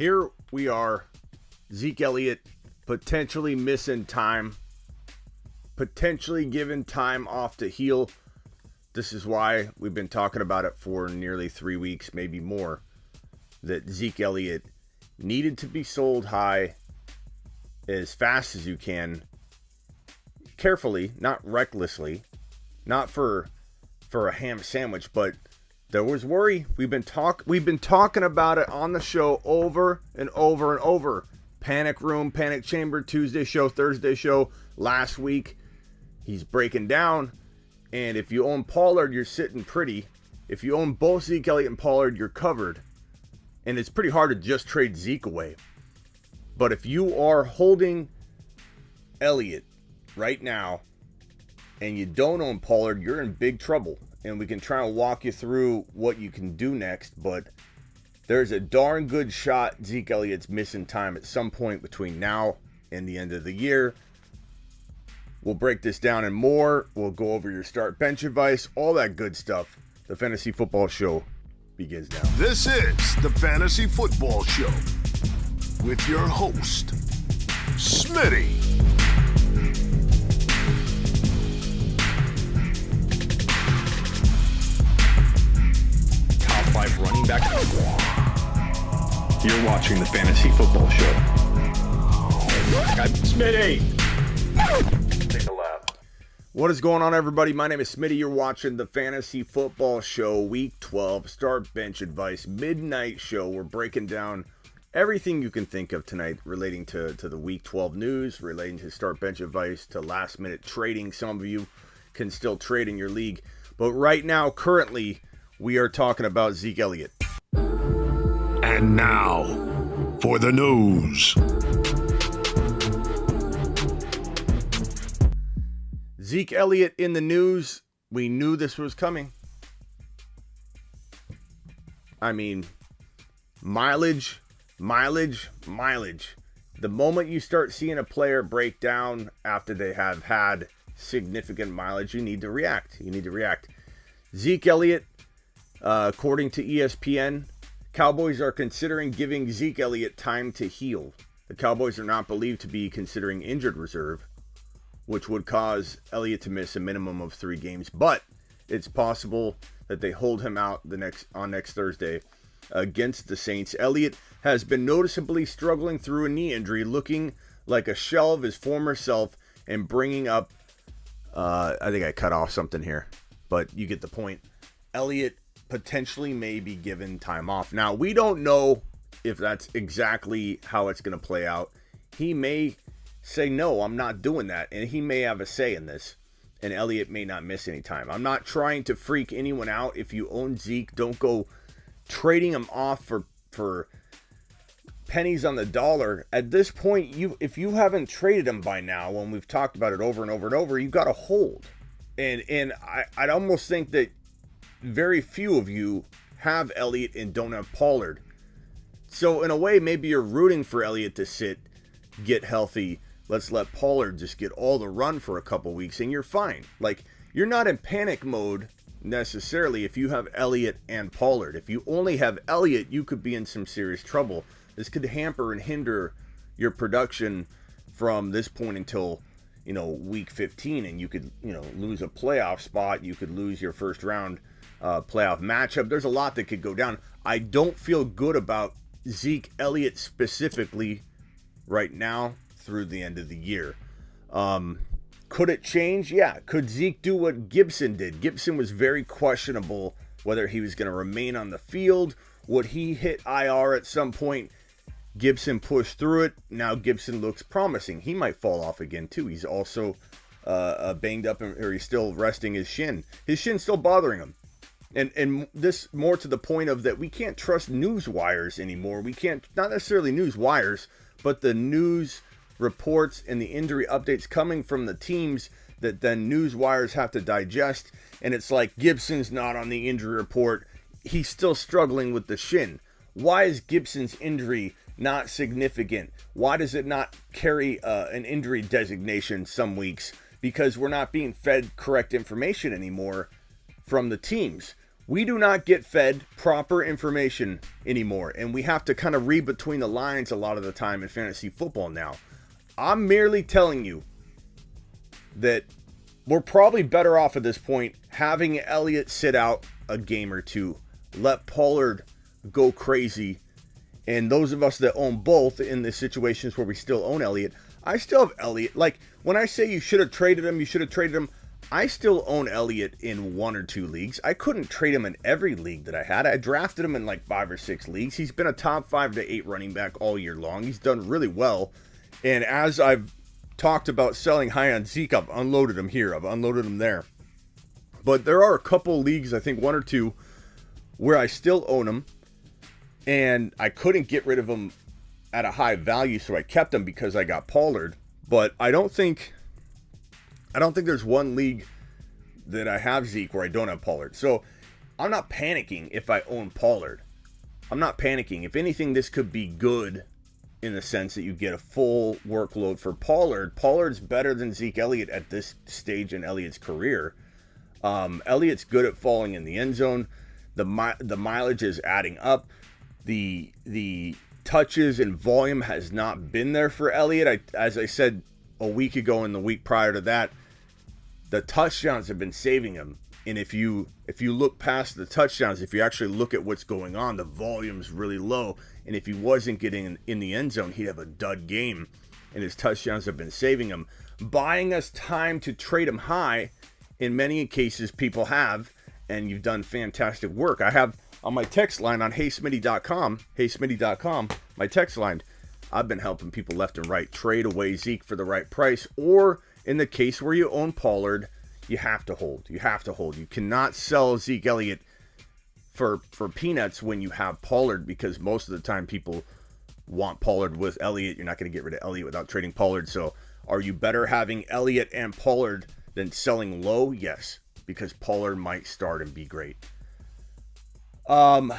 Here we are, Zeke Elliott potentially missing time, potentially given time off to heal. This is why we've been talking about it for nearly 3 weeks, maybe more, that Zeke Elliott needed to be sold high as fast as you can, carefully, not recklessly, not for a ham sandwich, but there was worry. We've been talking about it on the show over and over and over. Panic room, panic chamber, Tuesday show, Thursday show, last week. He's breaking down. And if you own Pollard, you're sitting pretty. If you own both Zeke Elliott and Pollard, you're covered. And it's pretty hard to just trade Zeke away. But if you are holding Elliott right now and you don't own Pollard, you're in big trouble. And we can try and walk you through what you can do next, but there's a darn good shot Zeke Elliott's missing time at some point between now and the end of the year. We'll break this down and more. We'll go over your start bench advice, all that good stuff. The Fantasy Football Show begins now. This is the Fantasy Football Show with your host, Smitty. Top 5 running back. You're watching the Fantasy Football Show. I'm Smitty. Take a lap. What is going on, everybody? My name is Smitty. You're watching the Fantasy Football Show, Week 12, Start Bench Advice, Midnight Show. We're breaking down everything you can think of tonight relating to the Week 12 news, relating to Start Bench Advice, to last-minute trading. Some of you can still trade in your league. But right now, currently, we are talking about Zeke Elliott. And now, for the news. Zeke Elliott in the news. We knew this was coming. I mean, mileage. The moment you start seeing a player break down after they have had significant mileage, you need to react. Zeke Elliott, according to ESPN, Cowboys are considering giving Zeke Elliott time to heal. The Cowboys are not believed to be considering injured reserve, which would cause Elliott to miss a minimum of 3 games. But it's possible that they hold him out next Thursday against the Saints. Elliott has been noticeably struggling through a knee injury, looking like a shell of his former self and bringing up, I think I cut off something here, but you get the point. Elliott potentially may be given time off. Now, we don't know if that's exactly how it's going to play out. He may say, no, I'm not doing that, and he may have a say in this, and Elliott may not miss any time. I'm not trying to freak anyone out. If you own Zeke, don't go trading him off for pennies on the dollar. At this point, if you haven't traded him by now, when we've talked about it over and over and over, you've got to hold. And I'd almost think that very few of you have Elliott and don't have Pollard. So in a way, maybe you're rooting for Elliott to sit, get healthy. Let's let Pollard just get all the run for a couple weeks and you're fine. Like, you're not in panic mode necessarily if you have Elliott and Pollard. If you only have Elliott, you could be in some serious trouble. This could hamper and hinder your production from this point until, week 15, and you could, lose a playoff spot. You could lose your first round playoff matchup. There's a lot that could go down. I don't feel good about Zeke Elliott specifically right now through the end of the year. Could it change? Yeah. Could Zeke do what Gibson did? Gibson was very questionable whether he was going to remain on the field. Would he hit IR at some point? Gibson pushed through it. Now Gibson looks promising. He might fall off again too. He's also banged up, or he's still resting his shin. His shin's still bothering him. And this more to the point of that we can't trust news wires anymore. We can't, not necessarily news wires, but the news reports and the injury updates coming from the teams that then news wires have to digest. And it's like, Gibson's not on the injury report. He's still struggling with the shin. Why is Gibson's injury not significant? Why does it not carry an injury designation some weeks? Because we're not being fed correct information anymore from the teams. We do not get fed proper information anymore, and we have to kind of read between the lines a lot of the time in fantasy football now. I'm merely telling you that we're probably better off at this point having Elliott sit out a game or two, let Pollard go crazy, and those of us that own both in the situations where we still own Elliott, I still have Elliott. Like, when I say you should have traded him, I still own Elliott in 1 or 2 leagues. I couldn't trade him in every league that I had. I drafted him in like 5 or 6 leagues. He's been a top 5 to 8 running back all year long. He's done really well. And as I've talked about selling high on Zeke, I've unloaded him here. I've unloaded him there. But there are a couple leagues, I think 1 or 2, where I still own him. And I couldn't get rid of him at a high value, so I kept him because I got Pollard. But I don't think there's one league that I have Zeke where I don't have Pollard. So I'm not panicking if I own Pollard. I'm not panicking. If anything, this could be good in the sense that you get a full workload for Pollard. Pollard's better than Zeke Elliott at this stage in Elliott's career. Elliott's good at falling in the end zone. The mileage is adding up. The touches and volume has not been there for Elliott. As I said a week ago and the week prior to that, the touchdowns have been saving him. And if you look past the touchdowns, if you actually look at what's going on, the volume's really low. And if he wasn't getting in the end zone, he'd have a dud game. And his touchdowns have been saving him. Buying us time to trade him high, in many cases people have, and you've done fantastic work. I have on my text line on heysmitty.com, my text line, I've been helping people left and right trade away Zeke for the right price, or in the case where you own Pollard, you have to hold. You cannot sell Zeke Elliott for peanuts when you have Pollard, because most of the time people want Pollard with Elliott. You're not going to get rid of Elliott without trading Pollard. So are you better having Elliott and Pollard than selling low? Yes, because Pollard might start and be great. What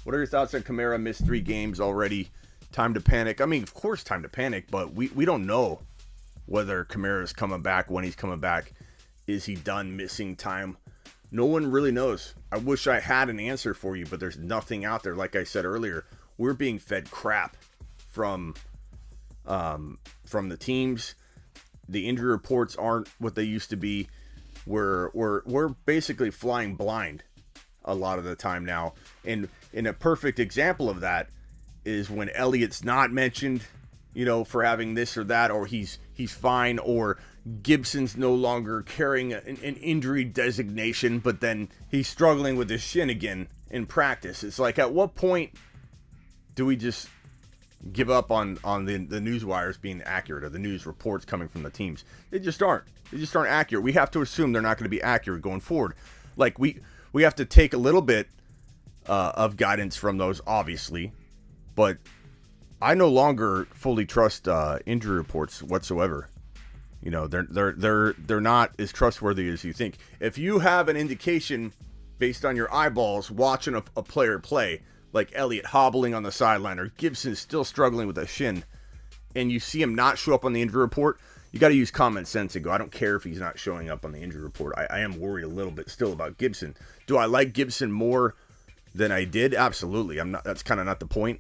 are your thoughts on Kamara? Missed 3 games already. Time to panic. I mean, of course, time to panic, but we don't know whether Kamara is coming back, when he's coming back. Is he done missing time? No one really knows. I wish I had an answer for you, but there's nothing out there. Like I said earlier, we're being fed crap from the teams. The injury reports aren't what they used to be. We're basically flying blind a lot of the time now. And a perfect example of that is when Elliott's not mentioned, for having this or that, or he's fine, or Gibson's no longer carrying an injury designation, but then he's struggling with his shin again in practice. It's like, at what point do we just give up on the news wires being accurate, or the news reports coming from the teams? They just aren't accurate. We have to assume they're not going to be accurate going forward. Like, we have to take a little bit of guidance from those, obviously, but I no longer fully trust injury reports whatsoever. They're not as trustworthy as you think. If you have an indication based on your eyeballs watching a player play, like Elliott hobbling on the sideline, or Gibson still struggling with a shin, and you see him not show up on the injury report, you got to use common sense and go, I don't care if he's not showing up on the injury report. I am worried a little bit still about Gibson. Do I like Gibson more than I did? Absolutely. That's kind of not the point.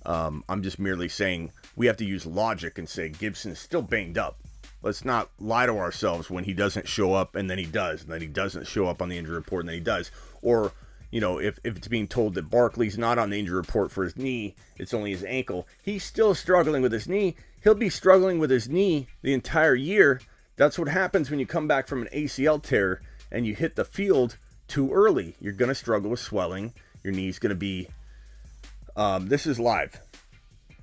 I'm just merely saying we have to use logic and say Gibson's still banged up. Let's not lie to ourselves when he doesn't show up and then he does, and then he doesn't show up on the injury report and then he does. Or, if it's being told that Barkley's not on the injury report for his knee, it's only his ankle, he's still struggling with his knee. He'll be struggling with his knee the entire year. That's what happens when you come back from an ACL tear and you hit the field too early. You're going to struggle with swelling. Your knee's going to be... this is live.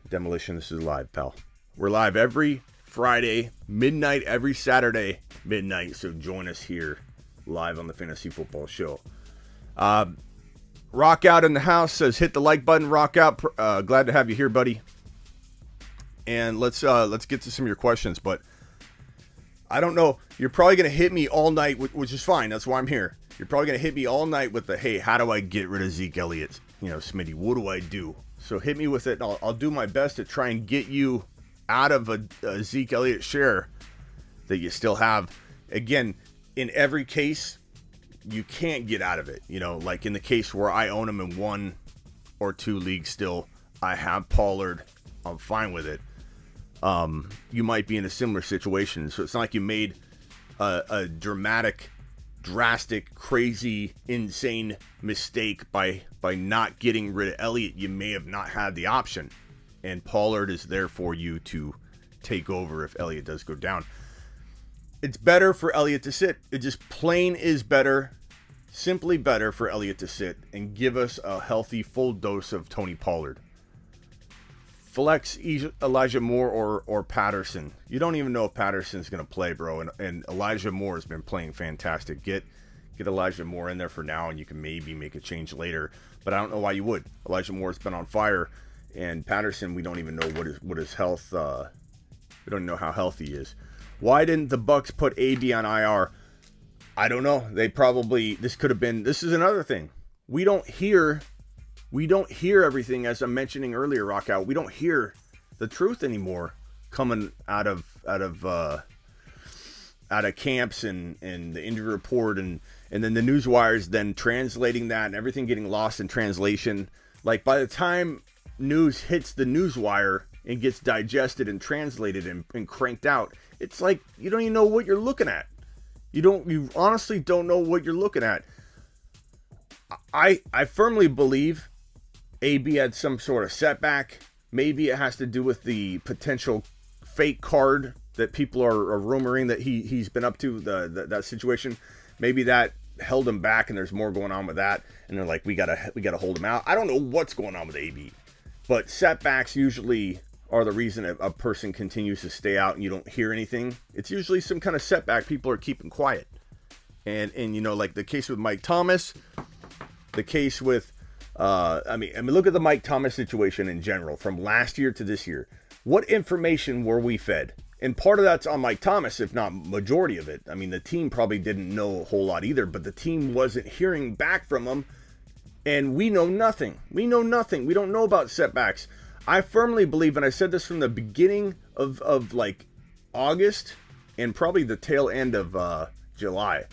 Demolition, this is live, pal. We're live every Friday, midnight, every Saturday, midnight. So join us here live on the Fantasy Football Show. Rock Out in the house says, hit the like button, Rock Out. Glad to have you here, buddy. And let's get to some of your questions. But I don't know. You're probably going to hit me all night, which is fine. That's why I'm here. You're probably going to hit me all night with the, hey, how do I get rid of Zeke Elliott? Smitty, what do I do? So hit me with it. I'll do my best to try and get you out of a Zeke Elliott share that you still have. Again, in every case, you can't get out of it. You know, like in the case where I own him in 1 or 2 leagues still, I have Pollard. I'm fine with it. You might be in a similar situation. So it's not like you made a drastic, crazy, insane mistake by not getting rid of Elliott. You may have not had the option. And Pollard is there for you to take over if Elliott does go down. It's better for Elliott to sit. It just plain is better, simply better for Elliott to sit and give us a healthy full dose of Tony Pollard. Flex Elijah Moore or Patterson. You don't even know if Patterson's going to play, bro. And Elijah Moore has been playing fantastic. Get Elijah Moore in there for now, and you can maybe make a change later. But I don't know why you would. Elijah Moore's been on fire, and Patterson, we don't even know what his health. We don't know how healthy he is. Why didn't the Bucs put AB on IR? I don't know. They probably, this is another thing. We don't hear everything, as I'm mentioning earlier, Rockout. We don't hear the truth anymore coming out of camps and the injury report and then the news wires then translating that and everything getting lost in translation. Like by the time news hits the news wire and gets digested and translated and cranked out, it's like you don't even know what you're looking at. You honestly don't know what you're looking at. I firmly believe AB had some sort of setback. Maybe it has to do with the potential fake card that people are rumoring that he's been up to, that situation. Maybe that held him back and there's more going on with that. And they're like, we gotta hold him out. I don't know what's going on with AB. But setbacks usually are the reason a person continues to stay out and you don't hear anything. It's usually some kind of setback. People are keeping quiet. And you know, like the case with Mike Thomas, the case with I mean, look at the Mike Thomas situation in general from last year to this year. What information were we fed? And part of that's on Mike Thomas, if not majority of it. I mean, the team probably didn't know a whole lot either, but the team wasn't hearing back from him. And we know nothing. We don't know about setbacks. I firmly believe, and I said this from the beginning of like August and probably the tail end of July,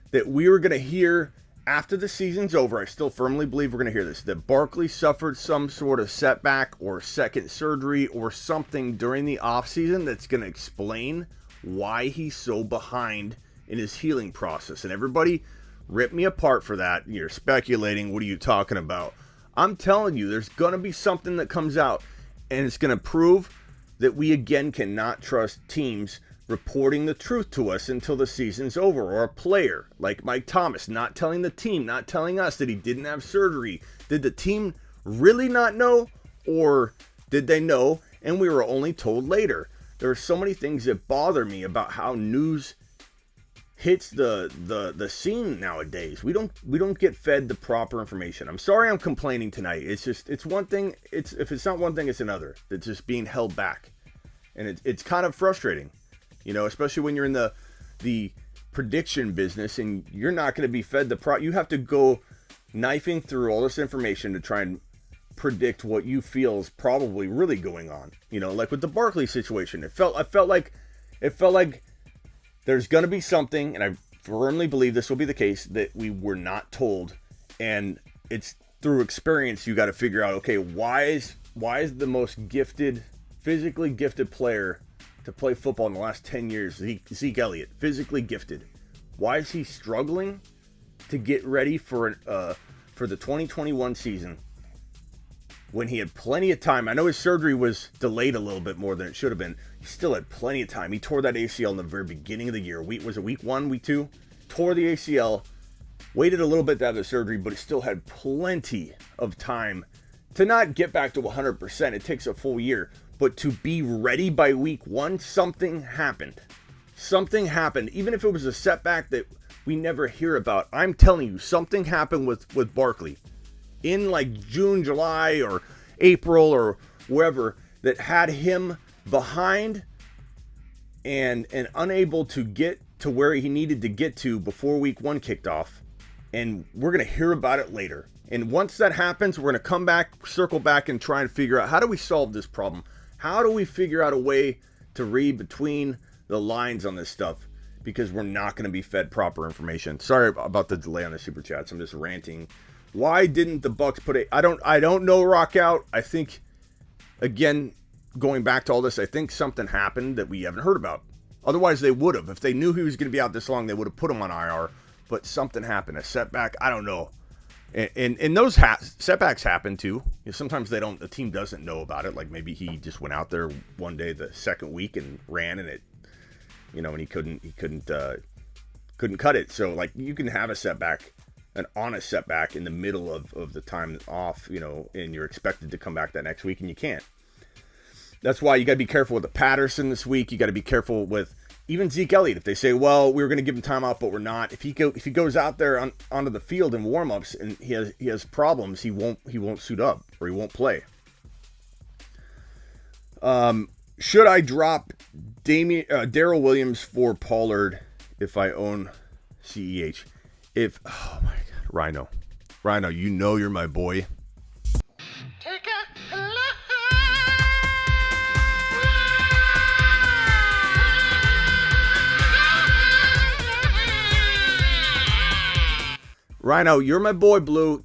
that we were going to hear after the season's over. I still firmly believe we're going to hear this, that Barkley suffered some sort of setback or second surgery or something during the offseason that's going to explain why he's so behind in his healing process. And everybody rip me apart for that. You're speculating. What are you talking about? I'm telling you, there's going to be something that comes out, and it's going to prove that we again cannot trust teams reporting the truth to us until the season's over, or a player like Mike Thomas not telling the team, not telling us that he didn't have surgery. Did the team really not know, or did they know and we were only told later? There are so many things that bother me about how news hits the scene nowadays. We don't get fed the proper information. I'm sorry I'm complaining tonight. It's one thing. If it's not one thing, it's another. It's just being held back, and it's kind of frustrating. You know, especially when you're in the prediction business and you're not going to be fed you have to go knifing through all this information to try and predict what you feel is probably really going on. You know, like with the Barkley situation, I felt like there's going to be something, and I firmly believe this will be the case, that we were not told, and it's through experience you got to figure out, okay, why is the most gifted, physically gifted player to play football in the last 10 years, Zeke Elliott, physically gifted, why is he struggling to get ready for the 2021 season when he had plenty of time? I know his surgery was delayed a little bit more than it should have been. He still had plenty of time. He tore that ACL in the very beginning of the year. Was it week 1, week 2? Tore the ACL, waited a little bit to have the surgery, but he still had plenty of time to not get back to 100%. It takes a full year. But to be ready by week 1, something happened. Something happened. Even if it was a setback that we never hear about, I'm telling you, something happened with Barkley in like June, July, or April, or wherever, that had him behind and unable to get to where he needed to get to before week 1 kicked off. And we're going to hear about it later. And once that happens, we're going to come back, circle back, and try and figure out, how do we solve this problem? How do we figure out a way to read between the lines on this stuff? because we're not going to be fed proper information. Sorry about the delay on the super chats. I'm just ranting. Why didn't the Bucs put a? I don't know. Rock out. I think, again, going back to all this, I think something happened that we haven't heard about. Otherwise, they would have. If they knew he was going to be out this long, they would have put him on IR. But something happened, a setback. I don't know. And those setbacks happen too. Sometimes they don't. The team doesn't know about it. Like maybe he just went out there one day the second week and ran, and it, and he couldn't cut it. So like you can have a setback, an honest setback in the middle of the time off, and you're expected to come back that next week, and you can't. That's why you got to be careful with the Patterson this week. You got to be careful with even Zeke Elliott. If they say, well, we were going to give him time off, but we're not. If he goes out there onto the field in warmups and he has problems, he won't suit up or he won't play. Should I drop Darrell Williams for Pollard if I own CEH? Oh my God, Rhino, you're my boy. Take a look. Rhino, you're my boy, Blue.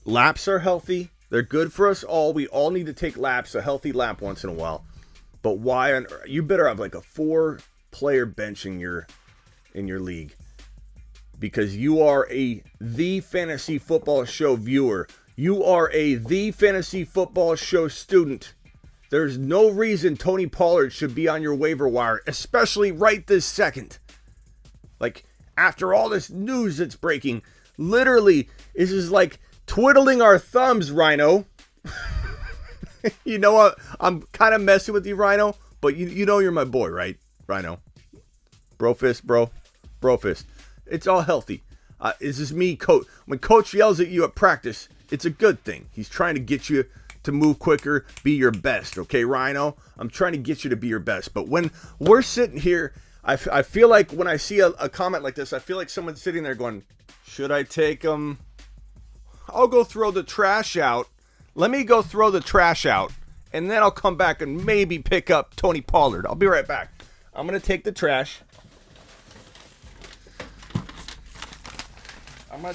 Laps are healthy. They're good for us all. We all need to take laps, a healthy lap once in a while. But why on earth? You better have like a 4-player bench in your league. Because you are the Fantasy Football Show viewer. You are the Fantasy Football Show student. There's no reason Tony Pollard should be on your waiver wire, especially right this second. Like, after all this news that's breaking, literally, this is like twiddling our thumbs, Rhino. You know what? I'm kind of messing with you, Rhino, but you know you're my boy, right, Rhino? Bro fist, bro. Bro fist. It's all healthy. This is me, coach. When coach yells at you at practice, it's a good thing. He's trying to get you to move quicker, be your best, okay, Rhino? I'm trying to get you to be your best. But when we're sitting here, I feel like when I see a comment like this, I feel like someone's sitting there going, should I take him? I'll go throw the trash out. Let me go throw the trash out, and then I'll come back and maybe pick up Tony Pollard. I'll be right back. I'm going to take the trash. I'm going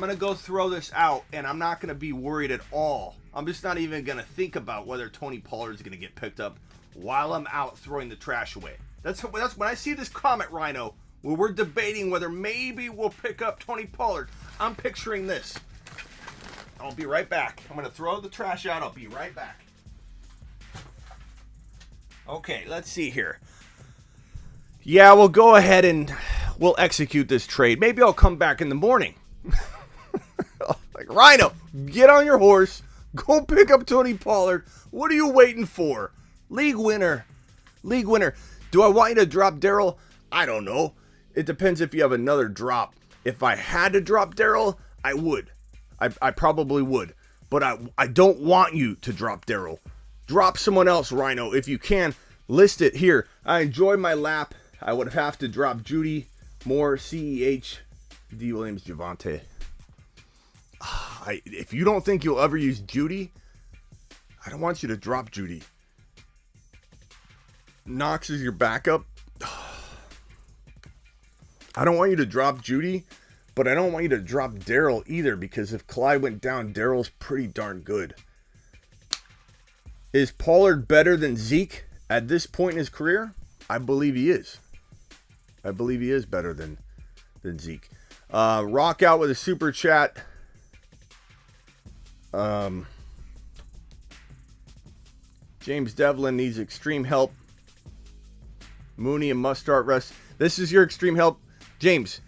to go throw this out, and I'm not going to be worried at all. I'm just not even going to think about whether Tony Pollard's going to get picked up while I'm out throwing the trash away. That's when I see this comment, Rhino, where we're debating whether maybe we'll pick up Tony Pollard. I'm picturing this. I'll be right back. I'm going to throw the trash out. I'll be right back. Okay, let's see here. Yeah, we'll go ahead and we'll execute this trade. Maybe I'll come back in the morning. Like, Rhino, get on your horse. Go pick up Tony Pollard. What are you waiting for? League winner. Do I want you to drop Darrell? I don't know. It depends if you have another drop. If I had to drop Darrell, I would. I probably would. But I don't want you to drop Darrell. Drop someone else, Rhino. If you can, list it here. I enjoy my lap. I would have to drop Judy, Moore, CEH, D. Williams, Javonte. If you don't think you'll ever use Judy, I don't want you to drop Judy. Knox is your backup. I don't want you to drop Judy, but I don't want you to drop Darrell either, because if Clyde went down, Darrell's pretty darn good. Is Pollard better than Zeke at this point in his career? I believe he is. I believe he is better than Zeke. Rock out with a super chat. James Devlin needs extreme help. Mooney and must start rest. This is your extreme help, James.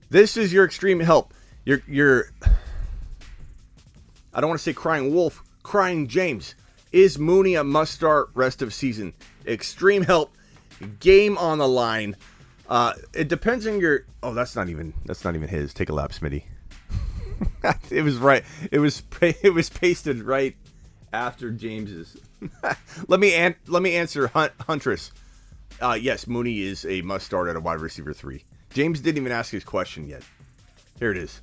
This is your extreme help. You're I don't want to say crying wolf, crying James. Is Mooney a must start rest of season? Extreme help. Game on the line. It depends on your. Oh, that's not even his. Take a lap, Smitty. It was right. It was pasted right after James's. Let me answer Huntress. Yes, Mooney is a must start at a wide receiver 3. James didn't even ask his question yet. Here it is.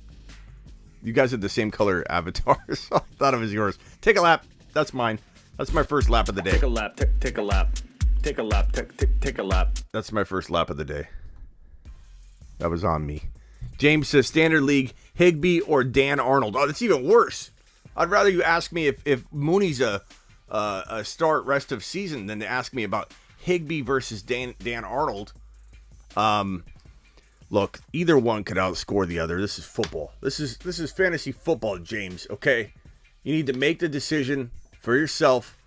You guys have the same color avatars. So I thought it was yours. Take a lap. That's mine. That's my first lap of the day. Take a lap. Take a lap. Take a lap. Take a lap. That's my first lap of the day. That was on me. James says, Standard League, Higbee or Dan Arnold. Oh, that's even worse. I'd rather you ask me if Mooney's a start rest of season than to ask me about Higbee versus Dan Arnold. Look, either one could outscore the other. This is football. This is fantasy football, James, okay? You need to make the decision for yourself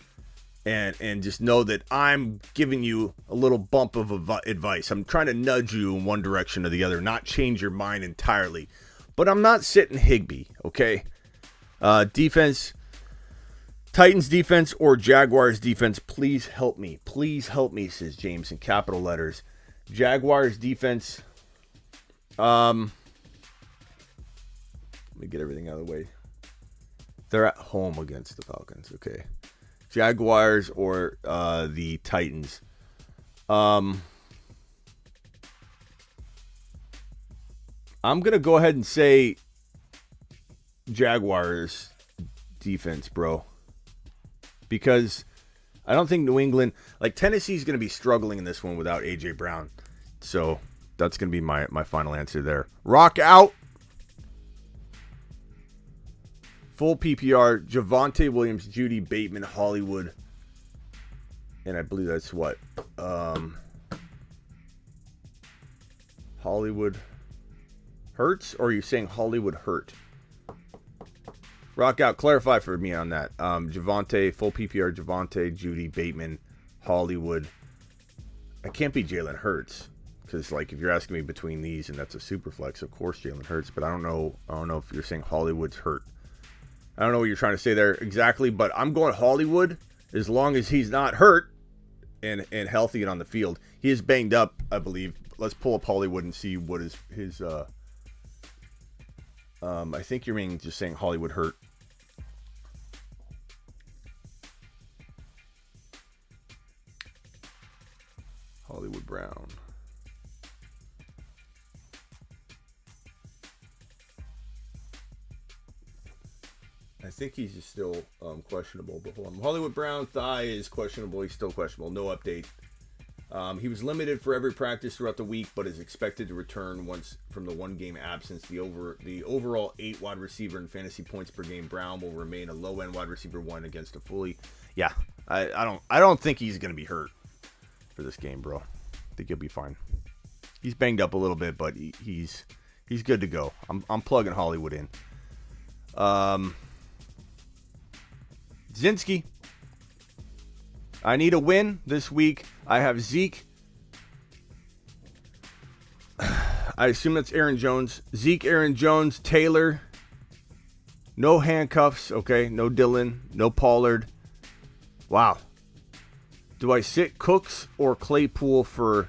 and just know that I'm giving you a little bump of advice. I'm trying to nudge you in one direction or the other, not change your mind entirely. But I'm not sitting Higbee, okay? Defense, Titans defense or Jaguars defense, please help me. Please help me, says James in capital letters. Jaguars defense, let me get everything out of the way. They're at home against the Falcons, okay? Jaguars or the Titans. I'm going to go ahead and say Jaguars defense, bro. Because I don't think New England, like Tennessee's going to be struggling in this one without A.J. Brown. So that's going to be my final answer there. Rock out. Full PPR, Javonte Williams, Judy Bateman, Hollywood. And I believe that's what? Hollywood Hurts? Or are you saying Hollywood Hurt? Rock out. Clarify for me on that. Javonte, full PPR, Javonte, Judy Bateman, Hollywood. I can't be Jalen Hurts. Because, like, if you're asking me between these and that's a super flex, of course Jalen Hurts. But I don't know if you're saying Hollywood's hurt. I don't know what you're trying to say there exactly, but I'm going Hollywood as long as he's not hurt and healthy and on the field. He is banged up, I believe. Let's pull up Hollywood and see what is his I think you're just saying Hollywood hurt. Hollywood Brown. I think he's just still questionable. But hold on. Hollywood Brown thigh is questionable. He's still questionable. No update. He was limited for every practice throughout the week, but is expected to return once from the one-game absence. The overall 8 wide receiver in fantasy points per game, Brown will remain a low-end wide receiver 1 against a fully. Yeah, I don't think he's gonna be hurt for this game, bro. I think he'll be fine. He's banged up a little bit, but he's good to go. I'm plugging Hollywood in. Zinski. I need a win this week. I have Zeke. I assume that's Aaron Jones. Zeke, Aaron Jones, Taylor. No handcuffs, okay? No Dillon, no Pollard. Wow. Do I sit Cooks or Claypool for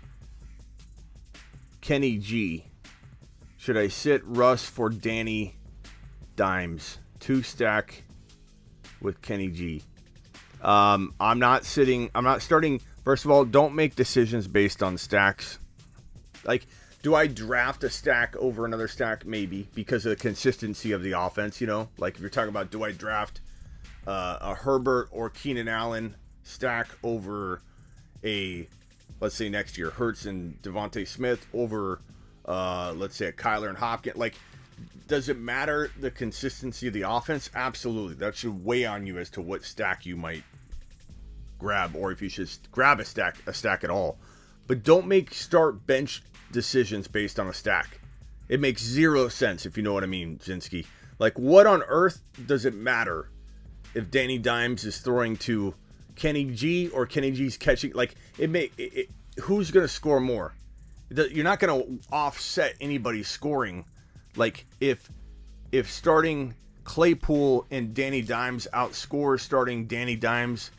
Kenny G? Should I sit Russ for Danny Dimes? 2-stack with Kenny G. I'm not starting. First of all, don't make decisions based on stacks. Like, do I draft a stack over another stack? Maybe, because of the consistency of the offense, you know? Like, if you're talking about, do I draft a Herbert or Keenan Allen stack over let's say next year, Hurts and Devontae Smith over, let's say, a Kyler and Hopkins? Like, does it matter the consistency of the offense? Absolutely. That should weigh on you as to what stack you might grab, or if you should grab a stack at all. But don't make start bench decisions based on a stack. It makes zero sense, if you know what I mean, Zinski. Like, what on earth does it matter if Danny Dimes is throwing to Kenny G or Kenny G's catching? Like, who's going to score more? You're not going to offset anybody's scoring. Like, if starting Claypool and Danny Dimes outscores starting Danny Dimes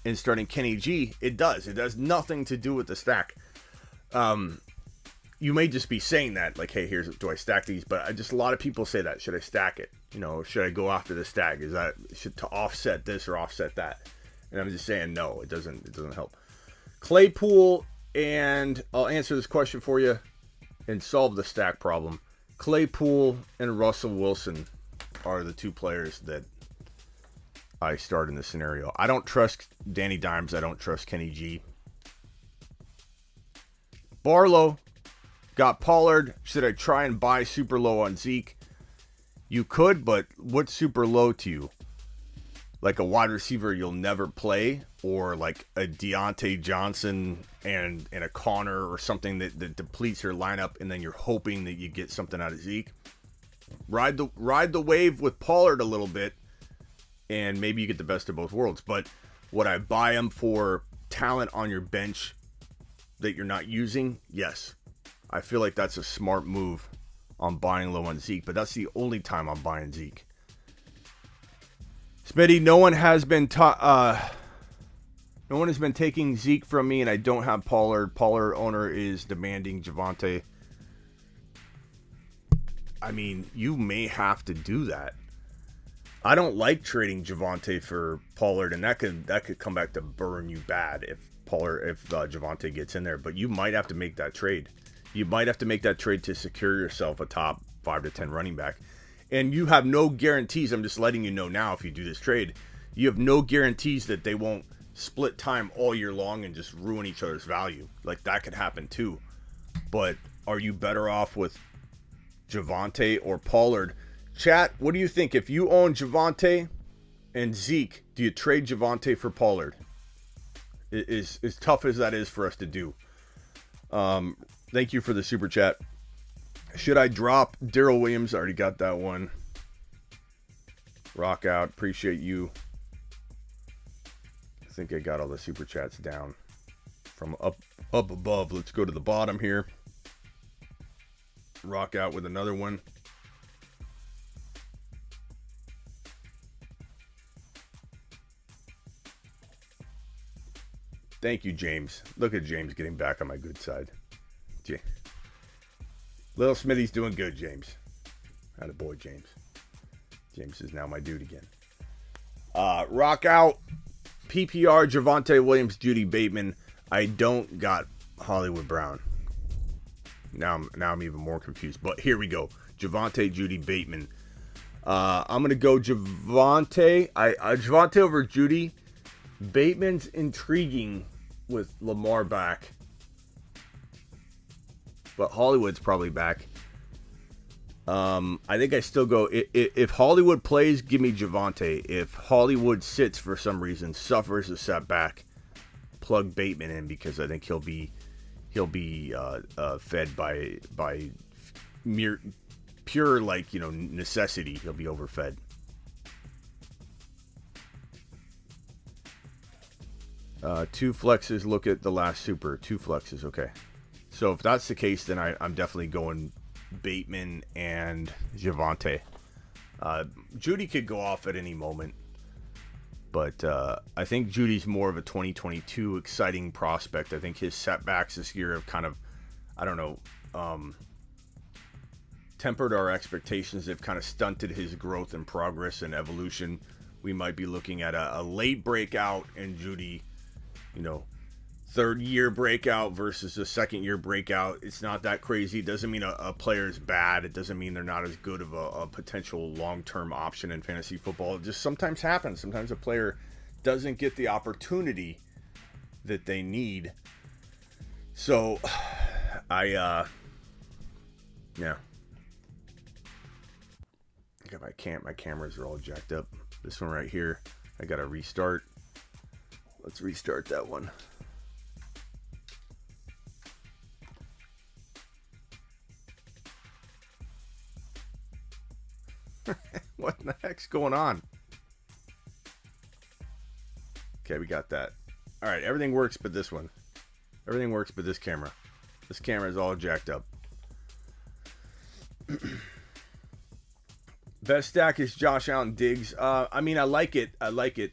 and starting Kenny G, it does. It has nothing to do with the stack. You may just be saying that, like, hey, do I stack these? But a lot of people say that. Should I stack it? You know, should I go after the stack? Is that to offset this or offset that? And I'm just saying, no, it doesn't help. Claypool, and I'll answer this question for you and solve the stack problem. Claypool and Russell Wilson are the two players that I start in this scenario. I don't trust Danny Dimes. I don't trust Kenny G. Barlow got Pollard. Should I try and buy super low on Zeke? You could, but what's super low to you? Like a wide receiver you'll never play, or like a Deontay Johnson and a Connor or something that depletes your lineup, and then you're hoping that you get something out of Zeke. Ride the wave with Pollard a little bit, and maybe you get the best of both worlds. But would I buy him for talent on your bench that you're not using? Yes. I feel like that's a smart move on buying low on Zeke, but that's the only time I'm buying Zeke. Smitty, no one has been taking Zeke from me, and I don't have Pollard. Pollard owner is demanding Javonte. I mean, you may have to do that. I don't like trading Javonte for Pollard, and that could come back to burn you bad if Javonte gets in there. But you might have to make that trade. You might have to make that trade to secure yourself a top 5 to 10 running back. And you have no guarantees. I'm just letting you know now, if you do this trade, you have no guarantees that they won't split time all year long and just ruin each other's value. Like, that could happen too. But are you better off with Javonte or Pollard? Chat, what do you think? If you own Javonte and Zeke, do you trade Javonte for Pollard? As tough as that is for us to do. Thank you for the super chat. Should I drop Darrell Williams? I already got that one. Rock out. Appreciate you. I think I got all the super chats down from up above. Let's go to the bottom here. Rock out with another one. Thank you, James. Look at James getting back on my good side. Little Smitty's doing good, James. Attaboy, James. James is now my dude again. Rock out. PPR, Javonte Williams, Judy Bateman. I don't got Hollywood Brown. Now I'm even more confused. But here we go. Javonte, Judy Bateman. I'm going to go Javonte. Javonte over Judy. Bateman's intriguing with Lamar back. But Hollywood's probably back. I think I still go. If Hollywood plays, give me Javonte. If Hollywood sits for some reason, suffers a setback, plug Bateman in, because I think he'll be fed by pure necessity. He'll be overfed. Two flexes. Look at the last super. Two flexes. Okay. So if that's the case, then I'm definitely going Bateman and Javonte. Judy could go off at any moment, but I think Judy's more of a 2022 exciting prospect. I think his setbacks this year have kind of, tempered our expectations. They've kind of stunted his growth and progress and evolution. We might be looking at a late breakout in Judy, third year breakout versus a second year breakout. It's not that crazy. It doesn't mean a player is bad. It doesn't mean they're not as good of a potential long-term option in fantasy football. It just sometimes happens. Sometimes a player doesn't get the opportunity that they need. So I got my cameras are all jacked up. This one right here, I gotta restart. Let's restart that one. What the heck's going on? Okay, we got that. All right, everything works but this one. Everything works but this camera. This camera is all jacked up. Best stack is Josh Allen Diggs. I like it.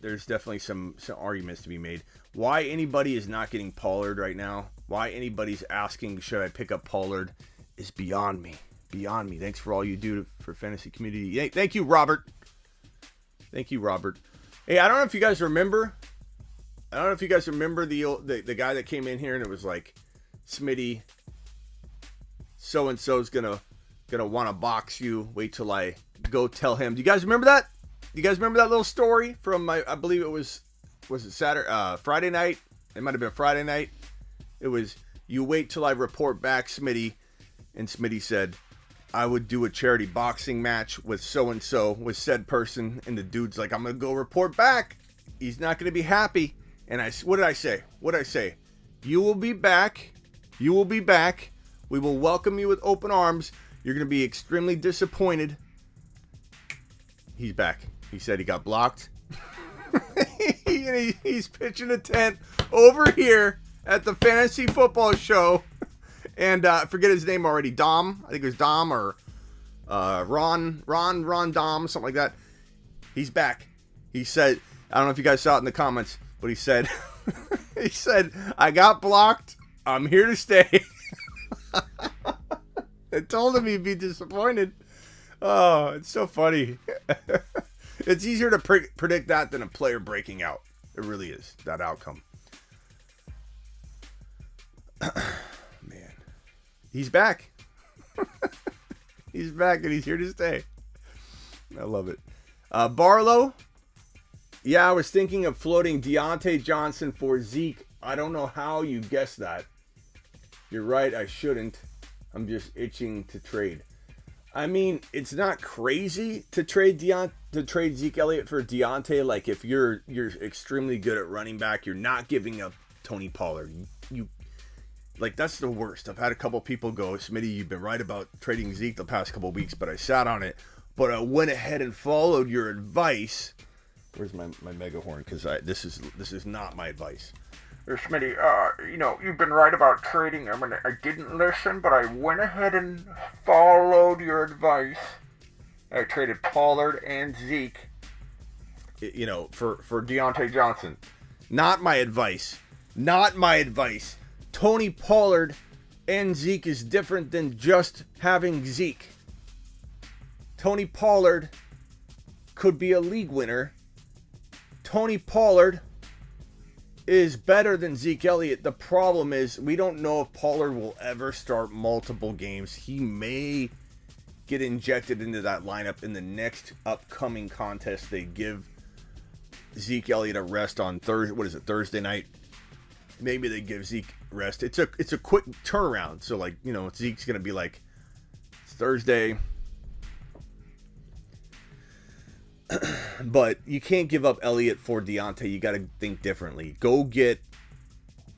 There's definitely some arguments to be made. Why anybody is not getting Pollard right now, why anybody's asking, should I pick up Pollard, is beyond me. Beyond me. Thanks for all you do for fantasy community. Thank you, Robert. Thank you, Robert. Hey, I don't know if you guys remember. The guy that came in here and it was like, Smitty, so and so's gonna want to box you. Wait till I go tell him. Do you guys remember that? Do you guys remember that little story from I believe it was it Saturday, Friday night? It might have been Friday night. It was You wait till I report back, Smitty. And Smitty said, I would do a charity boxing match with so-and-so, with said person. And the dude's like, I'm going to go report back. He's not going to be happy. And what did I say? What did I say? You will be back. You will be back. We will welcome you with open arms. You're going to be extremely disappointed. He's back. He said he got blocked. He's pitching a tent over here at the fantasy football show. And I forget his name already. Dom. I think it was Dom or Ron Dom, something like that. He's back. He said, I don't know if you guys saw it in the comments, but he said, he said, I got blocked. I'm here to stay. I told him he'd be disappointed. Oh, it's so funny. It's easier to predict that than a player breaking out. It really is, that outcome. Man. He's back. He's back and he's here to stay. I love it. Barlow. Yeah, I was thinking of floating Deontay Johnson for Zeke. I don't know how you guessed that. You're right, I shouldn't. I'm just itching to trade. I mean, it's not crazy to trade Zeke Elliott for Deontay. Like, if you're extremely good at running back, you're not giving up Tony Pollard. You like, that's the worst. I've had a couple people go, Smitty, you've been right about trading Zeke the past couple weeks, but I sat on it. But I went ahead and followed your advice. Where's my mega horn? Because this is not my advice. Smitty, you've been right about trading him, and I didn't listen, but I went ahead and followed your advice. I traded Pollard and Zeke, for Deontay Johnson. Not my advice. Not my advice. Tony Pollard and Zeke is different than just having Zeke. Tony Pollard could be a league winner. Tony Pollard is better than Zeke Elliott. The problem is we don't know if Pollard will ever start multiple games. He may get injected into that lineup in the next upcoming contest. They give Zeke Elliott a rest on Thursday night. Maybe they give Zeke rest. It's a quick turnaround. So Zeke's gonna be like, it's Thursday. But you can't give up Elliott for Deontay. You got to think differently. Go get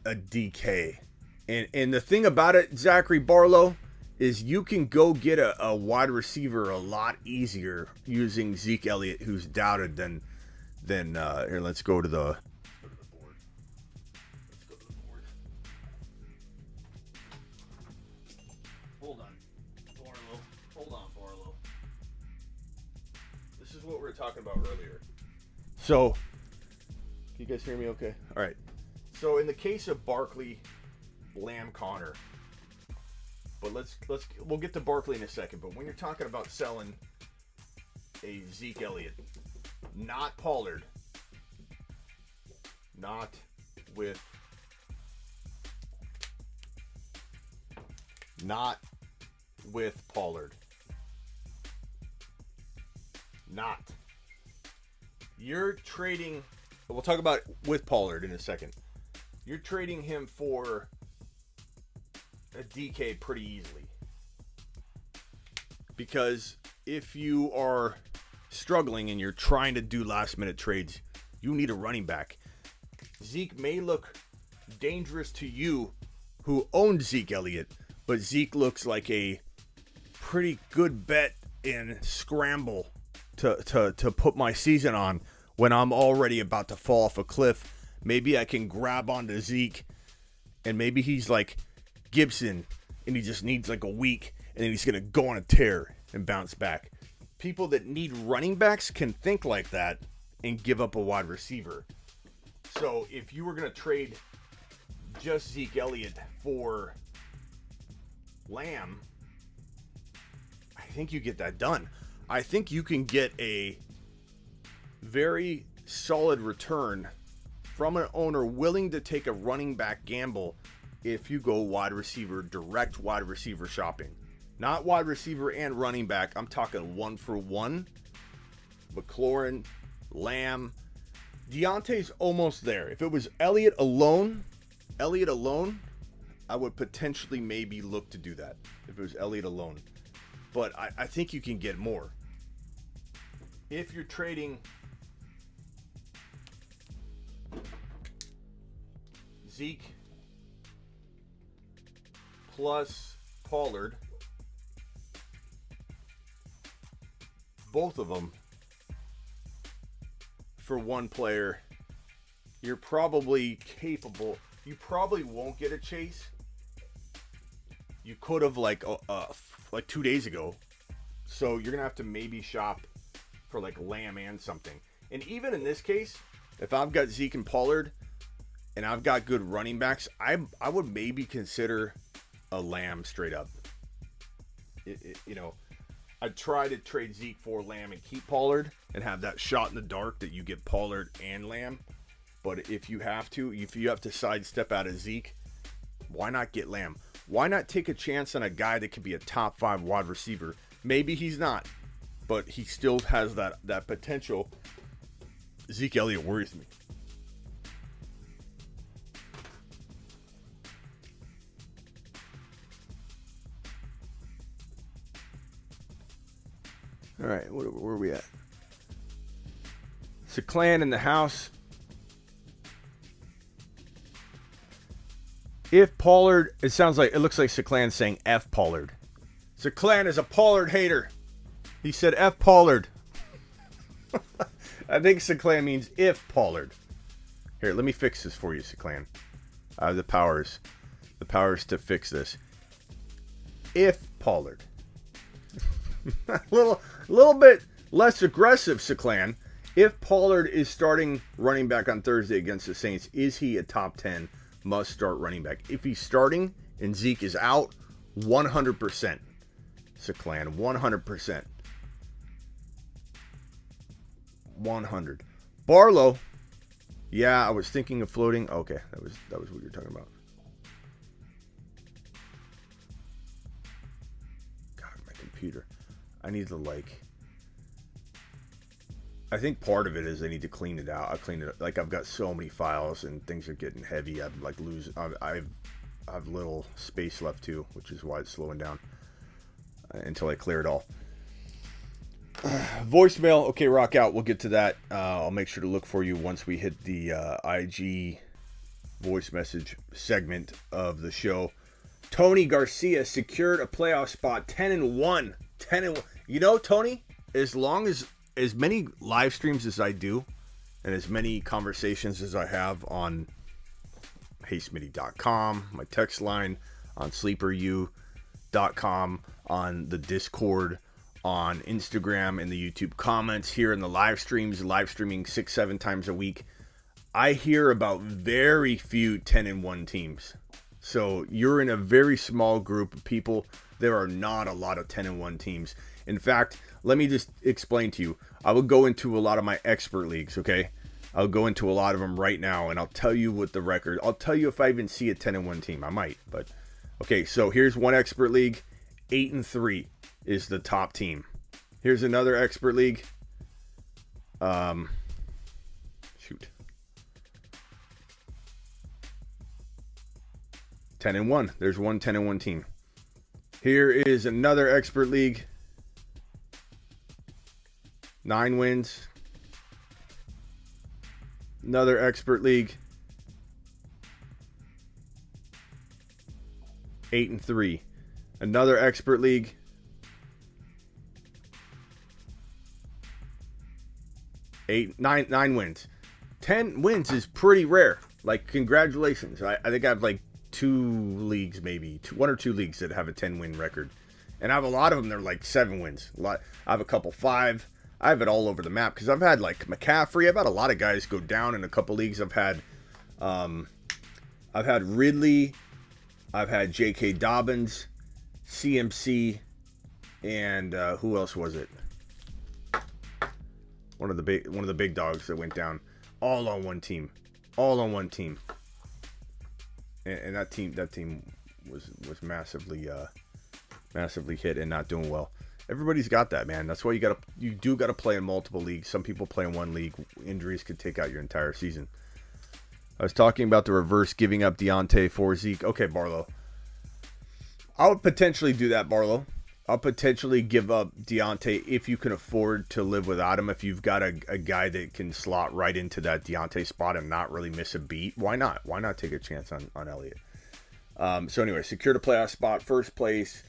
a DK. And the thing about it, Zachary Barlow, is you can go get a wide receiver a lot easier using Zeke Elliott, who's doubted than here. Let's go to the board. Let's go to the board. Hold on, Barlow. Hold on, Barlow. This is what we were talking about earlier. So, can you guys hear me okay? All right. So, in the case of Barkley, Lamb, Connor, but we'll get to Barkley in a second. But when you're talking about selling a Zeke Elliott, not Pollard, not with Pollard. Not. You're trading, we'll talk about with Pollard in a second. You're trading him for a DK pretty easily. Because if you are struggling and you're trying to do last minute trades, you need a running back. Zeke may look dangerous to you who owned Zeke Elliott, but Zeke looks like a pretty good bet in scramble to put my season on when I'm already about to fall off a cliff. Maybe I can grab onto Zeke, and maybe he's like Gibson, and he just needs like a week, and then he's going to go on a tear and bounce back. People that need running backs can think like that and give up a wide receiver. So if you were going to trade just Zeke Elliott for Lamb, I think you get that done. I think you can get a very solid return from an owner willing to take a running back gamble if you go direct wide receiver shopping. Not wide receiver and running back. I'm talking 1-for-1. McLaurin, Lamb. Deontay's almost there. If it was Elliott alone, I would potentially maybe look to do that if it was Elliott alone. But I think you can get more. If you're trading Zeke plus Pollard, both of them for one player, you're probably capable. You probably won't get a chase. You could have like 2 days ago. So you're gonna have to maybe shop for like Lamb and something. And even in this case, if I've got Zeke and Pollard and I've got good running backs, I would maybe consider a Lamb straight up. I'd try to trade Zeke for Lamb and keep Pollard and have that shot in the dark that you get Pollard and Lamb. But if you have to sidestep out of Zeke, why not get Lamb? Why not take a chance on a guy that could be a top 5 wide receiver? Maybe he's not, but he still has that potential. Zeke Elliott worries me. All right, where are we at? Seclan in the house. If Pollard, it looks like Seclan saying F Pollard. Seclan is a Pollard hater. He said F Pollard. I think Seclan means if Pollard. Here, let me fix this for you, Seclan. I have the powers to fix this. If Pollard. a little bit less aggressive, Seclan. If Pollard is starting running back on Thursday against the Saints, is he a top 10 must start running back? If he's starting and Zeke is out, 100%. Seclan, 100%. 100. Barlow, yeah, I was thinking of floating. Okay, that was what you're talking about. God, my computer. I need to I think part of it is I need to clean it out. I clean it up. I've got so many files and things are getting heavy. I have little space left too, which is why it's slowing down until I clear it all. Voicemail. Okay, rock out. We'll get to that. I'll make sure to look for you once we hit the IG voice message segment of the show. Tony Garcia secured a playoff spot, 10-1. 10-1. You know, Tony, as many live streams as I do and as many conversations as I have on HeySmitty.com, my text line, on SleeperU.com, on the Discord, on Instagram, and the YouTube comments, here in the live streams, live streaming 6-7 times a week, I hear about very few 10-1 teams. So you're in a very small group of people. There are not a lot of 10-1 teams. In fact, let me just explain to you. I will go into a lot of my expert leagues, okay? I'll go into a lot of them right now, and I'll tell you what the record. I'll tell you if I even see a 10-1 team. I might, but okay. So here's one expert league. 8-3 is the top team. Here's another expert league. 10-1. There's one 10-1 team. Here is another expert league. 9 wins. Another expert league. 8-3. Another expert league. 9 wins. 10 wins is pretty rare. Congratulations. I think I have 2 leagues, maybe 1 or 2 leagues that have a 10-win record, and I have a lot of them. They're 7 wins. I have a couple 5. I have it all over the map because I've had McCaffrey. I've had a lot of guys go down in a couple leagues. I've had Ridley. I've had J.K. Dobbins, CMC, and who else was it? One of the big dogs that went down, all on one team, and that team was massively hit and not doing well. Everybody's got that, man. That's why you do gotta play in multiple leagues. Some people play in one league. Injuries could take out your entire season. I was talking about the reverse giving up Deontay for Zeke. Okay, Barlow. I would potentially do that, Barlow. I'll potentially give up Deontay if you can afford to live without him. If you've got a guy that can slot right into that Deontay spot and not really miss a beat, why not? Why not take a chance on Elliott? So anyway, secured a playoff spot, first place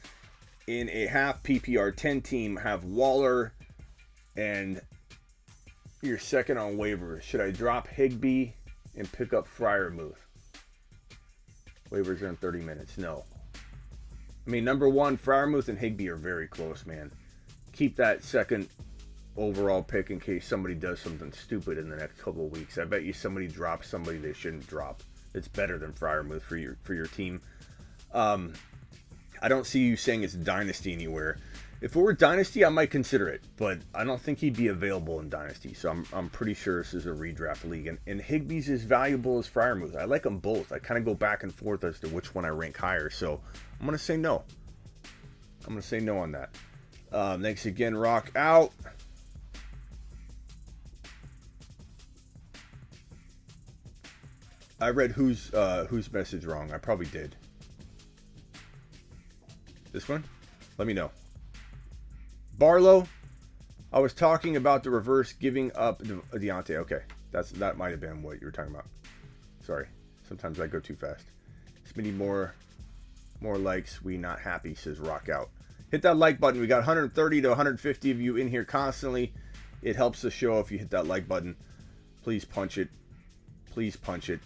in a half PPR 10 team. Have Waller and your second on waivers. Should I drop Higbee and pick up Freiermuth? Waivers are in 30 minutes. No. I mean, number one, Freiermuth and Higbee are very close, man. Keep that second overall pick in case somebody does something stupid in the next couple of weeks. I bet you somebody drops somebody they shouldn't drop. It's better than Freiermuth for your team. I don't see you saying it's Dynasty anywhere. If it were Dynasty, I might consider it, but I don't think he'd be available in Dynasty. So I'm pretty sure this is a redraft league. And Higbee's as valuable as Freiermuth. I like them both. I kind of go back and forth as to which one I rank higher. So I'm going to say no. I'm going to say no on that. Thanks again, Rock out. I read whose message wrong. I probably did. This one? Let me know. Barlow, I was talking about the reverse giving up Deontay. Okay, that might have been what you were talking about. Sorry, sometimes I go too fast. Smitty, more likes. We not happy, says Rock out. Hit that like button. We got 130 to 150 of you in here constantly. It helps the show if you hit that like button. Please punch it. Please punch it.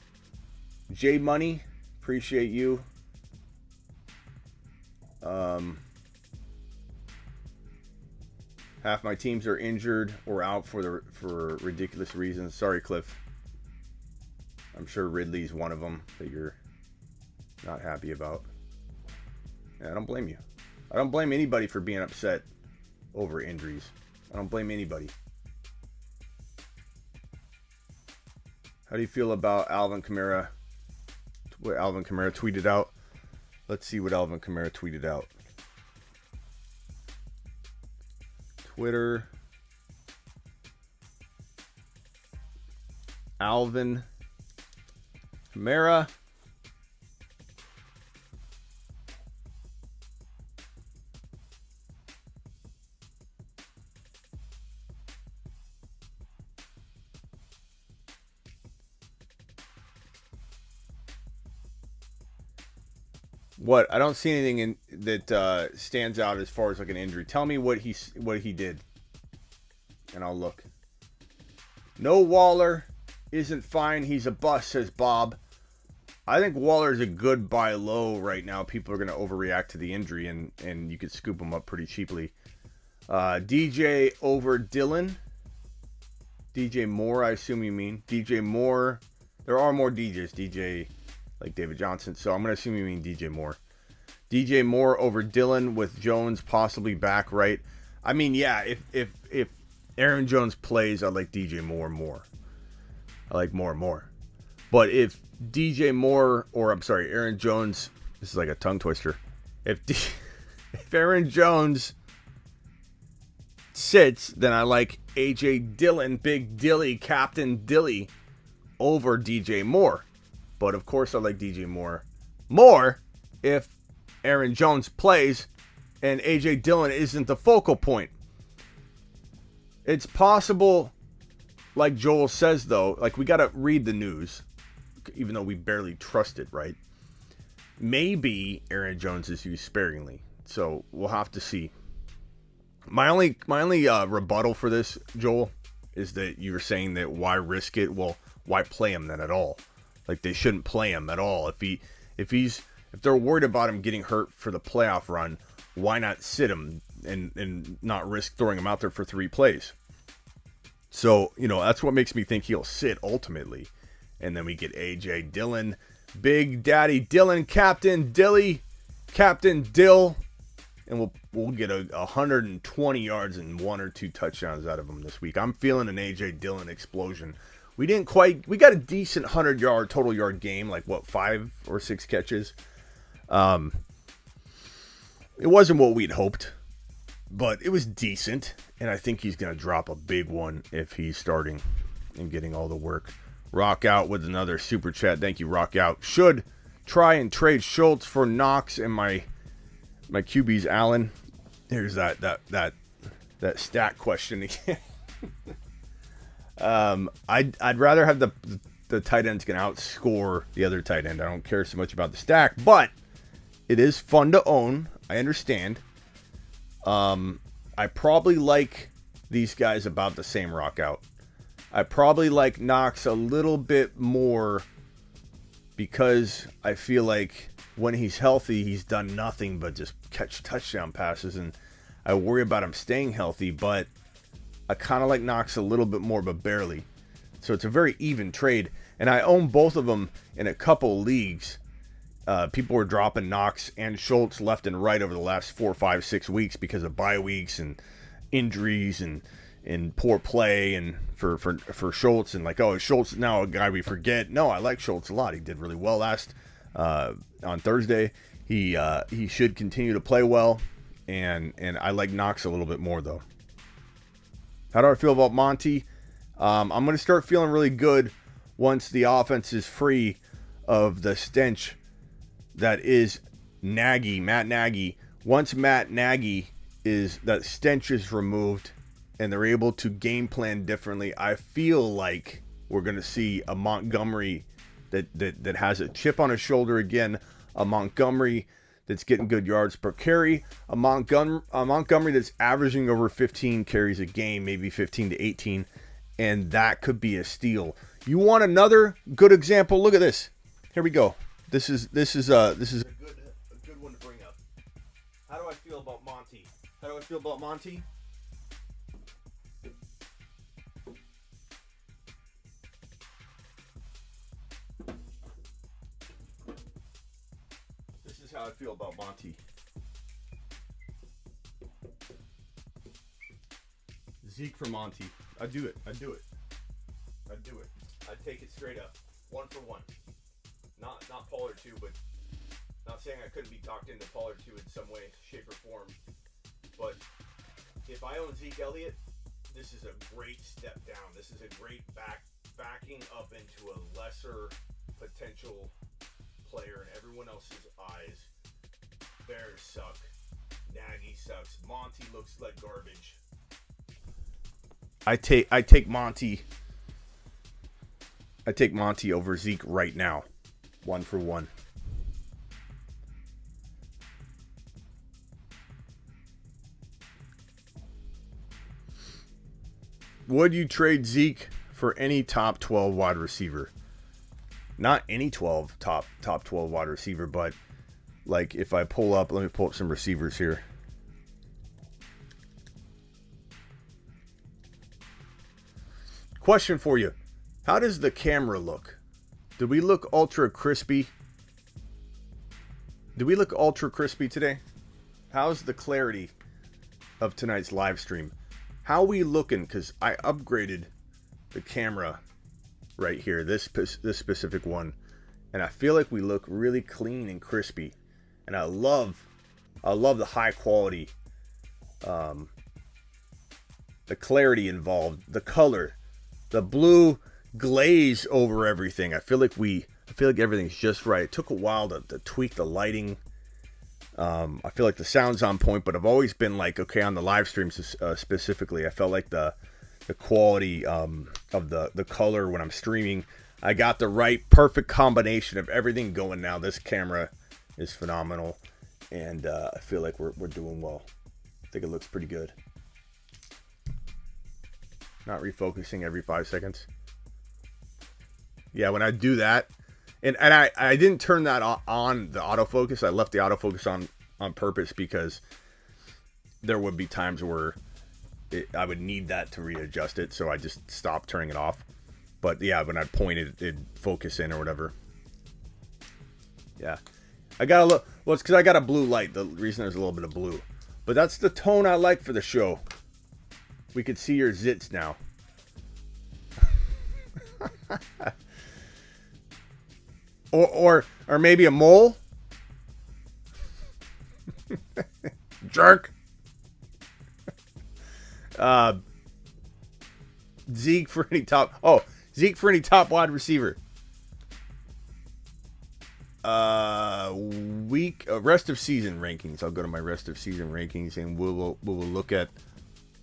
J Money, appreciate you. Half my teams are injured or out for ridiculous reasons. Sorry, Cliff. I'm sure Ridley's one of them that you're not happy about. Yeah, I don't blame you. I don't blame anybody for being upset over injuries. I don't blame anybody. How do you feel about Alvin Kamara? What Alvin Kamara tweeted out? Let's see what Alvin Kamara tweeted out. Twitter. Alvin Kamara. What? I don't see anything that stands out as far as like an injury. Tell me what he did, and I'll look. No, Waller isn't fine. He's a bust, says Bob. I think Waller's a good buy low right now. People are going to overreact to the injury, and you could scoop him up pretty cheaply. DJ over Dylan. DJ Moore, I assume you mean. DJ Moore. There are more DJs. DJ like David Johnson. So I'm going to assume you mean DJ Moore. DJ Moore over Dylan with Jones possibly back, right? I mean, yeah, if Aaron Jones plays, I like DJ Moore more. I like more. But if DJ Moore, or I'm sorry, Aaron Jones, this is like a tongue twister. If Aaron Jones sits, then I like AJ Dillon, Big Dilly, Captain Dilly over DJ Moore. But of course I like DJ Moore more if Aaron Jones plays and AJ Dillon isn't the focal point. It's possible, like Joel says though, like we got to read the news, even though we barely trust it, right? Maybe Aaron Jones is used sparingly. So we'll have to see. My only rebuttal for this, Joel, is that you were saying that why risk it? Well, why play him then at all? Like they shouldn't play him at all. If they're worried about him getting hurt for the playoff run, why not sit him and not risk throwing him out there for 3 plays? So, that's what makes me think he'll sit ultimately. And then we get AJ Dillon, Big Daddy Dillon, Captain Dilly, Captain Dill, and we'll get 120 yards and 1 or 2 touchdowns out of him this week. I'm feeling an AJ Dillon explosion. We got a decent 100-yard total yard game, like 5 or 6 catches. It wasn't what we'd hoped, but it was decent, and I think he's going to drop a big one if he's starting and getting all the work. Rock Out with another super chat. Thank you, Rock Out. Should try and trade Schultz for Knox and my QB's Allen. Here's that stat question again. I'd rather have the tight end's gonna outscore the other tight end. I don't care so much about the stack, but it is fun to own. I understand. I probably like these guys about the same. Rock Out. I probably like Knox a little bit more because I feel like when he's healthy, he's done nothing but just catch touchdown passes, and I worry about him staying healthy, but I kind of like Knox a little bit more, but barely. So it's a very even trade, and I own both of them in a couple leagues. People were dropping Knox and Schultz left and right over the last 4, 5, 6 weeks because of bye weeks and injuries and poor play, and for Schultz, and like, oh, Schultz is now a guy we forget. No, I like Schultz a lot. He did really well last on Thursday. He should continue to play well, and I like Knox a little bit more though. How do I feel about Monty? I'm going to start feeling really good once the offense is free of the stench that is Matt Nagy. Once Matt Nagy that stench is removed and they're able to game plan differently, I feel like we're going to see a Montgomery that has a chip on his shoulder again, a Montgomery that's getting good yards per carry, a Montgomery that's averaging over 15 carries a game, maybe 15 to 18, and that could be a steal. You want another good example? Look at this. Here we go. This is a good one to bring up. How do I feel about Monty? This is how I feel about Monty. Zeke for Monty. I do it. I'd take it straight up. 1 for 1. Not Pollard 2, but not saying I couldn't be talked into Pollard 2 in some way, shape, or form. But if I own Zeke Elliott, this is a great step down. This is a great backing up into a lesser potential player in everyone else's eyes. Bears suck. Nagy sucks. Monty looks like garbage. I take Monty. I take Monty over Zeke right now. 1 for 1. Would you trade Zeke for any top 12 wide receiver? Not any top 12 wide receiver, but like if I let me pull up some receivers here. Question for you. How does the camera look? Did we look ultra crispy? Today? How's the clarity of tonight's live stream? How we looking? Because I upgraded the camera right here, this specific one, and I feel like we look really clean and crispy. And I love the high quality, the clarity involved, the color, the blue glaze over everything. I feel like everything's just right. It took a while to tweak the lighting. I feel like the sound's on point, but I've always been like, okay, on the live streams specifically, I felt like the quality of the color when I'm streaming, I got the right perfect combination of everything going now. This camera is phenomenal, and I feel like we're doing well. I think it looks pretty good. Not refocusing every 5 seconds. Yeah, when I do that, and I didn't turn that on, the autofocus. I left the autofocus on purpose because there would be times where I would need that to readjust it, so I just stopped turning it off. But yeah, when I pointed, it'd focus in or whatever. Yeah. I got a look. Well, it's because I got a blue light. The reason there's a little bit of blue. But that's the tone I like for the show. We could see your zits now. or maybe a mole. Jerk. Zeke for any top. Oh, Zeke for any top wide receiver. Rest of season rankings. I'll go to my rest of season rankings and we'll look at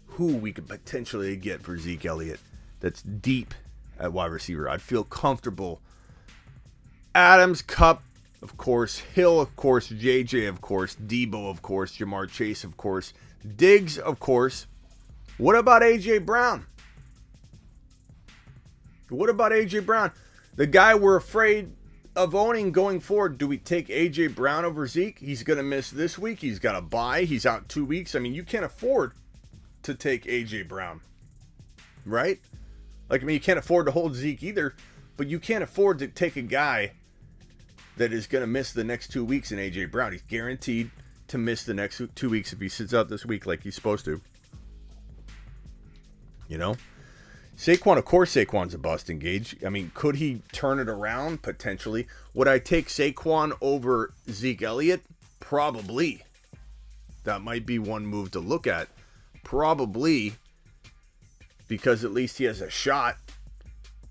who we could potentially get for Zeke Elliott that's deep at wide receiver. I'd feel comfortable. Adams, Kupp, of course. Hill, of course. JJ, of course. Debo, of course. Jamar Chase, of course. Diggs, of course. What about A.J. Brown? What about A.J. Brown? The guy we're afraid of owning going forward. Do we take A.J. Brown over Zeke? He's going to miss this week. He's got a bye. He's out 2 weeks. I mean, you can't afford to take A.J. Brown. Right? Like, I mean, you can't afford to hold Zeke either. But you can't afford to take a guy that is going to miss the next 2 weeks in A.J. Brown. He's guaranteed to miss the next 2 weeks if he sits out this week like he's supposed to. You know? Saquon, of course Saquon's a bust, Engage. I mean, could he turn it around? Potentially. Would I take Saquon over Zeke Elliott? Probably. That might be one move to look at. Probably. Because at least he has a shot.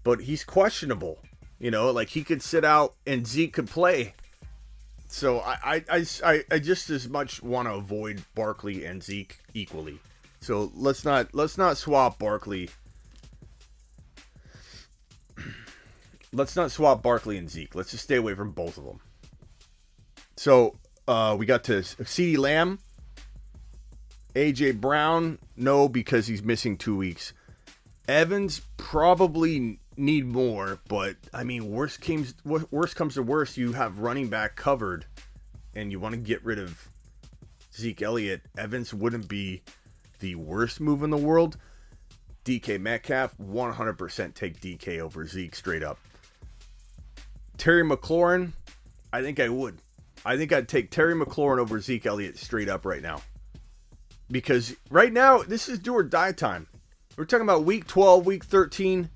But he's questionable. You know, like he could sit out and Zeke could play. So I just as much want to avoid Barkley and Zeke equally. So let's not swap Barkley. Let's not swap Barkley and Zeke. Let's just stay away from both of them. So we got to CeeDee Lamb. A.J. Brown, no, because he's missing 2 weeks. Evans probably need more, but I mean, worst comes to worst, you have running back covered, and you want to get rid of Zeke Elliott. Evans wouldn't be the worst move in the world. DK Metcalf, 100% take DK over Zeke straight up. Terry McLaurin, I think I would. I think I'd take Terry McLaurin over Zeke Elliott straight up right now. Because right now, this is do or die time. We're talking about week 12, week 13,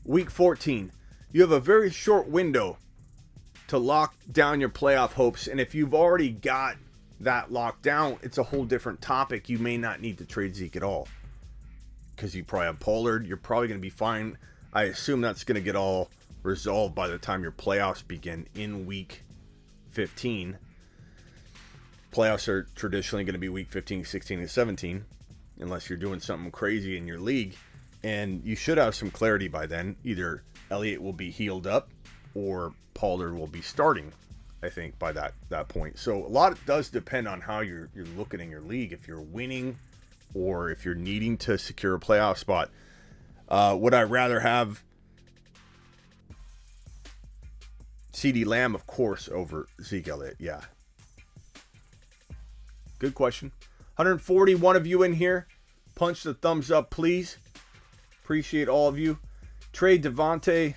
week 14. You have a very short window to lock down your playoff hopes. And if you've already got that locked down, it's a whole different topic. You may not need to trade Zeke at all. Because you probably have Pollard. You're probably going to be fine. I assume that's going to get all resolved by the time your playoffs begin in week 15. Playoffs are traditionally going to be week 15, 16, and 17. Unless you're doing something crazy in your league. And you should have some clarity by then. Either Elliott will be healed up or Pollard will be starting, I think, by that point. So a lot does depend on how you're looking in your league. If you're winning or if you're needing to secure a playoff spot. Would I rather have CeeDee Lamb, of course, over Zeke Elliott? Yeah. Good question. 141 of you in here. Punch the thumbs up, please. Appreciate all of you. Trade Devontae.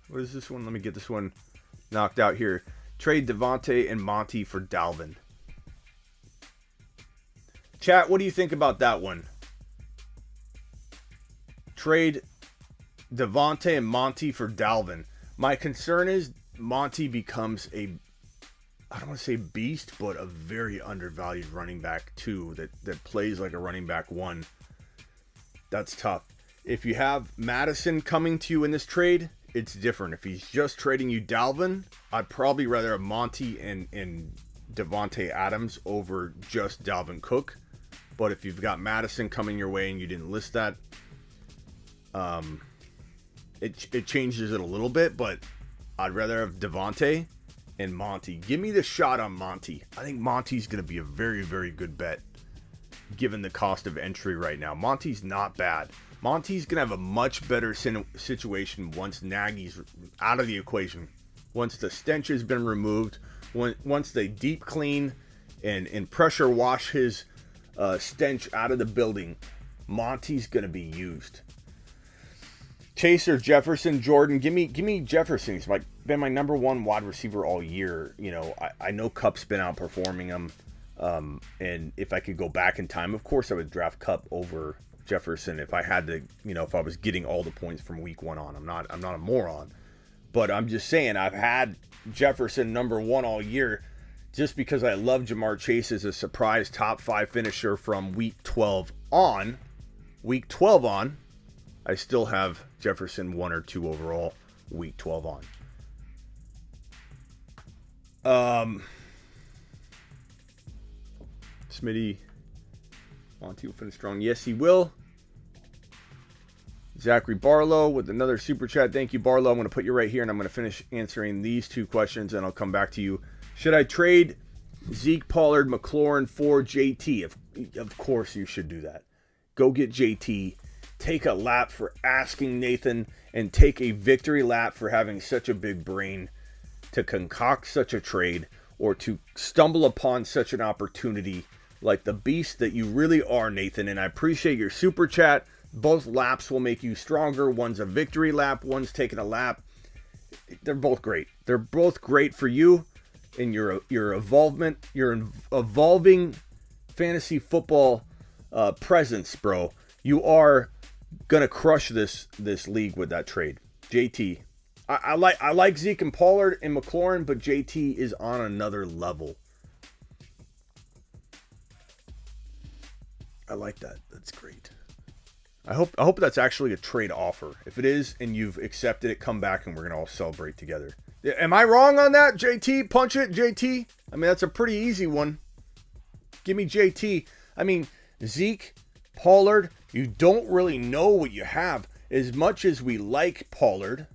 What is this one? Let me get this one knocked out here. Trade Devontae and Monty for Dalvin. Chat, what do you think about that one? Trade Devontae and Monty for Dalvin. My concern is Monty becomes I don't want to say beast, but a very undervalued running back 2 that plays like a running back 1. That's tough. If you have Madison coming to you in this trade, it's different. If he's just trading you Dalvin, I'd probably rather have Monty and Devontae Adams over just Dalvin Cook. But if you've got Madison coming your way and you didn't list that, it changes it a little bit. But I'd rather have Devontae and Monty. Give me the shot on Monty. I think Monty's going to be a very, very good bet given the cost of entry right now. Monty's not bad. Monty's going to have a much better situation once Nagy's out of the equation. Once the stench has been removed. Once they deep clean and pressure wash his stench out of the building. Monty's going to be used. Chaser, Jefferson, Jordan. Give me Jefferson. He's been my number one wide receiver all year. You know, I know Kupp's been outperforming him. And if I could go back in time, of course I would draft Kupp over Jefferson if I had to, you know, if I was getting all the points from week 1 on. I'm not a moron. But I'm just saying I've had Jefferson number 1 all year just because I love Jamar Chase as a surprise top 5 finisher from week 12 on. Week 12 on. I still have Jefferson 1 or 2 overall, week 12 on. Smitty, Monty will finish strong. Yes, he will. Zachary Barlow with another super chat. Thank you, Barlow. I'm going to put you right here, and I'm going to finish answering these 2 questions, and I'll come back to you. Should I trade Zeke, Pollard, McLaurin for JT? Of course you should do that. Go get JT. Take a lap for asking Nathan, and take a victory lap for having such a big brain to concoct such a trade or to stumble upon such an opportunity like the beast that you really are, Nathan. And I appreciate your super chat. Both laps will make you stronger. One's a victory lap, one's taking a lap. They're both great. They're both great for you and your evolvement, your evolving fantasy football presence, bro. You are gonna crush this league with that trade. JT. I like Zeke and Pollard and McLaurin, but JT is on another level. I like that. That's great. I hope that's actually a trade offer. If it is and you've accepted it, come back and we're going to all celebrate together. Am I wrong on that, JT? Punch it, JT? I mean, that's a pretty easy one. Give me JT. I mean, Zeke, Pollard, you don't really know what you have. As much as we like Pollard,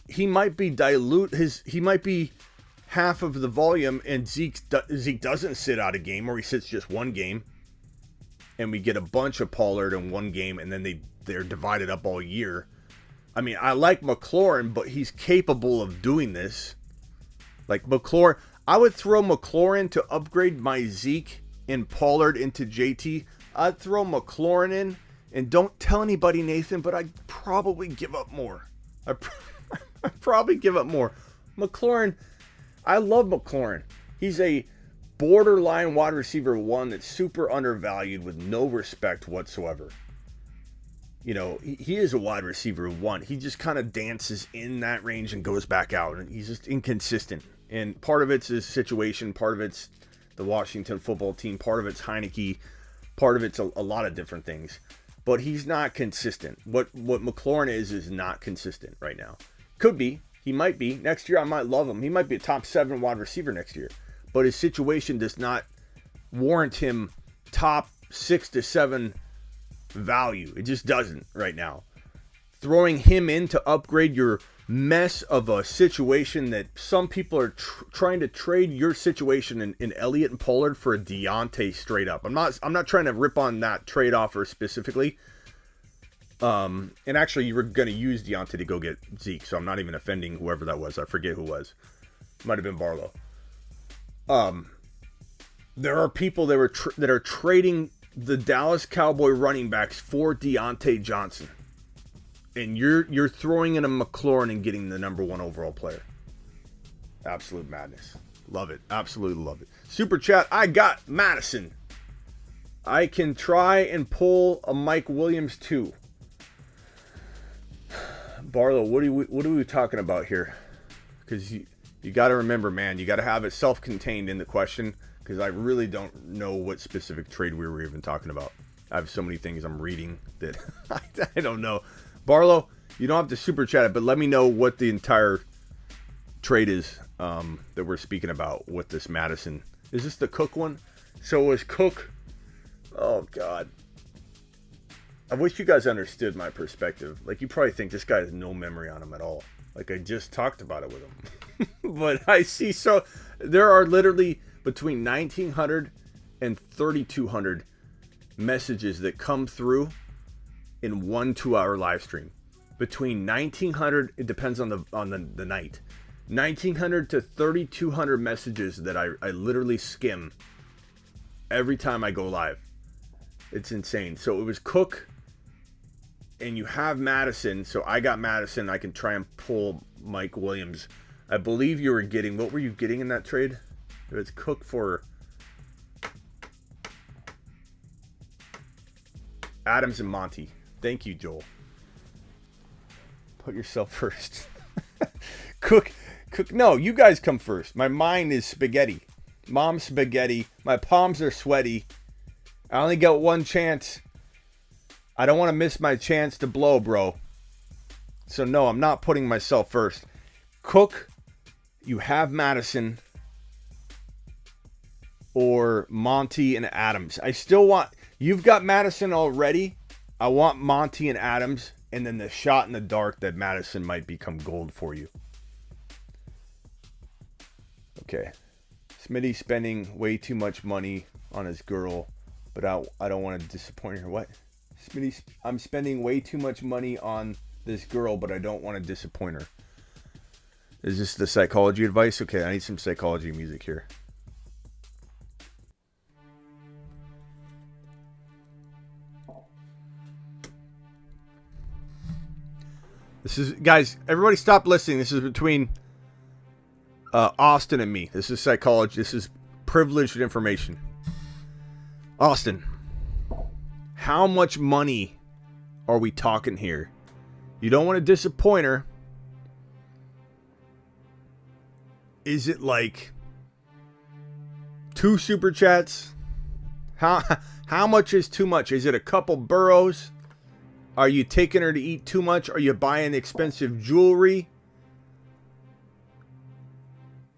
he might be he might be half of the volume, and Zeke doesn't sit out a game, or he sits just one game, and we get a bunch of Pollard in one game, and then they're divided up all year. I mean, I like McLaurin, but he's capable of doing this. Like McLaurin, I would throw McLaurin to upgrade my Zeke and Pollard into JT. I'd throw McLaurin in, and don't tell anybody, Nathan, but I'd probably give up more. I'd probably give up more. McLaurin, I love McLaurin. He's a borderline wide receiver 1 that's super undervalued with no respect whatsoever. He is a wide receiver 1. He just kind of dances in that range and goes back out, and he's just inconsistent. And part of it's his situation, part of it's the Washington football team, part of it's Heineke, part of it's a lot of different things. But he's not consistent. What McLaurin is not consistent right now. Could be. He might be. Next year, I might love him. He might be a top 7 wide receiver next year. But his situation does not warrant him top 6 to 7 value. It just doesn't right now. Throwing him in to upgrade your mess of a situation that some people are trying to trade your situation in Elliott and Pollard for a Deontay straight up. I'm not trying to rip on that trade offer specifically. And actually, you were going to use Deontay to go get Zeke, so I'm not even offending whoever that was. I forget who it was. Might have been Barlow. There are people that are trading the Dallas Cowboy running backs for Deontay Johnson, and you're throwing in a McLaurin and getting the number 1 overall player. Absolute madness. Love it. Absolutely love it. Super chat. I got Madison. I can try and pull a Mike Williams too. Barlow, what are we talking about here? Because you got to remember, man, you got to have it self-contained in the question, because I really don't know what specific trade we were even talking about. I have so many things I'm reading that I don't know. Barlow, you don't have to super chat it, but let me know what the entire trade is that we're speaking about with this Madison. Is this the Cook one? So it was Cook. Oh, God. I wish you guys understood my perspective. Like, you probably think this guy has no memory on him at all. Like, I just talked about it with him. But I see, so there are literally between 1,900 and 3,200 messages that come through in 1 2-hour live stream. Between 1,900, it depends on the night. 1,900 to 3,200 messages that I literally skim every time I go live. It's insane. So it was Cook, and you have Madison. So I got Madison. I can try and pull Mike Williams. I believe you were getting, what were you getting in that trade? It was Cook for Adams and Monty. Thank you, Joel. Put yourself first. Cook. No, you guys come first. My mind is spaghetti. Mom's spaghetti. My palms are sweaty. I only got one chance. I don't want to miss my chance to blow, bro. So, no, I'm not putting myself first. Cook, you have Madison or Monty and Adams. I still want... You've got Madison already. I want Monty and Adams, and then the shot in the dark that Madison might become gold for you. Okay. Smitty's spending way too much money on his girl, but I don't want to disappoint her. What? Smitty, I'm spending way too much money on this girl, but I don't want to disappoint her. Is this the psychology advice? Okay, I need some psychology music here. This is, guys, everybody stop listening. This is between Austin and me. This is psychology. This is privileged information. Austin, how much money are we talking here? You don't want to disappoint her. Is it like 2 super chats? How much is too much? Is it a couple burros? Are you taking her to eat too much? Are you buying expensive jewelry?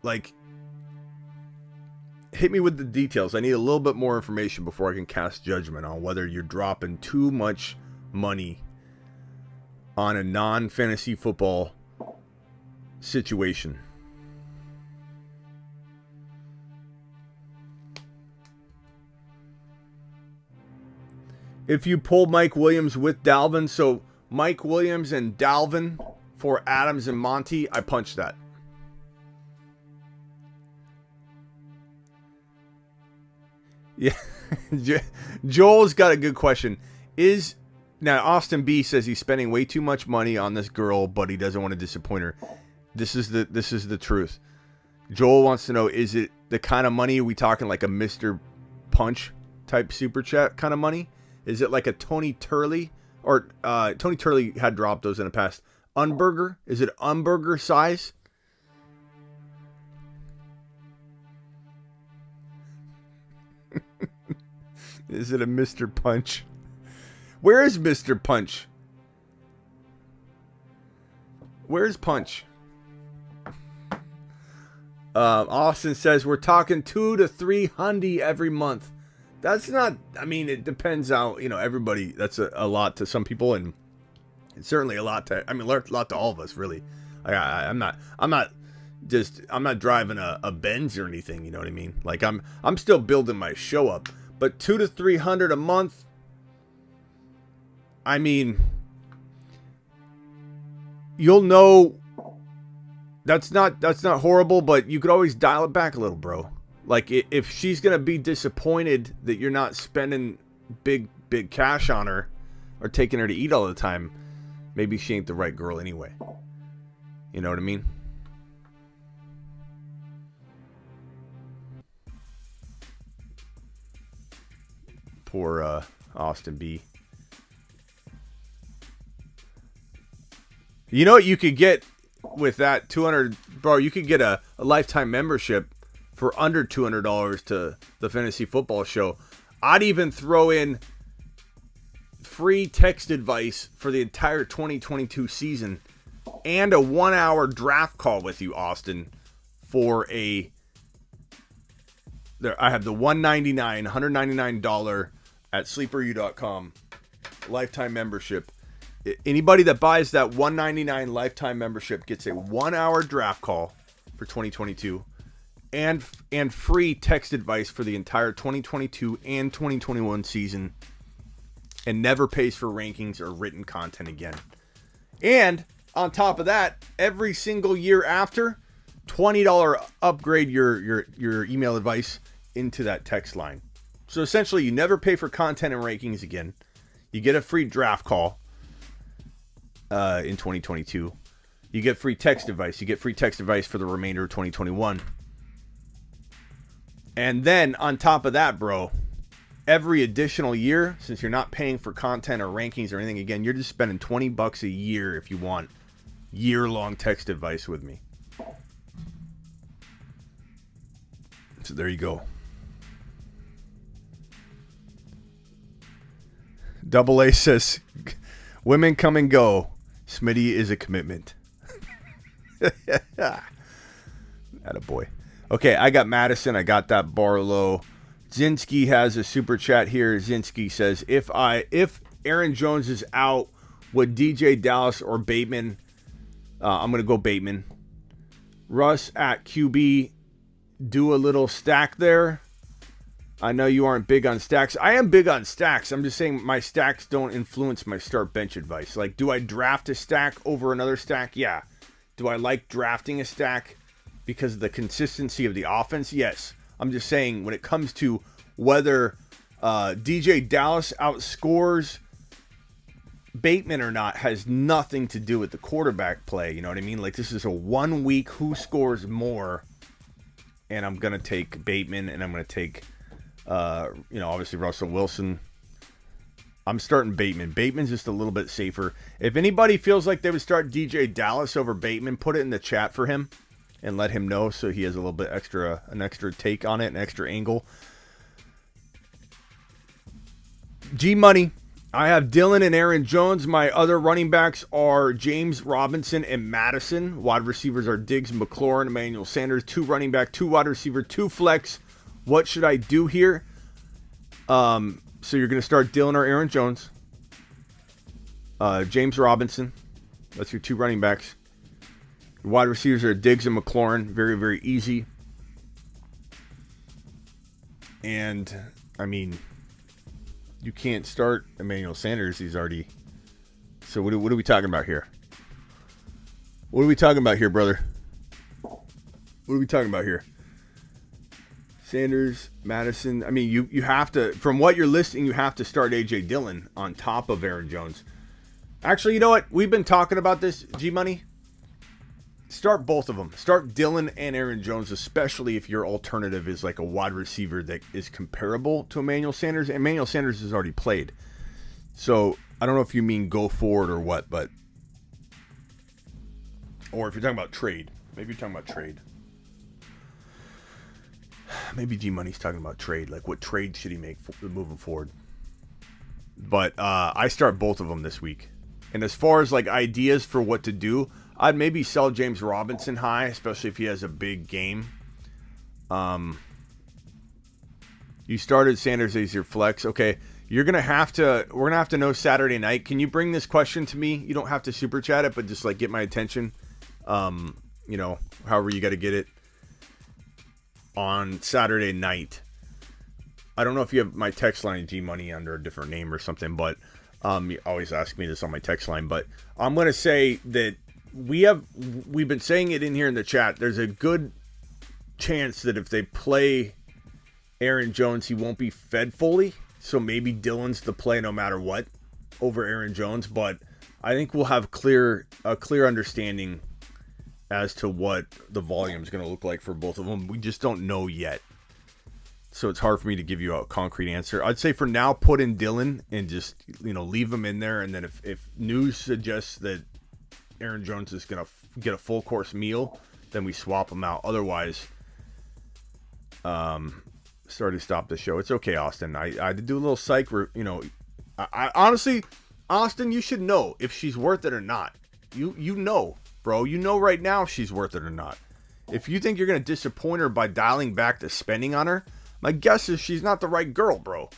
Like, hit me with the details. I need a little bit more information before I can cast judgment on whether you're dropping too much money on a non-fantasy football situation. If you pull Mike Williams with Dalvin, so Mike Williams and Dalvin for Adams and Monty, I punch that. Yeah, Joel's got a good question. Now Austin B says he's spending way too much money on this girl, but he doesn't want to disappoint her. This is the truth. Joel wants to know: is it the kind of money, are we talking like a Mr. Punch type super chat kind of money? Is it like a Tony Turley? Or Tony Turley had dropped those in the past. Unburger? Is it Unburger size? Is it a Mr. Punch? Where is Mr. Punch? Where's Punch? Austin says we're talking 200 to 300 every month. That's not, I mean, it depends how, everybody, that's a lot to some people, and it's certainly a lot to, a lot to all of us, really. I'm not driving a Benz or anything, you know what I mean? Like, I'm still building my show up, but 200 to 300 a month, I mean, you'll know that's not horrible, but you could always dial it back a little, bro. Like, if she's going to be disappointed that you're not spending big cash on her or taking her to eat all the time, maybe she ain't the right girl anyway. You know what I mean? Poor Austin B. You know what you could get with that 200, bro? You could get a lifetime membership for under $200 to the Fantasy Football Show. I'd even throw in free text advice for the entire 2022 season and a 1-hour draft call with you, Austin, for I have the $199 at sleeperu.com lifetime membership. Anybody that buys that $199 lifetime membership gets a 1-hour draft call for 2022 and free text advice for the entire 2022 and 2021 season, and never pays for rankings or written content again. And on top of that, every single year after, $20 upgrade your email advice into that text line. So essentially, you never pay for content and rankings again. You get a free draft call in 2022. You get free text advice. You get free text advice for the remainder of 2021. And then on top of that, bro, every additional year, since you're not paying for content or rankings or anything again, you're just spending $20 a year if you want year-long text advice with me. So there you go. Double A says, women come and go. Smitty is a commitment. Attaboy. Okay, I got Madison. I got that Barlow. Zinski has a super chat here. Zinski says, if Aaron Jones is out, would DJ Dallas or Bateman? I'm going to go Bateman. Russ at QB, do a little stack there. I know you aren't big on stacks. I am big on stacks. I'm just saying my stacks don't influence my start bench advice. Like, do I draft a stack over another stack? Yeah. Do I like drafting a stack because of the consistency of the offense? Yes. I'm just saying when it comes to whether DJ Dallas outscores Bateman or not has nothing to do with the quarterback play. You know what I mean? Like, this is a 1 week who scores more, and I'm going to take Bateman, and I'm going to take, obviously Russell Wilson. I'm starting Bateman. Bateman's just a little bit safer. If anybody feels like they would start DJ Dallas over Bateman, put it in the chat for him and let him know so he has a little bit an extra take on it, an extra angle. G-Money. I have Dylan and Aaron Jones. My other running backs are James Robinson and Madison. Wide receivers are Diggs and McLaurin, Emmanuel Sanders. 2 running back, 2 wide receiver, 2 flex. What should I do here? So you're going to start Dylan or Aaron Jones. James Robinson. That's your 2 running backs. Your wide receivers are Diggs and McLaurin. Very, very easy. And, I mean, you can't start Emmanuel Sanders. He's already... So what are we talking about here? What are we talking about here, brother? What are we talking about here? Sanders, Madison. I mean, you have to... From what you're listing, you have to start A.J. Dillon on top of Aaron Jones. Actually, you know what? We've been talking about this, G-Money. Start both of them. Start Dillon and Aaron Jones, especially if your alternative is like a wide receiver that is comparable to Emmanuel Sanders. Emmanuel Sanders has already played. So, I don't know if you mean go forward or what, but... Or if you're talking about trade. Maybe you're talking about trade. Maybe G-Money's talking about trade. Like, what trade should he make moving forward? But I start both of them this week. And as far as, like, ideas for what to do... I'd maybe sell James Robinson high, especially if he has a big game. You started Sanders as your flex. Okay, we're gonna have to know Saturday night. Can you bring this question to me? You don't have to super chat it, but just like get my attention. However you got to get it on Saturday night. I don't know if you have my text line G Money under a different name or something, but you always ask me this on my text line. But I'm gonna say that. We've been saying it in here in the chat. There's a good chance that if they play Aaron Jones, he won't be fed fully. So maybe Dillon's the play no matter what over Aaron Jones. But I think we'll have a clear understanding as to what the volume is going to look like for both of them. We just don't know yet. So it's hard for me to give you a concrete answer. I'd say for now, put in Dillon and just, leave him in there. And then if news suggests that Aaron Jones is going to get a full course meal, then we swap him out. Otherwise, sorry to stop the show. It's okay, Austin. I had to do a little psych. I honestly, Austin, you should know if she's worth it or not. You know, bro. You know right now if she's worth it or not. If you think you're going to disappoint her by dialing back the spending on her, my guess is she's not the right girl, bro.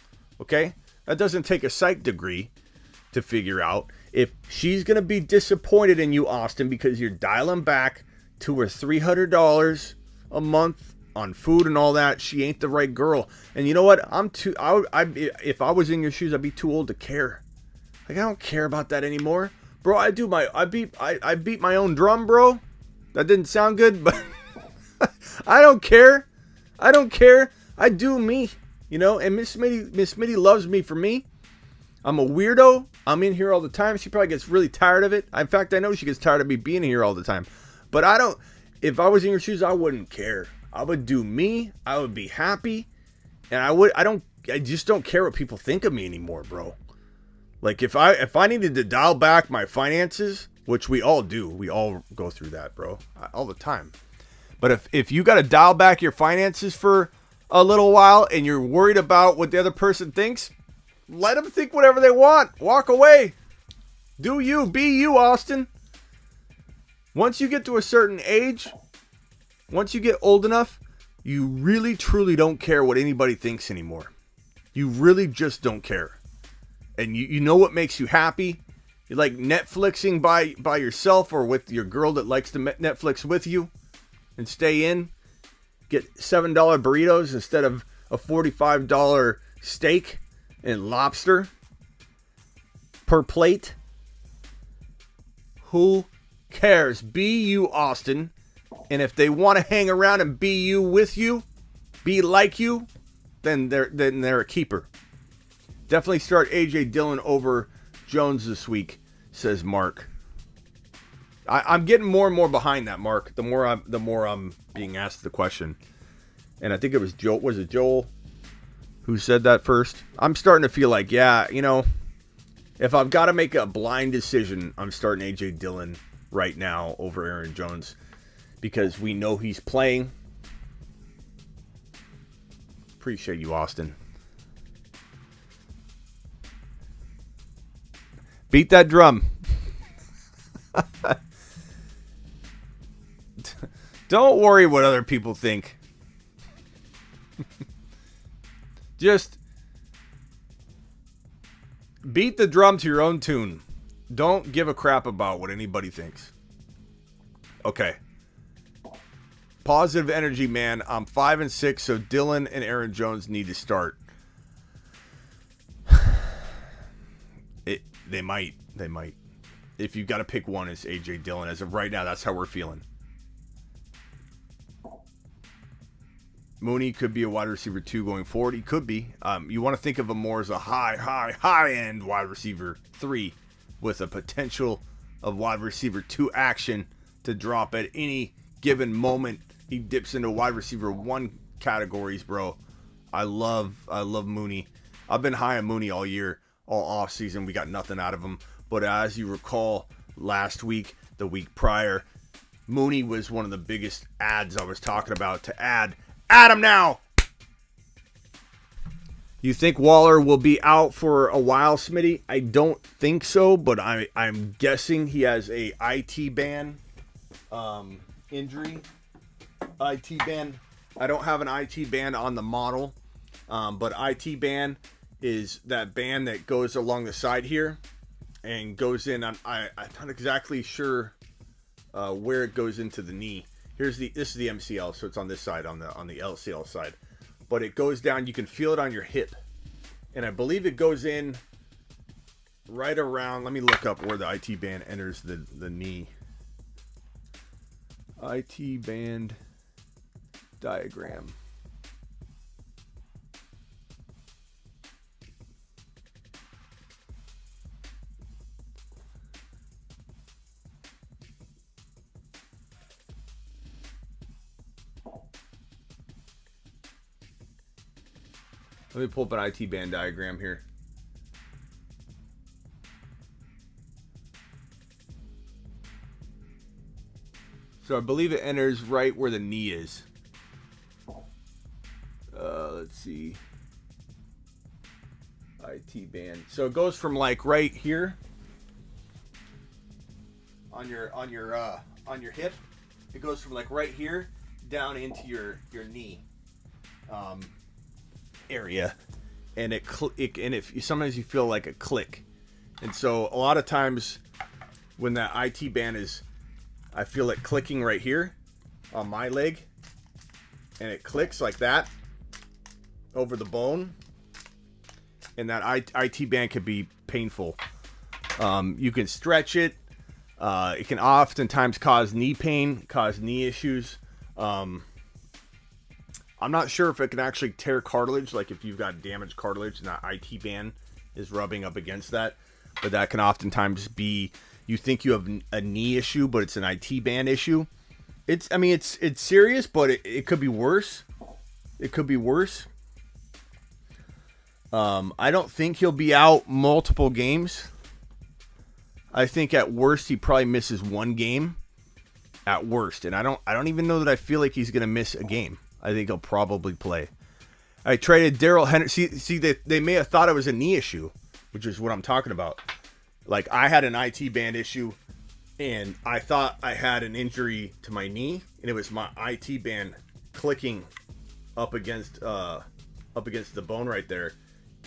Okay? That doesn't take a psych degree to figure out. If she's going to be disappointed in you, Austin, because you're dialing back $200 or $300 a month on food and all that, she ain't the right girl. And you know what? If I was in your shoes, I'd be too old to care. Like, I don't care about that anymore. Bro, I beat my own drum, bro. That didn't sound good, but I don't care. I do me, and Miss Smitty loves me for me. I'm a weirdo. I'm in here all the time. She probably gets really tired of it. In fact, I know she gets tired of me being here all the time. But if I was in your shoes, I wouldn't care. I would do me. I would be happy. And I just don't care what people think of me anymore, bro. Like, if I needed to dial back my finances, which we all do. We all go through that, bro. All the time. But if you got to dial back your finances for a little while and you're worried about what the other person thinks, let them think whatever they want. Walk away. Do you. Be you, Austin. Once you get to a certain age, once you get old enough, you really, truly don't care what anybody thinks anymore. You really just don't care. And you know what makes you happy. You like Netflixing by yourself or with your girl that likes to Netflix with you and stay in. Get $7 burritos instead of a $45 steak and lobster per plate. Who cares? Be you, Austin. And if they want to hang around and be you with you, be like you, then they're a keeper. Definitely start A.J. Dillon over Jones this week, says Mark. I'm getting more and more behind that, Mark. The more I'm being asked the question. And I think it was Joel. Was it Joel who said that first? I'm starting to feel like, yeah, if I've got to make a blind decision, I'm starting A.J. Dillon right now over Aaron Jones because we know he's playing. Appreciate you, Austin. Beat that drum. Don't worry what other people think. Just beat the drum to your own tune. Don't give a crap about what anybody thinks. Okay. Positive energy, man. I'm 5-6, so Dillon and Aaron Jones need to start. They might. If you've got to pick one, it's A.J. Dillon. As of right now, that's how we're feeling. Mooney could be a wide receiver 2 going forward. He could be. You want to think of him more as a high-end wide receiver 3 with a potential of wide receiver 2 action to drop at any given moment. He dips into wide receiver 1 categories, bro. I love Mooney. I've been high on Mooney all year, all off season. We got nothing out of him. But as you recall, last week, the week prior, Mooney was one of the biggest ads I was talking about to add. Add him now! You think Waller will be out for a while, Smitty? I don't think so, but I'm guessing he has a IT band injury. IT band. I don't have an IT band on the model, but IT band is that band that goes along the side here and goes in. I'm not exactly sure where it goes into the knee. This is the MCL, so it's on this side, on the LCL side. But it goes down, you can feel it on your hip. And I believe it goes in right around, let me look up where the IT band enters the knee. IT band diagram. Let me pull up an IT band diagram here. So I believe it enters right where the knee is. Let's see. IT band. So it goes from like right here on your hip. It goes from like right here down into your knee. Area, and sometimes you feel like a click, and so a lot of times when that IT band is, I feel it clicking right here on my leg, and it clicks like that over the bone, and that IT band can be painful. You can stretch it. It can oftentimes cause knee pain, cause knee issues. I'm not sure if it can actually tear cartilage, like if you've got damaged cartilage and that IT band is rubbing up against that. But that can oftentimes be, you think you have a knee issue, but it's an IT band issue. It's serious, but it could be worse. It could be worse. I don't think he'll be out multiple games. I think at worst he probably misses one game. At worst, and I don't even know that I feel like he's gonna miss a game. I think he'll probably play. I traded Daryl Henderson. See, they may have thought it was a knee issue, which is what I'm talking about. Like, I had an IT band issue, and I thought I had an injury to my knee, and it was my IT band clicking up against the bone right there,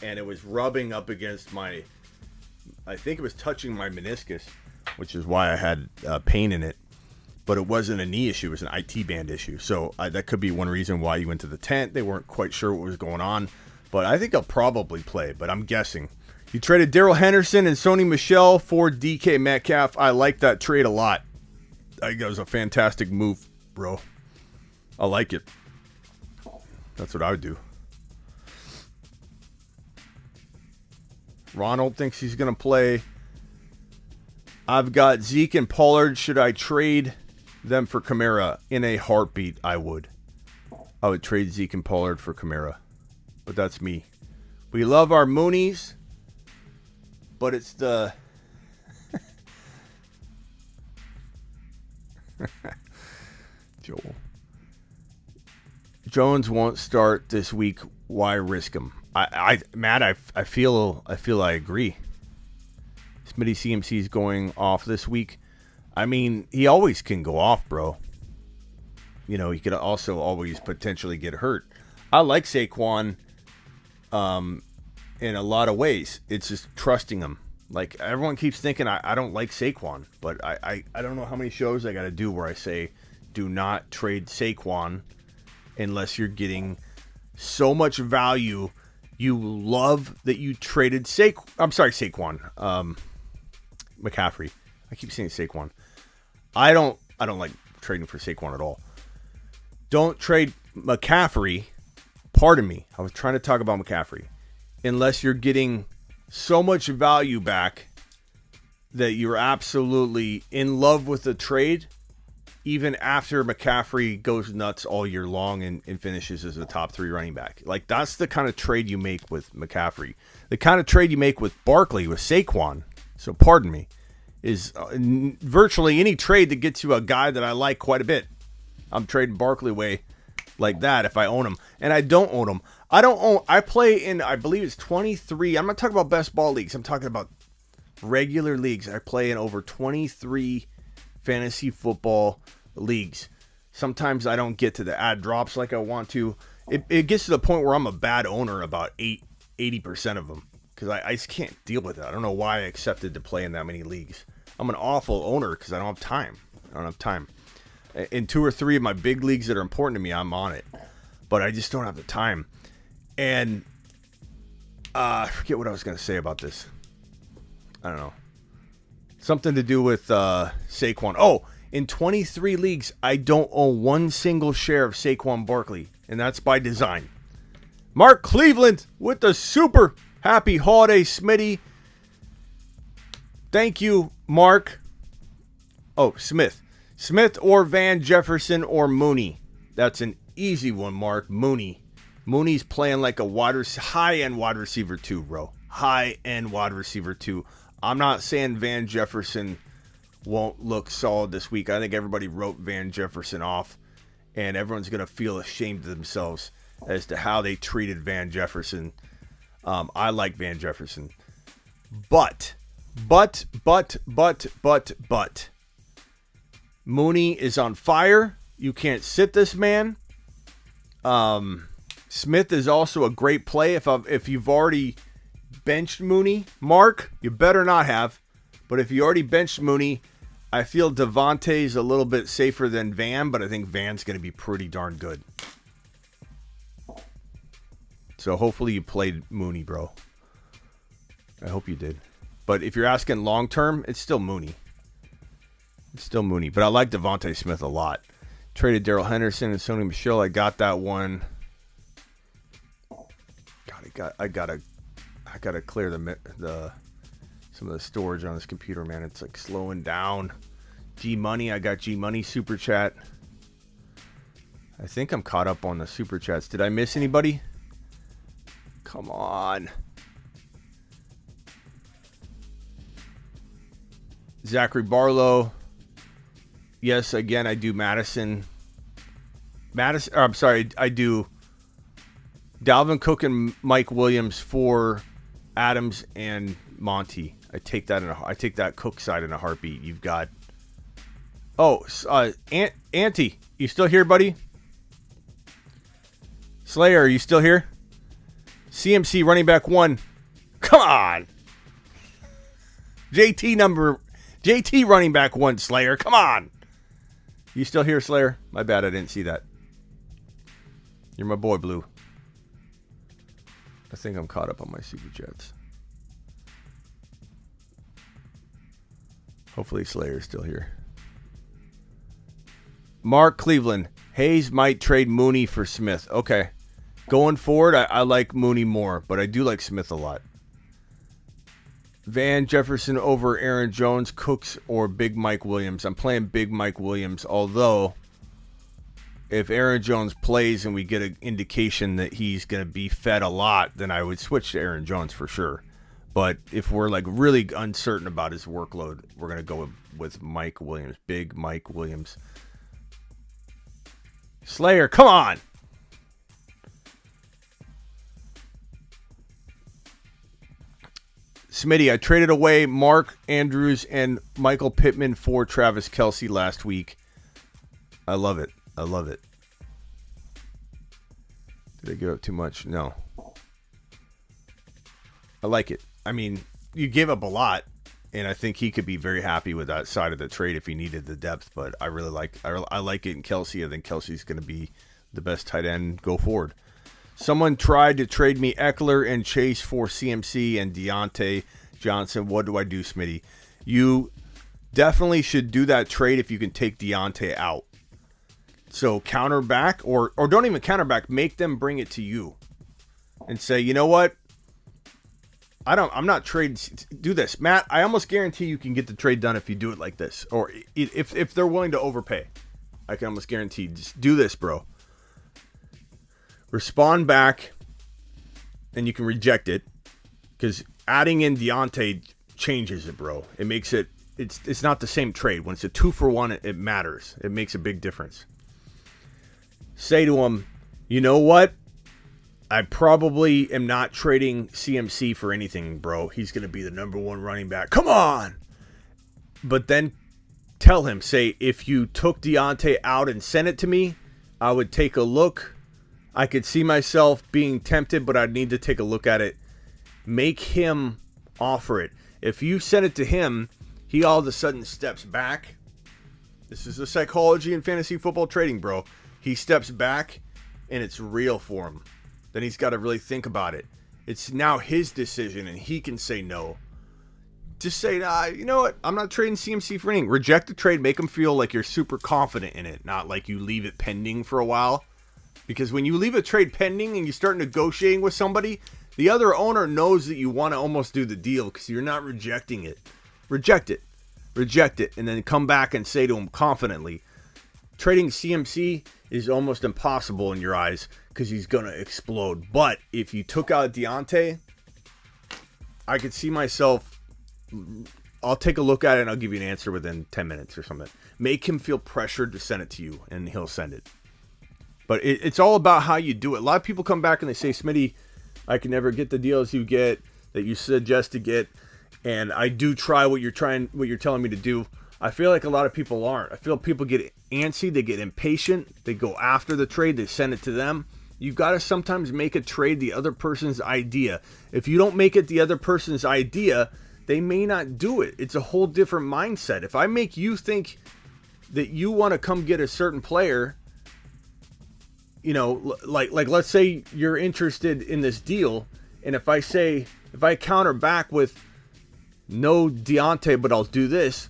and it was rubbing up against I think it was touching my meniscus, which is why I had pain in it. But it wasn't a knee issue; it was an IT band issue. So that could be one reason why you went to the tent. They weren't quite sure what was going on, but I think I'll probably play. But I'm guessing. You traded Daryl Henderson and Sony Michel for DK Metcalf. I like that trade a lot. I think that was a fantastic move, bro. I like it. That's what I would do. Ronald thinks he's going to play. I've got Zeke and Pollard. Should I trade them for Kamara? In a heartbeat, I would. I would trade Zeke and Pollard for Kamara. But that's me. We love our Moonies. But it's the... Joel. Jones won't start this week. Why risk him? Matt, I feel I agree. Smitty CMC's going off this week. I mean, he always can go off, bro. You know, he could also always potentially get hurt. I like Saquon in a lot of ways. It's just trusting him. Like, everyone keeps thinking I don't like Saquon, but I don't know how many shows I got to do where I say do not trade Saquon unless you're getting so much value. You love that you traded Saquon. McCaffrey. I keep saying Saquon. I don't like trading for Saquon at all. Don't trade McCaffrey. Pardon me. I was trying to talk about McCaffrey. Unless you're getting so much value back that you're absolutely in love with the trade, even after McCaffrey goes nuts all year long and finishes as a top 3 running back. Like, that's the kind of trade you make with McCaffrey. The kind of trade you make with Barkley, with Saquon, so pardon me, is virtually any trade that gets you a guy that I like quite a bit. I'm trading Barkley away like that if I own him. And I don't own him. I play in, I believe it's 23. I'm not talking about best ball leagues. I'm talking about regular leagues. I play in over 23 fantasy football leagues. Sometimes I don't get to the ad drops like I want to. It gets to the point where I'm a bad owner about 80% of them because I just can't deal with it. I don't know why I accepted to play in that many leagues. I'm an awful owner because I don't have time. In 2 or 3 of my big leagues that are important to me, I'm on it. But I just don't have the time. And I forget what I was going to say about this. I don't know. Something to do with Saquon. Oh, in 23 leagues, I don't own one single share of Saquon Barkley. And that's by design. Mark Cleveland with the super happy holiday, Smitty. Thank you, Mark. Oh, Smith. Smith or Van Jefferson or Mooney. That's an easy one, Mark. Mooney. Mooney's playing like a high-end wide receiver 2, bro. High-end wide receiver 2. I'm not saying Van Jefferson won't look solid this week. I think everybody wrote Van Jefferson off, and everyone's going to feel ashamed of themselves as to how they treated Van Jefferson. I like Van Jefferson. But. Mooney is on fire. You can't sit this man. Smith is also a great play. If you've already benched Mooney, Mark, you better not have. But if you already benched Mooney, I feel Devontae's a little bit safer than Van, but I think Van's going to be pretty darn good. So hopefully you played Mooney, bro. I hope you did. But if you're asking long term, it's still Mooney. But I like Devontae Smith a lot. Traded Daryl Henderson and Sony Michel. I got that one. God, I gotta clear some of the storage on this computer, man. It's like slowing down. G Money, I got G Money super chat. I think I'm caught up on the super chats. Did I miss anybody? Come on. Zachary Barlow. Yes, again, I do Madison. I do Dalvin Cook and Mike Williams for Adams and Monty. I take that Cook side in a heartbeat. You've got Auntie, you still here, buddy? Slayer, are you still here? CMC running back 1. Come on. JT running back 1, Slayer. Come on. You still here, Slayer? My bad, I didn't see that. You're my boy, Blue. I think I'm caught up on my Super Jets. Hopefully Slayer's still here. Mark Cleveland. Hayes might trade Mooney for Smith. Okay. Going forward, I like Mooney more, but I do like Smith a lot. Van Jefferson over Aaron Jones, Cooks, or Big Mike Williams. I'm playing Big Mike Williams, although if Aaron Jones plays and we get an indication that he's going to be fed a lot, then I would switch to Aaron Jones for sure. But if we're like really uncertain about his workload, we're going to go with Mike Williams, Big Mike Williams. Slayer, come on! Smitty, I traded away Mark Andrews and Michael Pittman for Travis Kelce last week. I love it. I love it. Did I give up too much? No. I like it. I mean, you gave up a lot, and I think he could be very happy with that side of the trade if he needed the depth, but I really like it in Kelce. I think Kelce's going to be the best tight end go forward. Someone tried to trade me Eckler and Chase for CMC and Deontay Johnson. What do I do, Smitty? You definitely should do that trade if you can take Deontay out. So counter back, or don't even counter back. Make them bring it to you and say, you know what? I'm not trading. Do this, Matt. I almost guarantee you can get the trade done if you do it like this, or if they're willing to overpay. I can almost guarantee. Just do this, bro. Respond back, and you can reject it because adding in Deontay changes it, bro. It makes it. It's not the same trade. When it's a 2-for-1, it matters. It makes a big difference. Say to him, you know what? I probably am not trading CMC for anything, bro. He's going to be the number 1 running back. Come on! But then tell him, say, if you took Deontay out and sent it to me, I would take a look. I could see myself being tempted, but I'd need to take a look at it. Make him offer it. If you send it to him, he all of a sudden steps back. This is the psychology in fantasy football trading, bro. He steps back, and it's real for him. Then he's got to really think about it. It's now his decision, and he can say no. Just say, you know what? I'm not trading CMC for anything. Reject the trade. Make him feel like you're super confident in it, not like you leave it pending for a while. Because when you leave a trade pending and you start negotiating with somebody, the other owner knows that you want to almost do the deal because you're not rejecting it. Reject it. Reject it. And then come back and say to him confidently, trading CMC is almost impossible in your eyes because he's going to explode. But if you took out Deontay, I could see myself, I'll take a look at it and I'll give you an answer within 10 minutes or something. Make him feel pressured to send it to you and he'll send it. But it's all about how you do it. A lot of people come back and they say, Smitty, I can never get the deals you get that you suggest to get. And I do try what you're telling me to do. I feel like a lot of people aren't. I feel people get antsy, they get impatient, they go after the trade, they send it to them. You've got to sometimes make a trade the other person's idea. If you don't make it the other person's idea, they may not do it. It's a whole different mindset. If I make you think that you want to come get a certain player, you know, like let's say you're interested in this deal, and if I counter back with no Deontay, but I'll do this,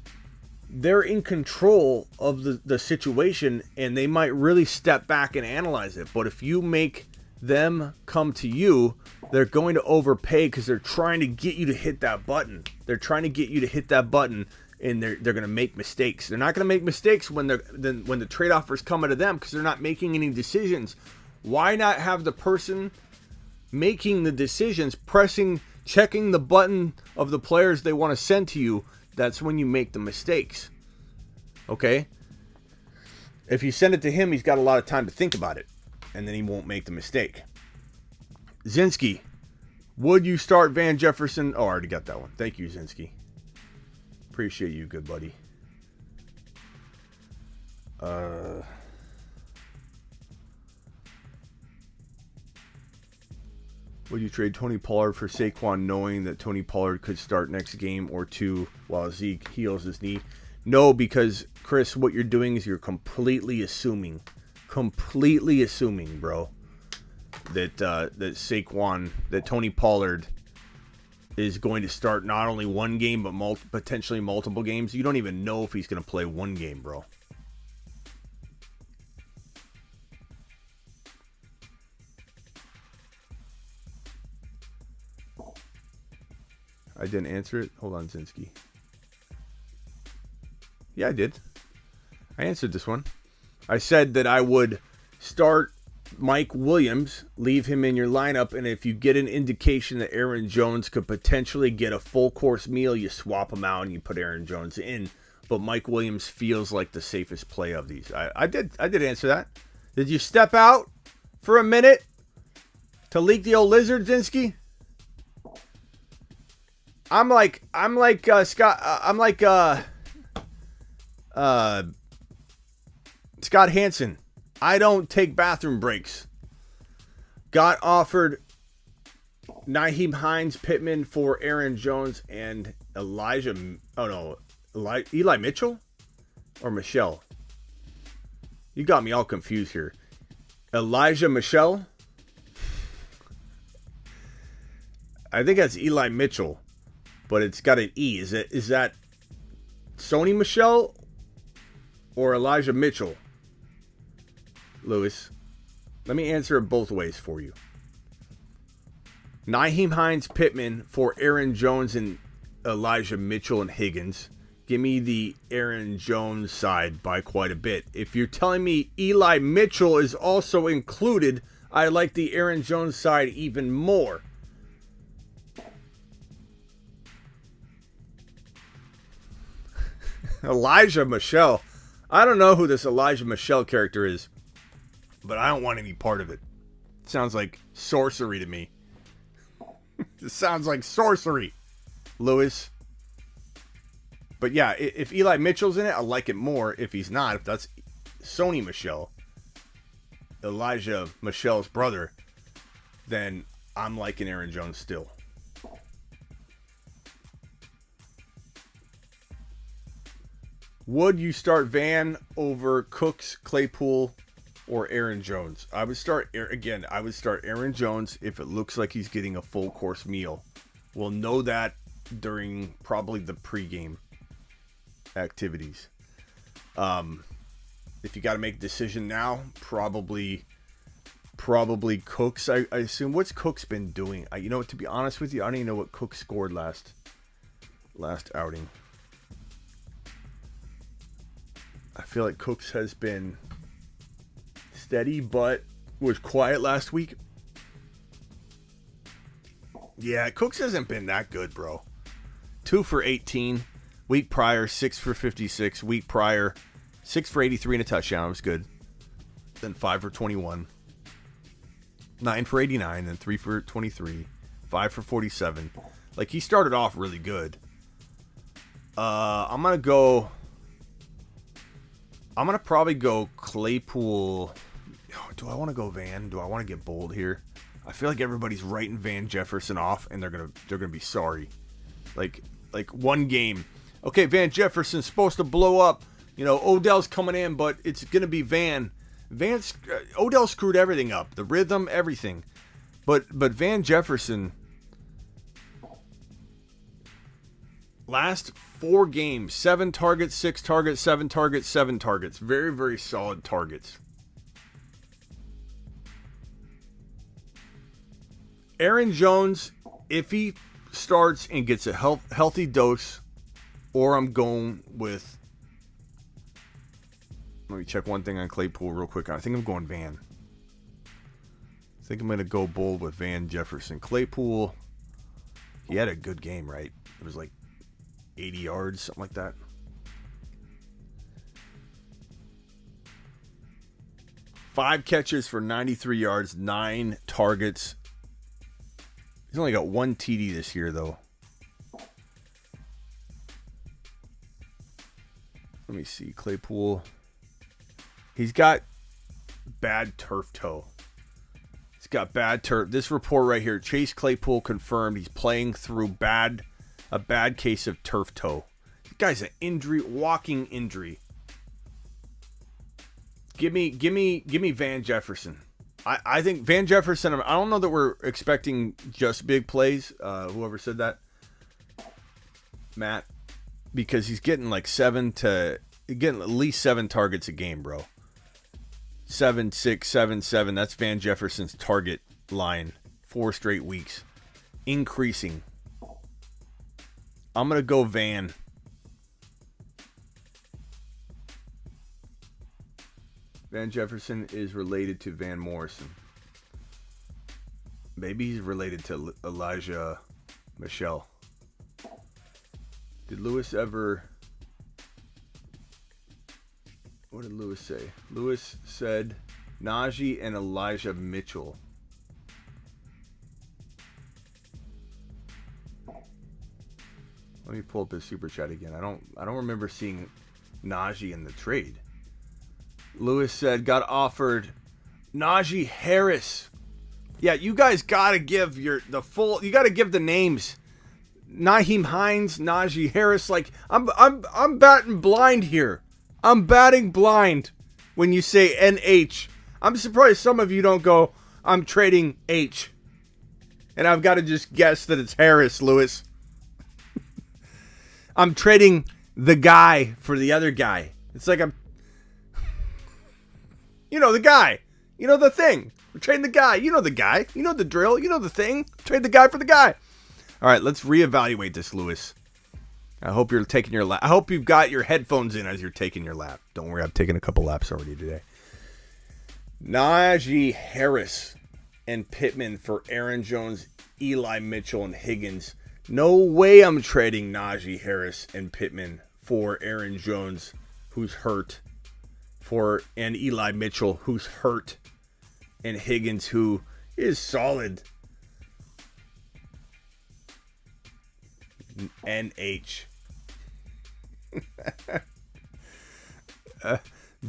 they're in control of the situation, and they might really step back and analyze it. But if you make them come to you, they're going to overpay because they're trying to get you to hit that button. They're trying to get you to hit that button, and they're going to make mistakes. They're not going to make mistakes when the trade offers coming to them because they're not making any decisions. Why not have the person making the decisions checking the button of the players they want to send to you? That's when you make the mistakes. Okay? If you send it to him, he's got a lot of time to think about it, and then he won't make the mistake. Zinski, would you start Van Jefferson? Oh, I already got that one. Thank you, Zinski. Appreciate you, good buddy. Would you trade Tony Pollard for Saquon knowing that Tony Pollard could start next game or two while Zeke heals his knee? No, because, Chris, what you're doing is you're completely assuming, bro, that that Tony Pollard is going to start not only one game but potentially multiple games. You don't even know if he's going to play one game, bro. I didn't answer it. Hold on, Zinski. Yeah, I did. I answered this one. I said that I would start Mike Williams, leave him in your lineup, and if you get an indication that Aaron Jones could potentially get a full course meal, you swap him out and you put Aaron Jones in. But Mike Williams feels like the safest play of these. I did answer that. Did you step out for a minute to leak the old lizard, Zinski? I'm like Scott Hansen. I don't take bathroom breaks. Got offered Nyheim Hines, Pittman for Aaron Jones and Eli Mitchell or Michelle. You got me all confused here. Elijah Michelle. I think that's Eli Mitchell, but it's got an E. Is that Sony Michelle or Elijah Mitchell? Lewis, let me answer it both ways for you. Nyheim Hines, Pittman for Aaron Jones and Elijah Mitchell and Higgins. Give me the Aaron Jones side by quite a bit. If you're telling me Eli Mitchell is also included, I like the Aaron Jones side even more. Elijah Michelle. I don't know who this Elijah Michelle character is, but I don't want any part of it. Sounds like sorcery to me. It sounds like sorcery, Lewis. But yeah, if Eli Mitchell's in it, I like it more. If he's not, if that's Sony Michelle, Elijah Michelle's brother, then I'm liking Aaron Jones still. Would you start Van over Cooks, Claypool, or Aaron Jones? I would start Aaron Jones if it looks like he's getting a full course meal. We'll know that during probably the pregame activities. If you got to make a decision now, probably Cooks. I assume. What's Cooks been doing? To be honest with you, I don't even know what Cooks scored last outing. I feel like Cooks has been steady, but was quiet last week. Yeah, Cooks hasn't been that good, bro. 2 for 18. Week prior, 6 for 56. Week prior, 6 for 83 and a touchdown. It was good. Then 5 for 21. 9 for 89. Then 3 for 23. 5 for 47. Like, he started off really good. I'm going to probably go Claypool. Do I want to go Van? Do I want to get bold here? I feel like everybody's writing Van Jefferson off, and they're gonna be sorry. Like one game. Okay, Van Jefferson's supposed to blow up. Odell's coming in, but it's gonna be Van. Odell screwed everything up. The rhythm, everything. But Van Jefferson, last 4 games, 7 targets, 6 targets, 7 targets, 7 targets. Very, very solid targets. Aaron Jones, if he starts and gets a healthy dose, or I'm going with... Let me check one thing on Claypool real quick. I think I'm going Van. I think I'm going to go bold with Van Jefferson. Claypool, he had a good game, right? It was like 80 yards, something like that. Five catches for 93 yards, 9 targets, He's only got 1 TD this year, though. Let me see. Claypool. He's got bad turf toe. He's got bad turf. This report right here, Chase Claypool confirmed he's playing through a bad case of turf toe. This guy's an injury, walking injury. Give me Van Jefferson. I think Van Jefferson, I don't know that we're expecting just big plays. Whoever said that, Matt, because he's getting like getting at least 7 targets a game, bro. 7, 6, 7, 7. That's Van Jefferson's target line. 4 straight weeks. Increasing. I'm going to go Van. Van Jefferson is related to Van Morrison. Maybe he's related to Elijah Michelle. Did Lewis ever... What did Lewis say? Lewis said Najee and Elijah Mitchell. Let me pull up his super chat again. I don't remember seeing Najee in the trade. Lewis said got offered Najee Harris. Yeah, you guys gotta give you gotta give the names. Nyheim Hines, Najee Harris. Like I'm batting blind here. I'm batting blind when you say NH. I'm surprised some of you don't go, I'm trading H. And I've got to just guess that it's Harris, Lewis. I'm trading the guy for the other guy. It's like the guy. You know the thing. We're trading the guy. You know the guy. You know the drill. You know the thing. Trade the guy for the guy. All right, let's reevaluate this, Lewis. I hope you're taking your lap. I hope you've got your headphones in as you're taking your lap. Don't worry, I've taken a couple laps already today. Najee Harris and Pittman for Aaron Jones, Eli Mitchell, and Higgins. No way I'm trading Najee Harris and Pittman for Aaron Jones, who's hurt, and Eli Mitchell, who's hurt, and Higgins, who is solid. NH.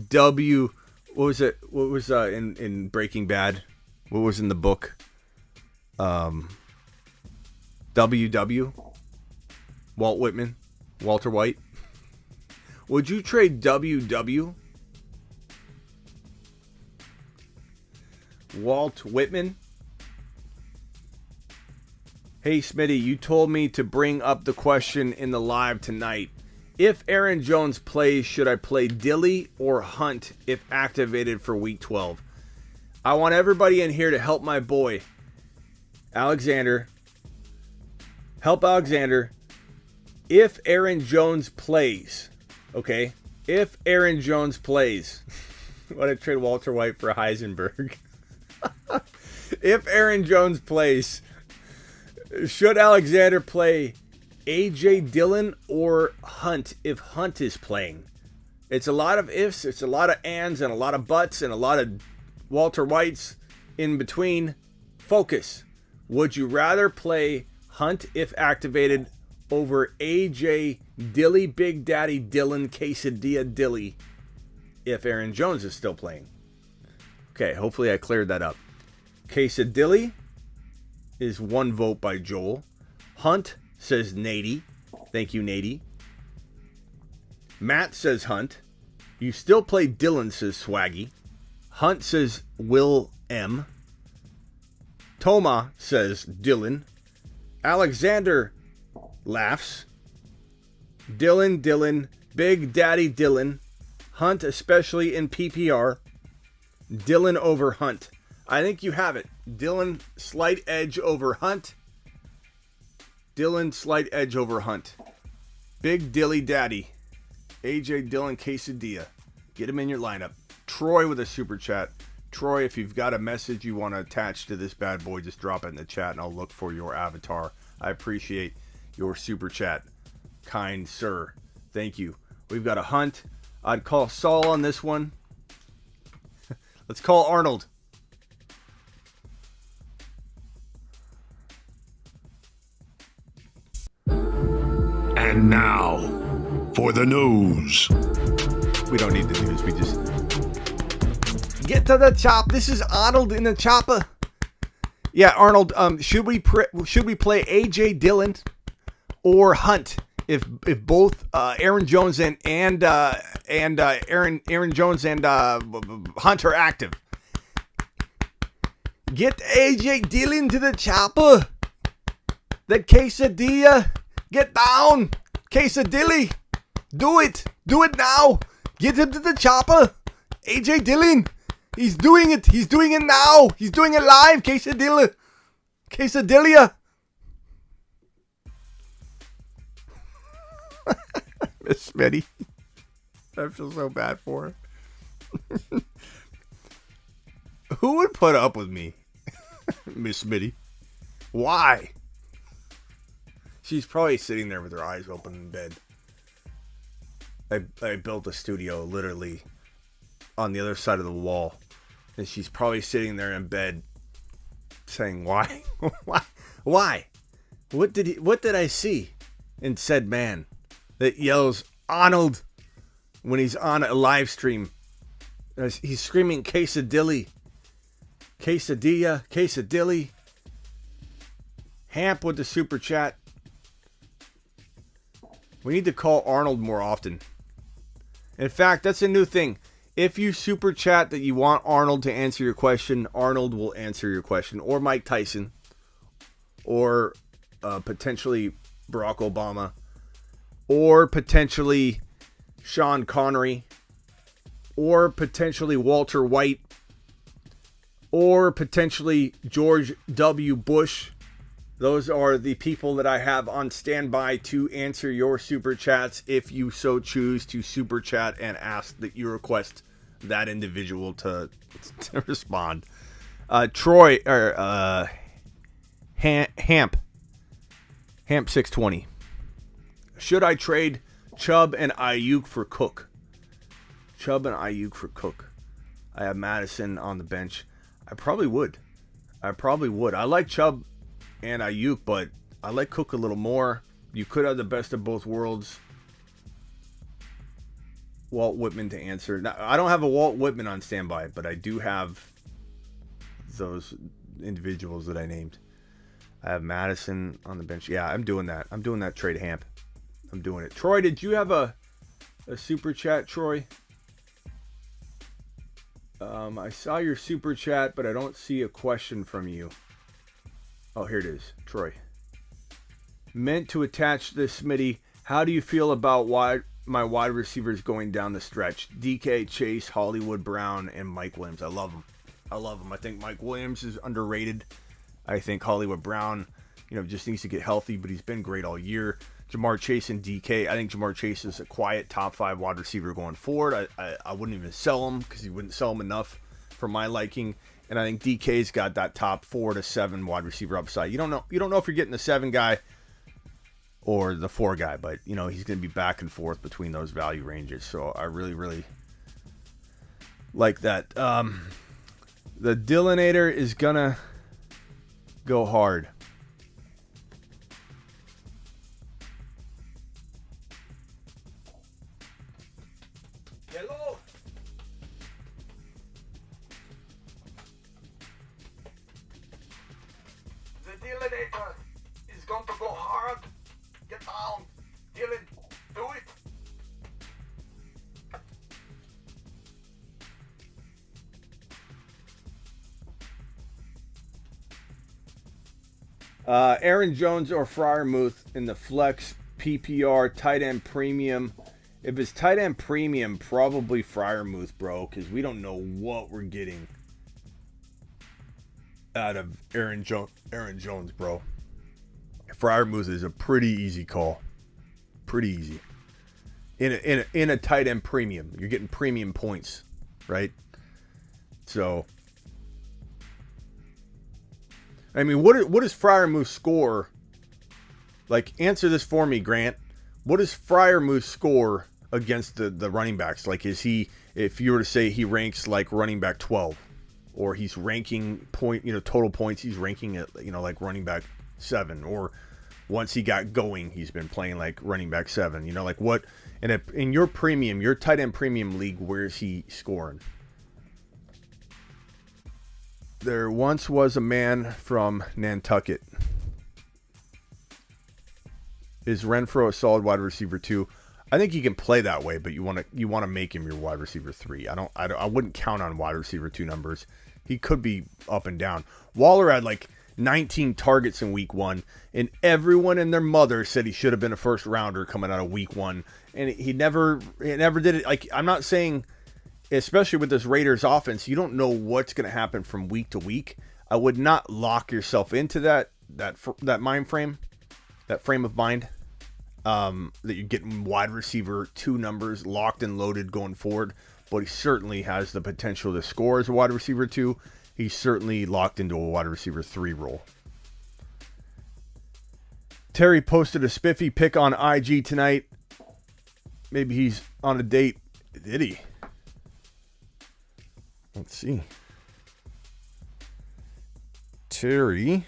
W. What was it? What was in Breaking Bad? What was in the book? WW. Walt Whitman. Walter White. Would you trade WW? Walt Whitman. Hey, Smitty, you told me to bring up the question in the live tonight. If Aaron Jones plays, should I play Dilly or Hunt if activated for Week 12? I want everybody in here to help my boy, Alexander. Help Alexander. If Aaron Jones plays, okay? If Aaron Jones plays, what I trade Walter White for Heisenberg. If Aaron Jones plays, should Alexander play A.J. Dillon or Hunt if Hunt is playing? It's a lot of ifs, it's a lot of ands, and a lot of buts, and a lot of Walter Whites in between. Focus. Would you rather play Hunt if activated over A.J. Dilly, Big Daddy Dillon, Quesadilla Dilly if Aaron Jones is still playing? Okay, hopefully I cleared that up. Quesadilla is 1 vote by Joel. Hunt says Nady. Thank you, Nady. Matt says Hunt. You still play Dillon, says Swaggy. Hunt says Will M. Toma says Dillon. Alexander laughs. Dillon, Big Daddy Dillon. Hunt, especially in PPR. Dillon over Hunt. I think you have it. Dillon, slight edge over Hunt. Dillon, slight edge over Hunt. Big Dilly Daddy. A.J. Dillon, Quesadilla. Get him in your lineup. Troy with a super chat. Troy, if you've got a message you want to attach to this bad boy, just drop it in the chat and I'll look for your avatar. I appreciate your super chat. Kind sir. Thank you. We've got a Hunt. I'd call Saul on this one. Let's call Arnold. And now, for the news. We don't need the news. We just get to the chop. This is Arnold in the chopper. Yeah, Arnold. Should we play AJ Dillon or Hunt if both Aaron Jones and Aaron Jones and Hunt are active? Get AJ Dillon to the chopper. The quesadilla. Get down. Quesadilla. Do it. Do it now. Get him to the chopper. AJ Dillon. He's doing it. He's doing it now. He's doing it live. Quesadilla. Quesadilla. Miss Smitty. I feel so bad for him. Who would put up with me? Miss Smitty. Why? She's probably sitting there with her eyes open in bed. I built a studio literally on the other side of the wall. And she's probably sitting there in bed saying, why? Why? What did I see in said man that yells Arnold when he's on a live stream? He's screaming quesadilla. Quesadilla. Quesadilla. Hamp with the super chat. We need to call Arnold more often. In fact, that's a new thing. If you super chat that you want Arnold to answer your question, Arnold will answer your question. Or Mike Tyson. Or potentially Barack Obama. Or potentially Sean Connery. Or potentially Walter White. Or potentially George W. Bush. Those are the people that I have on standby to answer your super chats if you so choose to super chat and ask that you request that individual to respond. Troy or Hamp 620. Should I trade Chubb and Ayuk for Cook? Chubb and Ayuk for Cook. I have Madison on the bench. I probably would. I like Chubb and Ayuk, but I like Cook a little more. You could have the best of both worlds. Walt Whitman to answer. Now, I don't have a Walt Whitman on standby, but I do have those individuals that I named. I have Madison on the bench. Yeah, I'm doing that. I'm doing that trade, Hamp. I'm doing it. Troy, did you have a super chat, Troy? I saw your super chat, but I don't see a question from you. Oh, here it is. Troy. Meant to attach this, Smitty. How do you feel about my wide receivers going down the stretch? DK, Chase, Hollywood Brown, and Mike Williams. I love them. I think Mike Williams is underrated. I think Hollywood Brown, just needs to get healthy, but he's been great all year. Jamar Chase and DK. I think Jamar Chase is a quiet top 5 wide receiver going forward. I wouldn't even sell him because he wouldn't sell him enough for my liking. And I think DK's got that top 4 to 7 wide receiver upside. You don't know if you're getting the 7 guy or the 4 guy, but he's going to be back and forth between those value ranges. So I really, really like that. The Dillinator is going to go hard. Hello. The Dillinator is going to go hard. Get down. Dylan, do it. Aaron Jones or Freiermuth in the flex PPR tight end premium. If it's tight end premium, probably Freiermuth, bro, because we don't know what we're getting out of Aaron Jones, bro. Freiermuth is a pretty easy call. Pretty easy. In a tight end premium. You're getting premium points, right? So, I mean, what does Freiermuth score? Like, answer this for me, Grant. What does Freiermuth score against the running backs? Like, is he, if you were to say he ranks like running back 12, or he's ranking total points, he's ranking at, like running back 7, or once he got going, he's been playing like running back 7. You know, like what in your premium, your tight end premium league, where is he scoring? There once was a man from Nantucket. Is Renfrow a solid wide receiver 2? I think he can play that way, but you want to make him your wide receiver 3. I wouldn't count on wide receiver 2 numbers. He could be up and down. Waller had like 19 targets in week 1, and everyone and their mother said he should have been a first rounder coming out of week 1, and he never did it. Like, I'm not saying, especially with this Raiders offense, you don't know what's going to happen from week to week. I would not lock yourself into that mind frame, that frame of mind, that you're getting wide receiver 2 numbers locked and loaded going forward. But he certainly has the potential to score as a wide receiver 2. He's certainly locked into a wide receiver 3 role. Terry posted a spiffy pic on IG tonight. Maybe he's on a date. Did he? Let's see. Terry.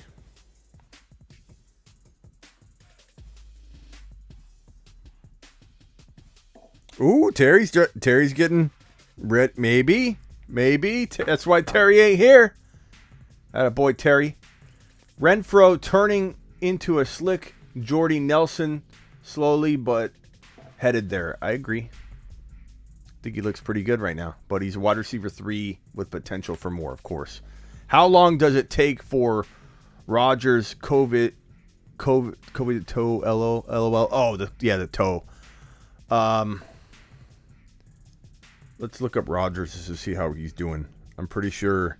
Ooh, Terry's getting red. Maybe. That's why Terry ain't here. Atta boy, Terry. Renfrow turning into a slick Jordy Nelson, slowly but headed there. I agree. I think he looks pretty good right now, but he's a wide receiver 3 with potential for more, of course. How long does it take for Rodgers COVID toe, LOL? Oh, the toe. Let's look up Rodgers just to see how he's doing. I'm pretty sure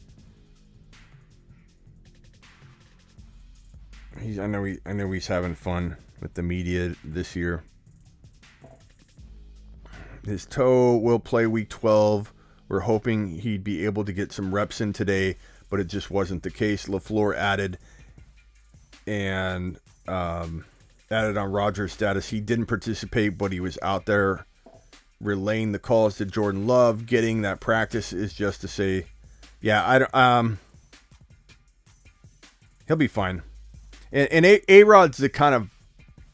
I know he's having fun with the media this year. His toe will play week 12. We're hoping he'd be able to get some reps in today, but it just wasn't the case. LaFleur added on Rodgers' status. He didn't participate, but he was out there relaying the calls to Jordan Love. Getting that practice is just to say, yeah, he'll be fine. And A-Rod's the kind of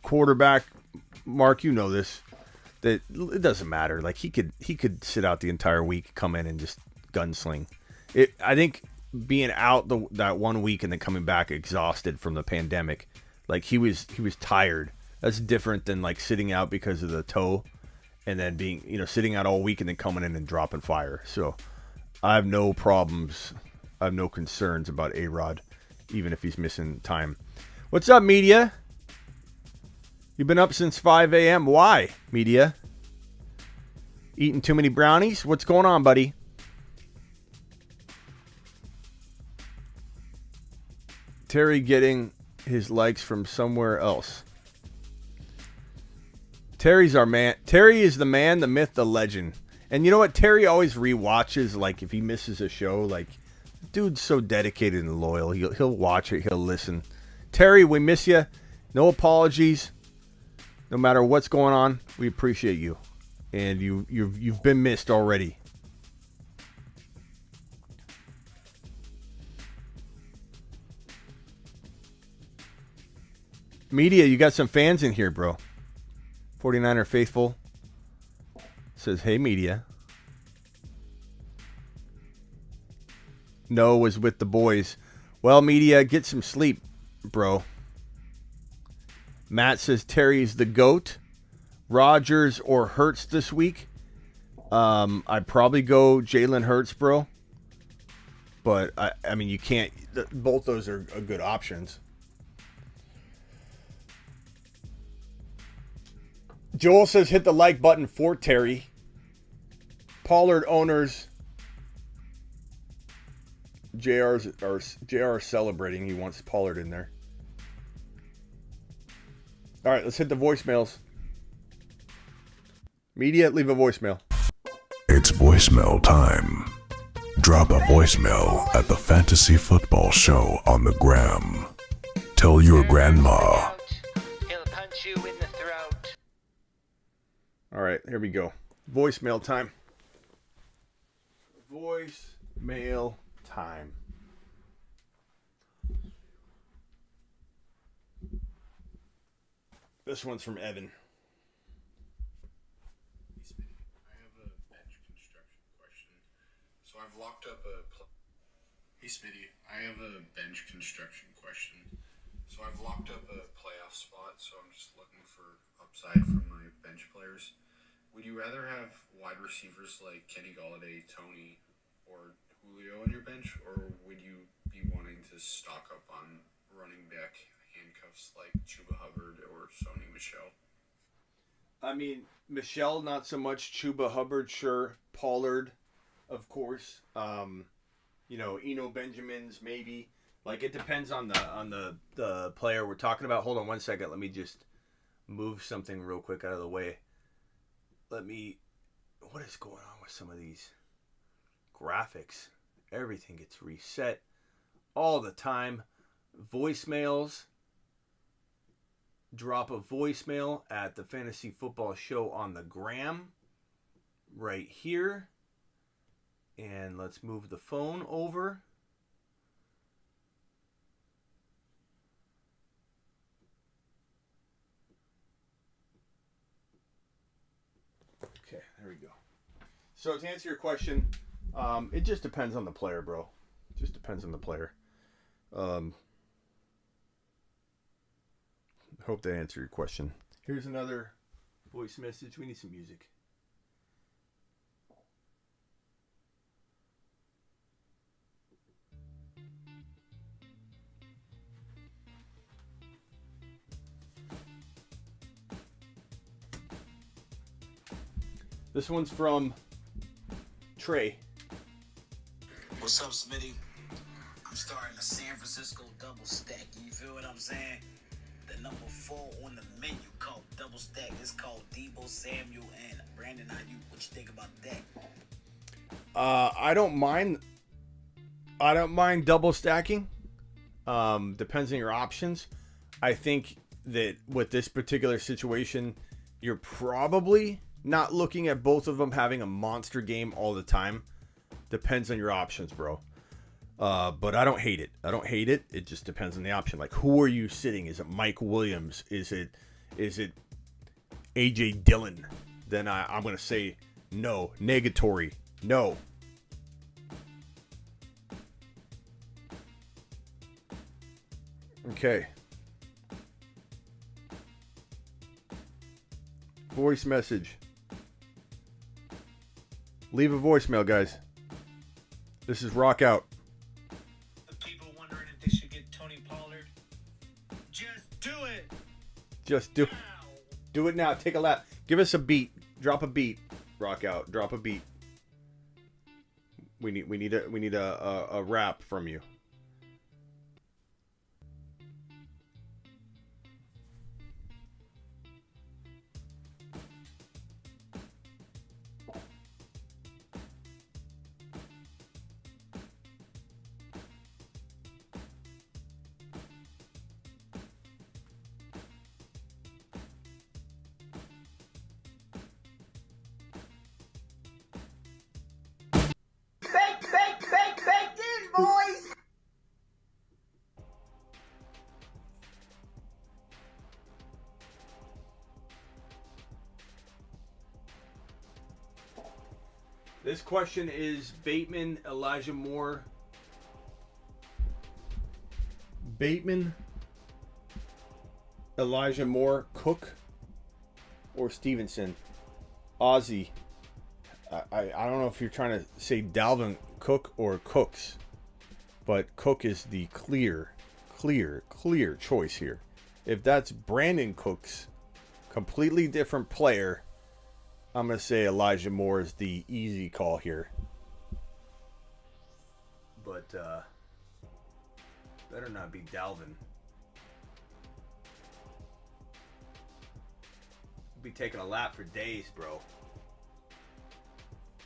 quarterback, Mark, you know this, that it doesn't matter. Like, he could sit out the entire week, come in and just gunsling. I think being out that 1 week and then coming back exhausted from the pandemic, like he was tired. That's different than like sitting out because of the toe and then being, sitting out all week and then coming in and dropping fire. So I have no problems. I have no concerns about A-Rod, even if he's missing time. What's up, media? You've been up since 5 a.m. Why, media? Eating too many brownies? What's going on, buddy? Terry getting his likes from somewhere else. Terry's our man. Terry is the man, the myth, the legend. And you know what? Terry always rewatches, like, if he misses a show, like, dude's so dedicated and loyal. He'll watch it. He'll listen. Terry, we miss you. No apologies. No matter what's going on, we appreciate you. And you've been missed already. Media, you got some fans in here, bro. 49er Faithful says, hey, media. No was with the boys. Well, media, get some sleep, bro. Matt says Terry's the GOAT. Rodgers or Hurts this week. I'd probably go Jalen Hurts, bro. But, I mean, you can't. Both those are good options. Joel says hit the like button for Terry. Pollard owners. JR celebrating. He wants Pollard in there. All right, let's hit the voicemails. Media, leave a voicemail. It's voicemail time. Drop a voicemail at the Fantasy Football Show on the gram. Tell your grandma. He'll punch you in the throat. All right, here we go. Voicemail time. Voicemail time. This one's from Evan. I have a bench construction question. So I've locked up a... Hey, Smitty, I have a bench construction question. So I've locked up a playoff spot, so I'm just looking for upside from my bench players. Would you rather have wide receivers like Kenny Golladay, Tony, or Julio on your bench, or would you be wanting to stock up on running back handcuffs like Chuba Hubbard or Sony Michel? I mean, Michelle, not so much. Chuba Hubbard, sure. Pollard, of course. Eno Benjamins, maybe. Like, it depends on the player we're talking about. Hold on one second. Let me just move something real quick out of the way. What is going on with some of these graphics? Everything gets reset all the time. Voicemails. Drop a voicemail at the Fantasy Football Show on the gram. Right here. And let's move the phone over. Okay, there we go. So to answer your question, it just depends on the player, bro. It just depends on the player. Hope that answered your question. Here's another voice message. We need some music. This one's from Trey. What's up, Smitty? I'm starting a San Francisco double stack. You feel what I'm saying? The number 4 on the menu called double stack is called Debo Samuel and Brandon Ayuk. What you think about that? I don't mind double stacking. Depends on your options. I think that with this particular situation, you're probably not looking at both of them having a monster game all the time. Depends on your options, bro. But I don't hate it. It just depends on the option. Like, who are you sitting? Is it Mike Williams? Is it AJ Dillon? Then I'm going to say no. Negatory. No. Okay. Voice message. Leave a voicemail, guys. This is Rock Out. The people wondering if they should get Tony Pollard. Just do it. Just do it now. Take a lap. Give us a beat. Drop a beat. Rock Out. Drop a beat. We need a rap from you. Baked in, boys! This question is Bateman, Elijah Moore. Bateman, Elijah Moore, Cook, or Stevenson? Ozzy. I don't know if you're trying to say Dalvin Cook or Cooks, but Cook is the clear choice here. If that's Brandon Cooks, completely different player, I'm going to say Elijah Moore is the easy call here. But better not be Dalvin. We'll be taking a lap for days, bro.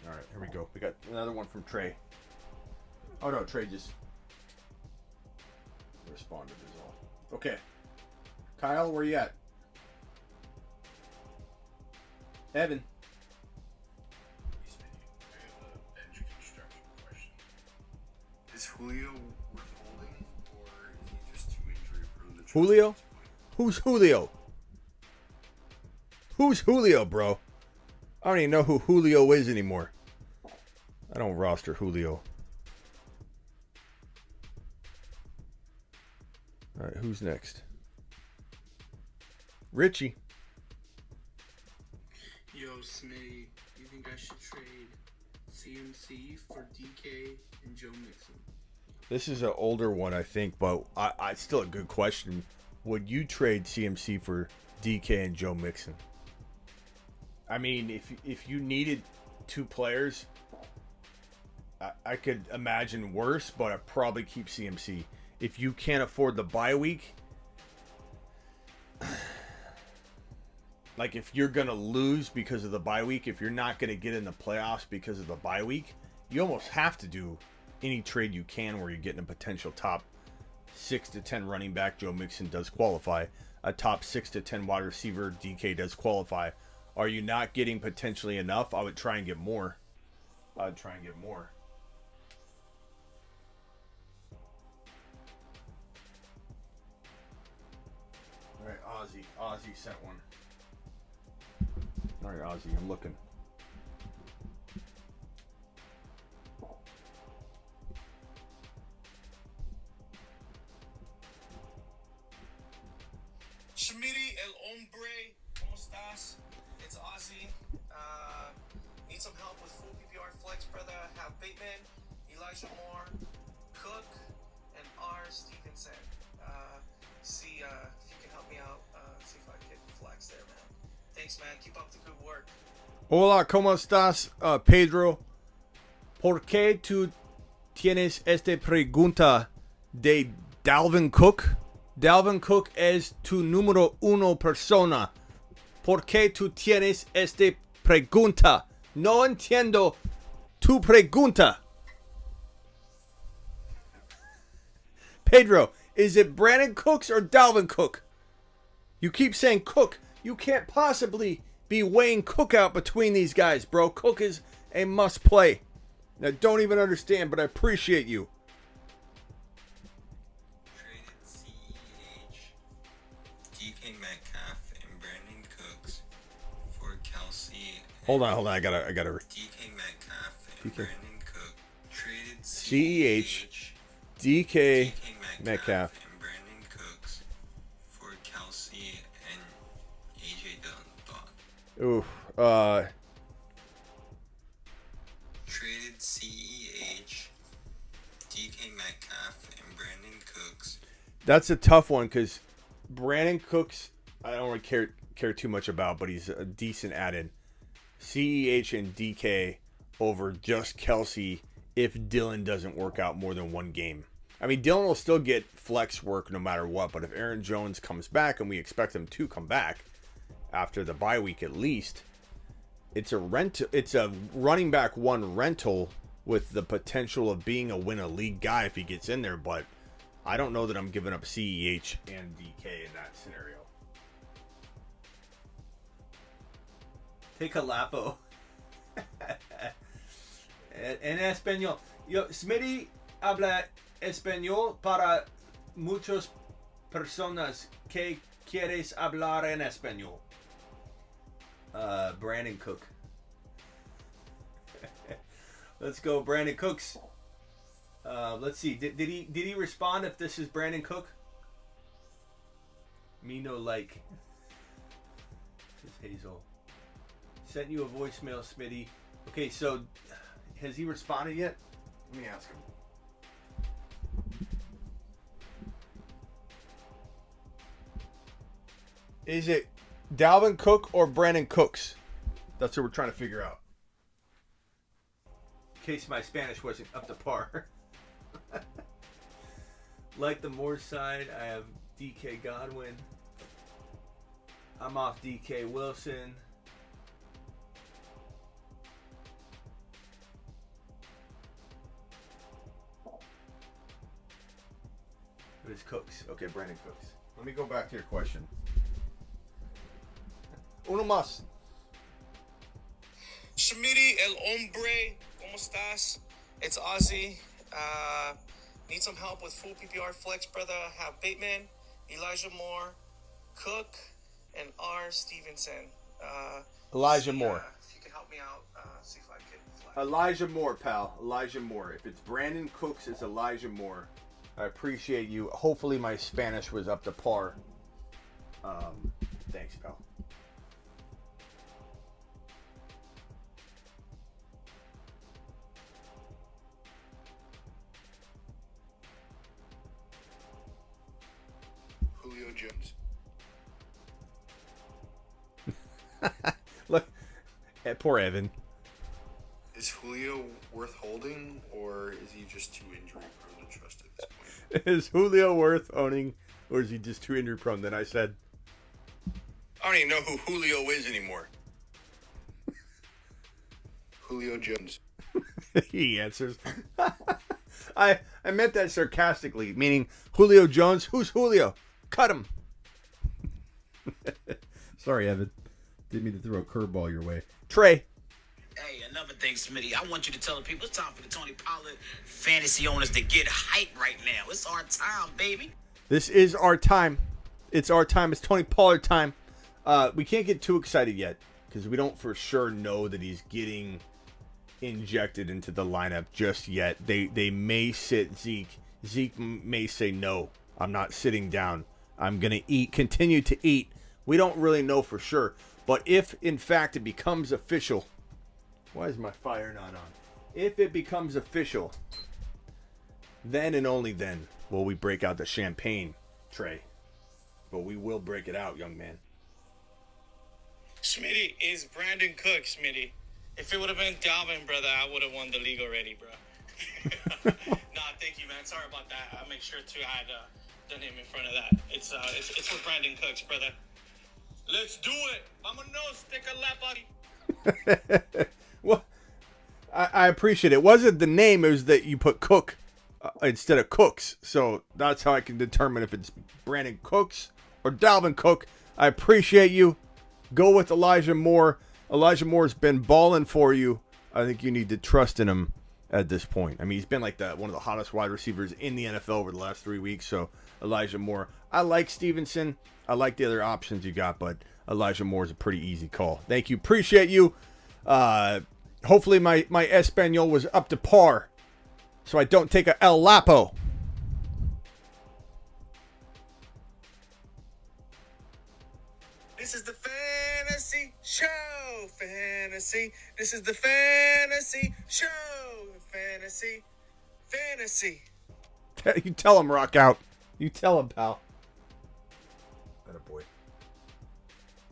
All right, here we go. We got another one from Trey. Oh, no, Trey just responded as well. Okay. Kyle, where you at? Evan. I have a bench construction question. Is Julio worth holding, or is he just too injury prone to trust Julio? at this point? Who's Julio? Who's Julio, bro? I don't even know who Julio is anymore. I don't roster Julio. All right, who's next? Richie. Yo, Smitty, you think I should trade CMC for DK and Joe Mixon? This is an older one, I think, but I still a good question. Would you trade CMC for DK and Joe Mixon? I mean, if you needed two players, I could imagine worse, but I'd probably keep CMC. If you can't afford the bye week, like if you're going to lose because of the bye week, if you're not going to get in the playoffs because of the bye week, you almost have to do any trade you can where you're getting a potential top 6 to 10 running back. Joe Mixon does qualify. A top 6 to 10 wide receiver, DK does qualify. Are you not getting potentially enough? I would try and get more. I'd try and get more. All right, Ozzy sent one. All right, Ozzy, I'm looking. Schmitty, el hombre, ¿cómo estás? It's Ozzy. Need some help with full PPR flex, brother. Have Bateman, Elijah Moore, Cook, and R. Stevenson. See if you can help me out. See if I can flex there, man. Thanks, man. Keep up the good work. Hola, ¿cómo estás, Pedro? ¿Por qué tú tienes esta pregunta de Dalvin Cook? Dalvin Cook es tu número uno persona. ¿Por qué tú tienes esta pregunta? No entiendo tu pregunta. Pedro, is it Brandon Cooks or Dalvin Cook? You keep saying Cook. You can't possibly be weighing Cook out between these guys, bro. Cook is a must play. I don't even understand, but I appreciate you. Traded CEH, DK Metcalf, and Brandon Cooks for Kelsey. Hold on. I gotta. DK Metcalf and Brandon Cook traded CEH, DK Metcalf. and Brandon Cooks for Kelsey and AJ Dillon. Traded CEH, DK Metcalf, and Brandon Cooks. That's a tough one because Brandon Cooks, I don't really care too much about, but he's a decent add-in. CEH and DK over just Kelsey if Dillon doesn't work out more than one game. I mean, Dillon will still get flex work no matter what, but if Aaron Jones comes back, and we expect him to come back after the bye week at least, it's a running back one rental with the potential of being a win-a-league guy if he gets in there, but I don't know that I'm giving up CEH and DK in that scenario. Take a lapo. En español. Yo, Smitty habla español para muchas personas que quieres hablar en español. Brandon Cook. Let's go, Brandon Cooks. Let's see. Did he respond if this is Brandon Cook? Me no like. This is Hazel. Sent you a voicemail, Smitty. Okay, so has he responded yet? Let me ask him. Is it Dalvin Cook or Brandon Cooks? That's what we're trying to figure out. In case my Spanish wasn't up to par. Like the Moore side, I have DK Godwin. I'm off DK Wilson. It is Cooks. Okay, Brandon Cooks. Let me go back to your question. Uno más. Schmitty, el hombre, ¿cómo estás? It's Ozzy. Need some help with full PPR flex, brother. Have Bateman, Elijah Moore, Cook, and R. Stevenson. Elijah Moore. If you could help me out, see if I could flag. Elijah Moore, pal. Elijah Moore. If it's Brandon Cooks, it's Elijah Moore. I appreciate you. Hopefully my Spanish was up to par. Thanks, pal. Julio Jones. Look, poor Evan. Is Julio worth holding, or is he just too injury prone to trust at this point? Is Julio worth owning, or is he just too injury prone? Then I said, I don't even know who Julio is anymore. Julio Jones. he answers. I meant that sarcastically, meaning Julio Jones. Who's Julio? Cut him. Sorry, Evan. Didn't mean to throw a curveball your way. Trey. Hey, another thing, Smitty. I want you to tell the people it's time for the Tony Pollard fantasy owners to get hype right now. It's our time, baby. This is our time. It's our time. It's Tony Pollard time. We can't get too excited yet because we don't for sure know that he's getting injected into the lineup just yet. They may sit Zeke. Zeke may say, no, I'm not sitting down. I'm going to continue to eat. We don't really know for sure. But if, in fact, it becomes official... Why is my fire not on? If it becomes official, then and only then will we break out the champagne, Trey. But we will break it out, young man. Smitty is Brandon Cook, Smitty. If it would have been Dalvin, brother, I would have won the league already, bro. Nah, thank you, man. Sorry about that. I'll make sure to add the name in front of that. It's for Brandon Cooks, brother. Let's do it. Vámonos, take a lap, buddy. Well, I appreciate it. It wasn't the name, it was that you put Cook instead of Cooks. So that's how I can determine if it's Brandon Cooks or Dalvin Cook. I appreciate you. Go with Elijah Moore. Elijah Moore's been balling for you. I think you need to trust in him at this point. I mean, he's been like one of the hottest wide receivers in the NFL over the last 3 weeks. So Elijah Moore. I like Stevenson. I like the other options you got, but Elijah Moore is a pretty easy call. Thank you. Appreciate you. Hopefully my Espanol was up to par, so I don't take a El Lapo. This is the fantasy show, fantasy. This is the fantasy show, fantasy. You tell him, Rock Out. You tell him, pal. Atta boy.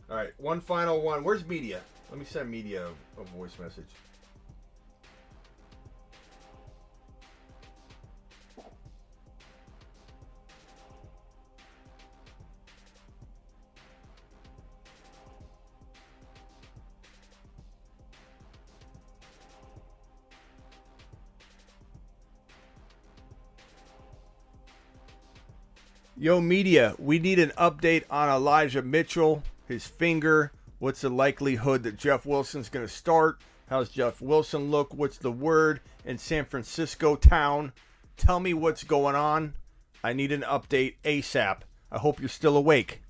All right, one final one. Where's media? Let me send media a voice message. Yo, media, we need an update on Elijah Mitchell, his finger. What's the likelihood that Jeff Wilson's going to start? How's Jeff Wilson look? What's the word in San Francisco town? Tell me what's going on. I need an update ASAP. I hope you're still awake.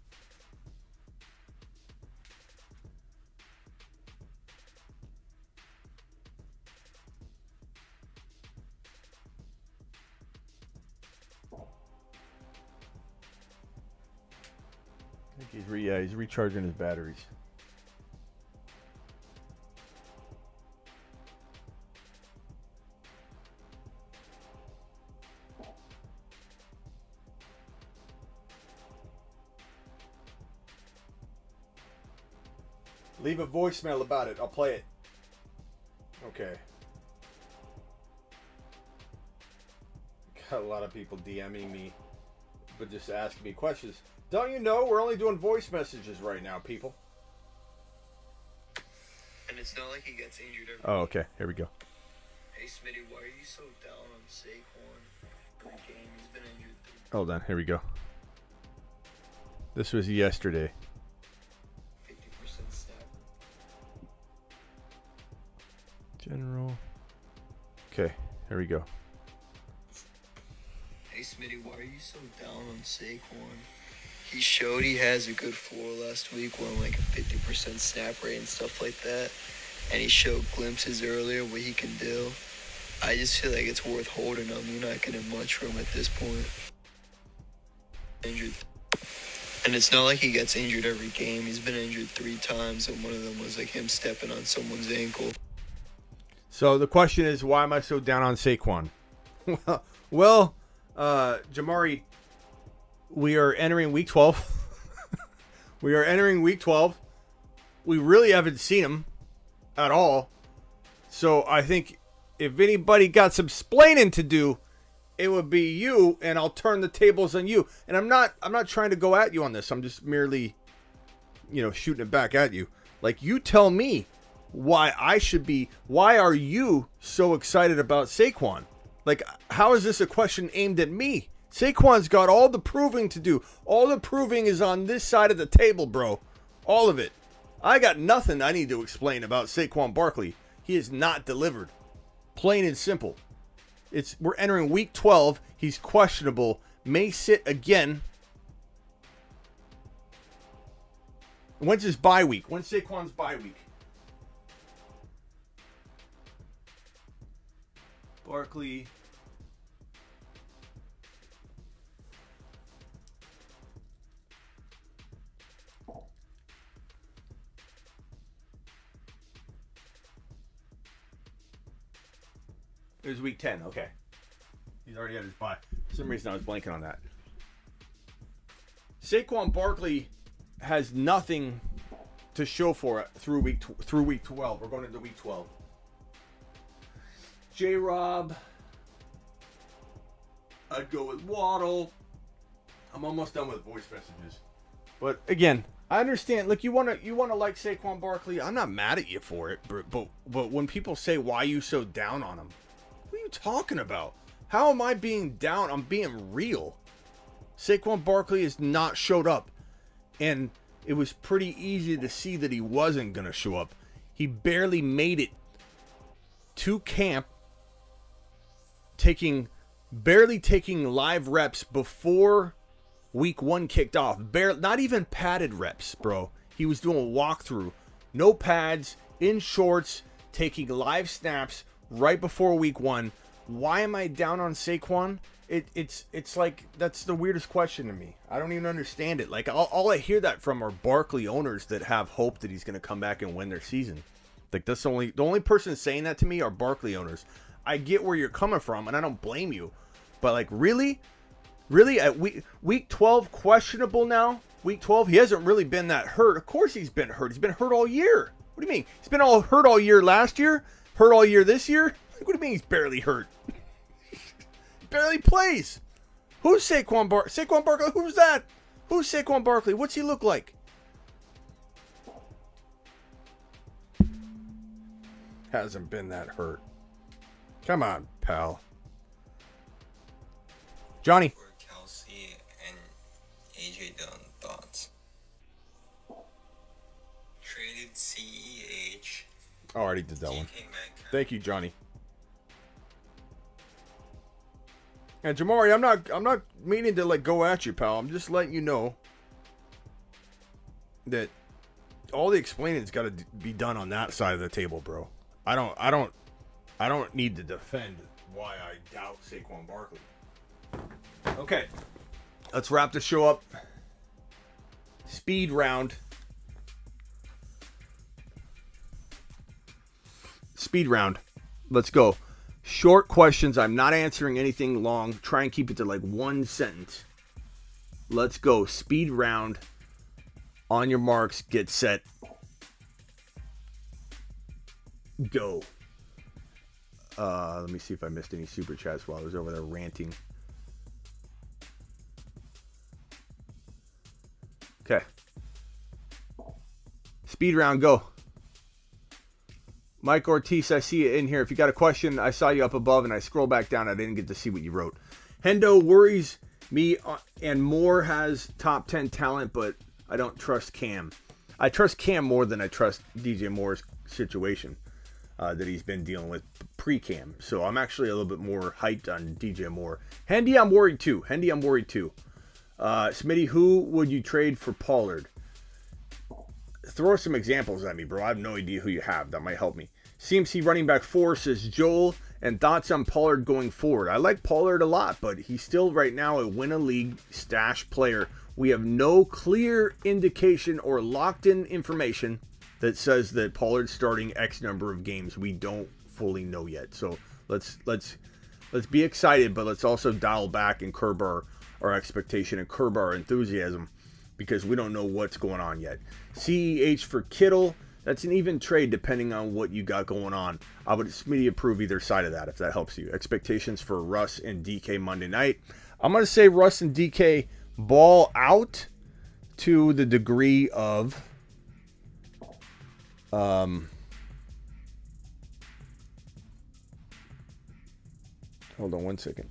I think he's recharging his batteries. Leave a voicemail about it. I'll play it. Okay. Got a lot of people DMing me, but just asking me questions. Don't you know we're only doing voice messages right now, people? And it's not like he gets injured every Oh, okay. Here we go. Hey, Smitty, why are you so down on Saquon? Good game. He's been injured. Hold on. Here we go. This was yesterday. 50% snap. General. Okay. Here we go. Hey, Smitty, why are you so down on Saquon? he showed he has a good floor last week, won like a 50% snap rate and stuff like that. And he showed glimpses earlier what he can do. I just feel like it's worth holding him. You're not getting much from him at this point. Injured. And it's not like he gets injured every game. He's been injured 3 times, and one of them was like him stepping on someone's ankle. So the question is, why am I so down on Saquon? Well, Jamari, we are entering week 12. We are entering week 12. We really haven't seen him at all. So I think if anybody got some splaining to do, it would be you, and I'll turn the tables on you. And I'm not trying to go at you on this. I'm just merely, shooting it back at you. Like, you tell me why are you so excited about Saquon? Like, how is this a question aimed at me? Saquon's got all the proving to do. All the proving is on this side of the table, bro. All of it. I got nothing I need to explain about Saquon Barkley. He is not delivered. Plain and simple. We're entering week 12. He's questionable. May sit again. When's his bye week? When's Saquon's bye week? Barkley. It was week 10. Okay. He's already had his bye. For some reason, I was blanking on that. Saquon Barkley has nothing to show for it through week 12. We're going into week 12. J-Rob. I'd go with Waddle. I'm almost done with voice messages. But again, I understand. Look, you want to like Saquon Barkley. I'm not mad at you for it. But when people say, why are you so down on him? What are you talking about? How am I being down? I'm being real. Saquon Barkley has not showed up. And it was pretty easy to see that he wasn't going to show up. He barely made it to camp, barely taking live reps before week 1 kicked off. Not even padded reps, bro. He was doing a walkthrough. No pads, in shorts, taking live snaps right before week 1. Why am I down on Saquon? It's like, that's the weirdest question to me. I don't even understand it. Like, all I hear that from are Barkley owners that have hope that he's going to come back and win their season. Like, that's the only person saying that to me are Barkley owners. I get where you're coming from, and I don't blame you. But, like, really? Really? At week 12, questionable now? Week 12, he hasn't really been that hurt. Of course he's been hurt. He's been hurt all year. What do you mean? He's been hurt all year last year? Hurt all year this year? What do you mean he's barely hurt? Barely plays. Who's Saquon Barkley? Saquon Barkley, who's that? Who's Saquon Barkley? What's he look like? Hasn't been that hurt. Come on, pal. Johnny. For Kelsey and AJ Dillon, thoughts? Traded CEH. Oh, I already did that one. Thank you, Johnny. And Jamari, I'm not meaning to like go at you, pal. I'm just letting you know that all the explaining's got to be done on that side of the table, bro. I don't need to defend why I doubt Saquon Barkley. Okay, let's wrap the show up. Speed round. Speed round. Let's go. Short questions. I'm not answering anything long. Try and keep it to like one sentence. Let's go. Speed round. On your marks. Get set. Go. Let me see if I missed any super chats while I was over there ranting. Okay. Speed round. Go. Mike Ortiz, I see you in here. If you got a question, I saw you up above and I scroll back down. I didn't get to see what you wrote. Hendo worries me and Moore has top 10 talent, but I don't trust Cam. I trust Cam more than I trust DJ Moore's situation that he's been dealing with pre-Cam. So I'm actually a little bit more hyped on DJ Moore. Hendy, I'm worried too. Smitty, who would you trade for Pollard? Throw some examples at me, bro. I have no idea who you have. That might help me. CMC running back 4 says Joel, and thoughts on Pollard going forward. I like Pollard a lot, but he's still right now a win-a-league stash player. We have no clear indication or locked-in information that says that Pollard's starting X number of games. We don't fully know yet. So let's be excited, but let's also dial back and curb our expectation and curb our enthusiasm because we don't know what's going on yet. CEH for Kittle. That's an even trade depending on what you got going on. I would Smitty approve either side of that if that helps you. Expectations for Russ and DK Monday night. I'm going to say Russ and DK ball out to the degree of hold on one second.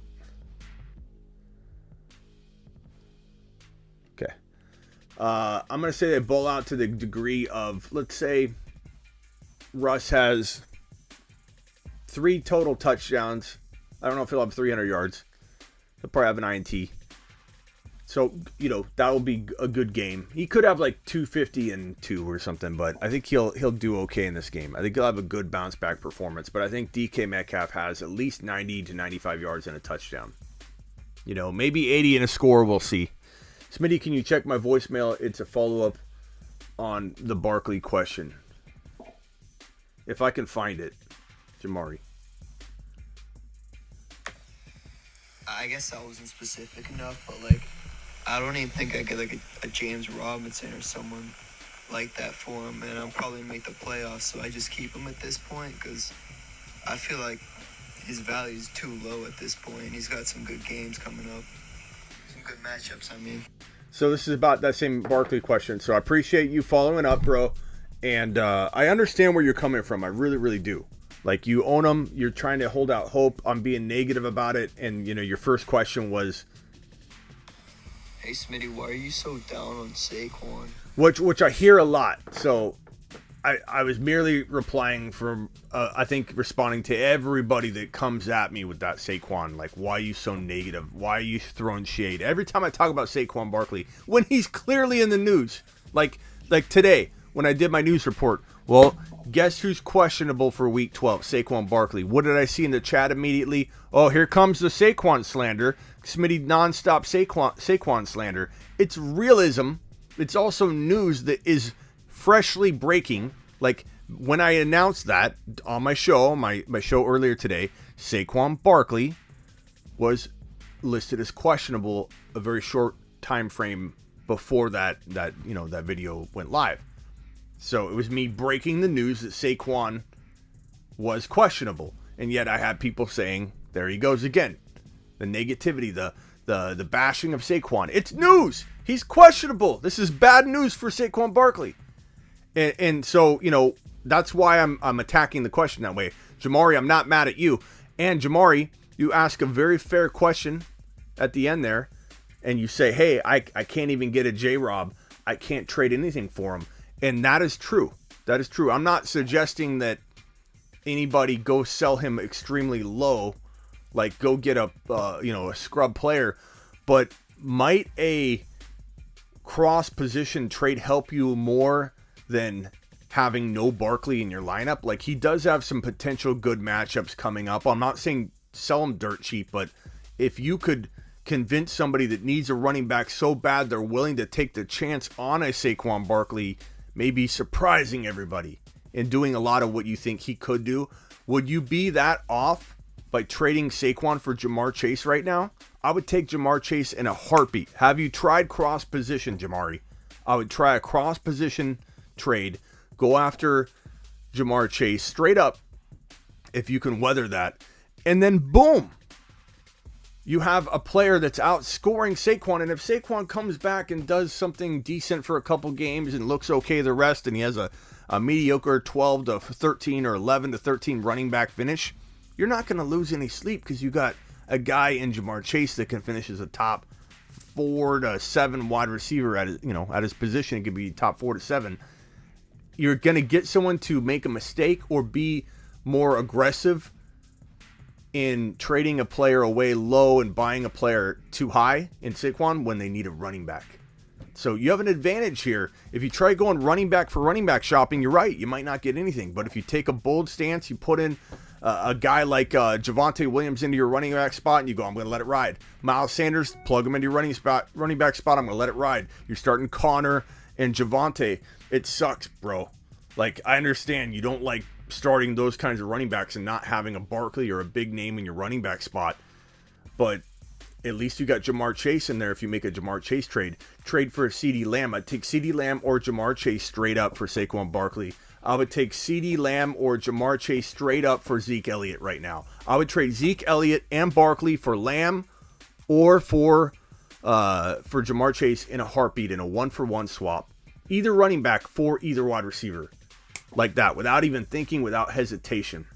Okay. I'm going to say they ball out to the degree of, let's say, Russ has 3 total touchdowns. I don't know if he'll have 300 yards. He'll probably have an INT. So, that will be a good game. He could have like 250 and 2 or something, but I think he'll do okay in this game. I think he'll have a good bounce back performance, but I think DK Metcalf has at least 90 to 95 yards and a touchdown. Maybe 80 and a score, we'll see. Smitty, can you check my voicemail? It's a follow-up on the Barkley question. If I can find it, Jamari. I guess I wasn't specific enough, but I don't even think I get a James Robinson or someone like that for him, and I'll probably make the playoffs, so I just keep him at this point because I feel like his value is too low at this point. He's got some good games coming up. Some good matchups, I mean. So this is about that same Barkley question. So I appreciate you following up, bro. And I understand where you're coming from. I really, really do. Like, you own him. You're trying to hold out hope. I'm being negative about it. And, your first question was, hey, Smitty, why are you so down on Saquon? Which I hear a lot. So I was merely replying from, I think, responding to everybody that comes at me with that Saquon. Like, why are you so negative? Why are you throwing shade? Every time I talk about Saquon Barkley, when he's clearly in the news, like today, when I did my news report, well, guess who's questionable for Week 12? Saquon Barkley. What did I see in the chat immediately? Oh, here comes the Saquon slander. Smitty nonstop Saquon slander. It's realism. It's also news that is freshly breaking. Like, when I announced that on my show, my show earlier today, Saquon Barkley was listed as questionable a very short time frame before that video went live. So it was me breaking the news that Saquon was questionable. And yet I had people saying, there he goes again. The negativity, the bashing of Saquon. It's news. He's questionable. This is bad news for Saquon Barkley. And so, that's why I'm attacking the question that way. Jamari, I'm not mad at you. And Jamari, you ask a very fair question at the end there. And you say, hey, I can't even get a J-Rob. I can't trade anything for him. And that is true. That is true. I'm not suggesting that anybody go sell him extremely low, like go get a scrub player. But might a cross position trade help you more than having no Barkley in your lineup? Like, he does have some potential good matchups coming up. I'm not saying sell him dirt cheap, but if you could convince somebody that needs a running back so bad they're willing to take the chance on a Saquon Barkley, maybe surprising everybody and doing a lot of what you think he could do, would you be that off by trading Saquon for Jamar Chase right now? I would take Jamar Chase in a heartbeat. Have you tried cross position, Jamari? I would try a cross position trade. Go after Jamar Chase straight up if you can weather that. And then boom, you have a player that's outscoring Saquon. And if Saquon comes back and does something decent for a couple games and looks okay the rest, and he has a mediocre 12 to 13 or 11 to 13 running back finish, you're not going to lose any sleep because you got a guy in Jamar Chase that can finish as a top 4 to 7 wide receiver at his position. It could be top 4 to 7. You're going to get someone to make a mistake or be more aggressive in trading a player away low and buying a player too high in Saquon when they need a running back. So you have an advantage here. If you try going running back for running back shopping, you're right. You might not get anything. But if you take a bold stance, you put in a guy like Javonte Williams into your running back spot and you go, I'm going to let it ride. Miles Sanders, plug him into your running back spot. I'm going to let it ride. You're starting Connor and Javonte. It sucks, bro. Like, I understand you don't like starting those kinds of running backs and not having a Barkley or a big name in your running back spot. But at least you got Jamar Chase in there if you make a Jamar Chase trade. Trade for a CeeDee Lamb. I'd take CeeDee Lamb or Jamar Chase straight up for Saquon Barkley. I would take CeeDee Lamb or Jamar Chase straight up for Zeke Elliott right now. I would trade Zeke Elliott and Barkley for Lamb or for Jamar Chase in a heartbeat in a 1-for-1 swap. Either running back for either wide receiver. Like that, without even thinking, without hesitation.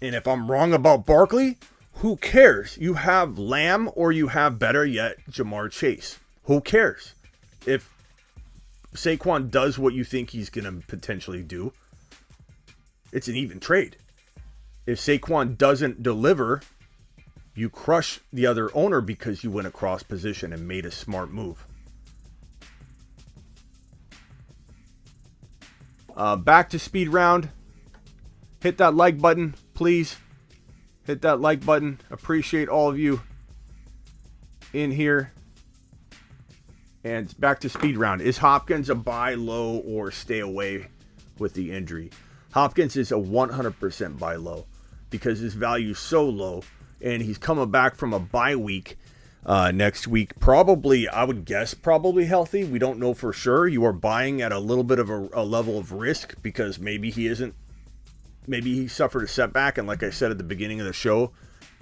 And if I'm wrong about Barkley, who cares? You have Lamb or you have, better yet, Jamar Chase. Who cares? If Saquon does what you think he's going to potentially do, it's an even trade. If Saquon doesn't deliver, you crush the other owner because you went across position and made a smart move. Back to speed round. Hit that like button, please. Hit that like button. Appreciate all of you in here. And back to speed round. Is Hopkins a buy low or stay away with the injury? Hopkins is a 100% buy low because his value is so low, and he's coming back from a bye week next week. Probably, I would guess, probably healthy. We don't know for sure. You are buying at a little bit of a level of risk because maybe he isn't. Maybe he suffered a setback, and like I said at the beginning of the show,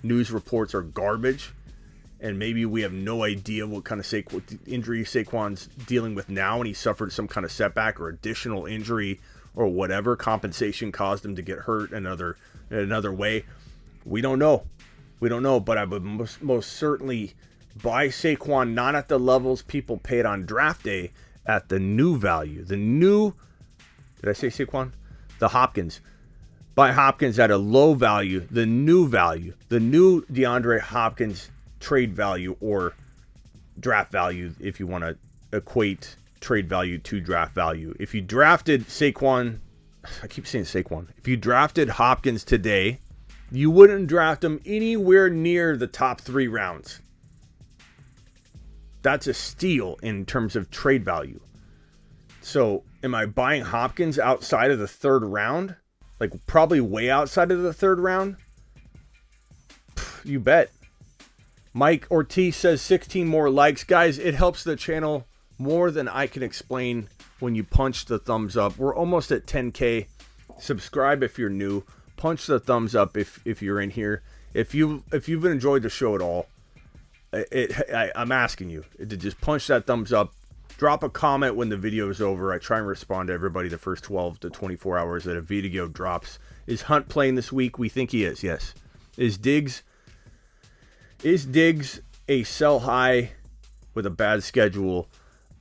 news reports are garbage, and maybe we have no idea what kind of injury Saquon's dealing with now, and he suffered some kind of setback or additional injury or whatever. Compensation caused him to get hurt another way. We don't know. But I would most certainly buy Saquon not at the levels people paid on draft day, at the new value. Did I say Saquon? The Hopkins. Buy Hopkins at a low value, the new DeAndre Hopkins trade value or draft value, if you want to equate trade value to draft value. If you drafted Saquon, I keep saying Saquon. If you drafted Hopkins today, you wouldn't draft him anywhere near the top 3 rounds. That's a steal in terms of trade value. So, am I buying Hopkins outside of the 3rd round? Like, probably way outside of the 3rd round? You bet. Mike Ortiz says 16 more likes. Guys, it helps the channel more than I can explain when you punch the thumbs up. We're almost at 10K. Subscribe if you're new. Punch the thumbs up if you're in here. If you've enjoyed the show at all, I'm asking you to just punch that thumbs up. Drop a comment when the video is over. I try and respond to everybody the first 12 to 24 hours that a video drops. Is Hunt playing this week? We think he is, yes. Is Diggs a sell high with a bad schedule?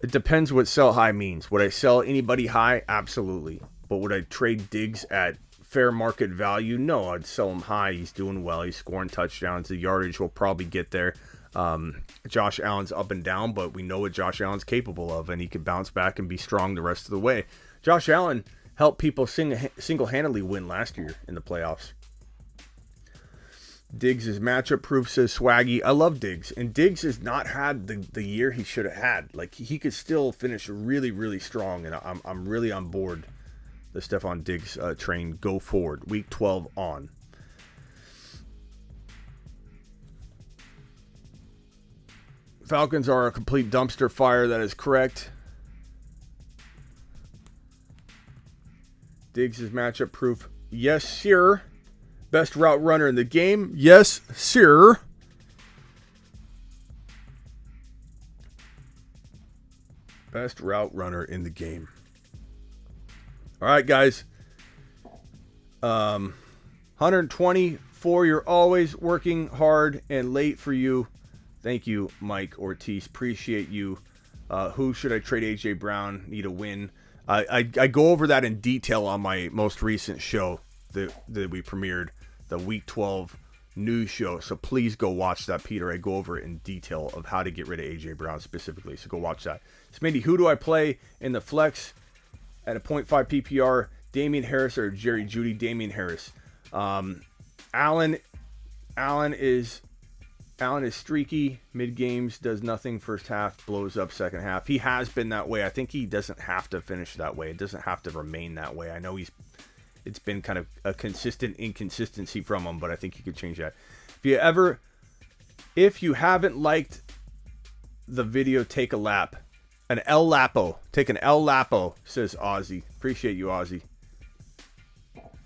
It depends what sell high means. Would I sell anybody high? Absolutely. But would I trade Diggs at fair market value? No, I'd sell him high. He's doing well. He's scoring touchdowns. The yardage will probably get there. Josh Allen's up and down, but we know what Josh Allen's capable of, and he can bounce back and be strong the rest of the way. Josh Allen helped people single-handedly win last year in the playoffs. Diggs is matchup proof, says Swaggy. I love Diggs, and Diggs has not had the year he should have had. Like, he could still finish really, really strong, and I'm really on board the Stephon Diggs train. Go forward. Week 12 on. Falcons are a complete dumpster fire. That is correct. Diggs is matchup proof. Yes, sir. Best route runner in the game. Yes, sir. Best route runner in the game. All right, guys. 120 for you're always working hard and late for you. Thank you, Mike Ortiz. Appreciate you. Who should I trade? A.J. Brown. Need a win. I go over that in detail on my most recent show that we premiered, the Week 12 news show. So please go watch that, Peter. I go over it in detail of how to get rid of A.J. Brown specifically. So go watch that. Smitty, who do I play in the flex at a 0.5 PPR? Damian Harris or Jerry Jeudy? Damian Harris. Allen is streaky. Mid games does nothing. First half blows up. Second half, he has been that way. I think he doesn't have to finish that way. It doesn't have to remain that way. I know it's been kind of a consistent inconsistency from him, but I think he could change that. If you haven't liked the video, take a lap. An El Lapo. Take an El Lapo, says Ozzy. Appreciate you, Ozzy.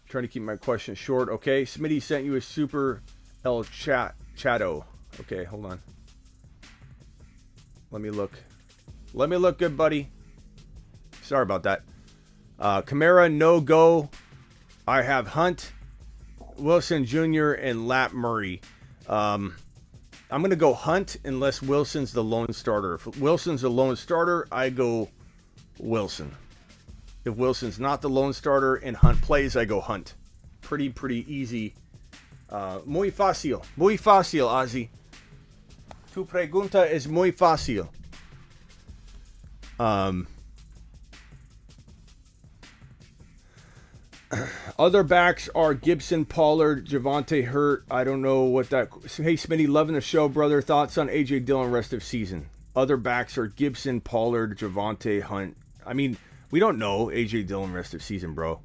Trying to keep my questions short. Okay, Smitty sent you a super El Chato. Okay, hold on. Let me look. Let me look, good buddy. Sorry about that. Kamara, no go. I have Hunt, Wilson Jr., and Lat Murray. I'm going to go Hunt unless Wilson's the lone starter. If Wilson's the lone starter, I go Wilson. If Wilson's not the lone starter and Hunt plays, I go Hunt. Pretty easy. Muy fácil, Ozzy. Tu pregunta es muy fácil. Other backs are Gibson, Pollard, Javonte Hurt. I don't know what that... Hey, Smitty, loving the show, brother. Thoughts on A.J. Dillon rest of season? Other backs are Gibson, Pollard, Javonte, Hunt. I mean, we don't know A.J. Dillon rest of season, bro.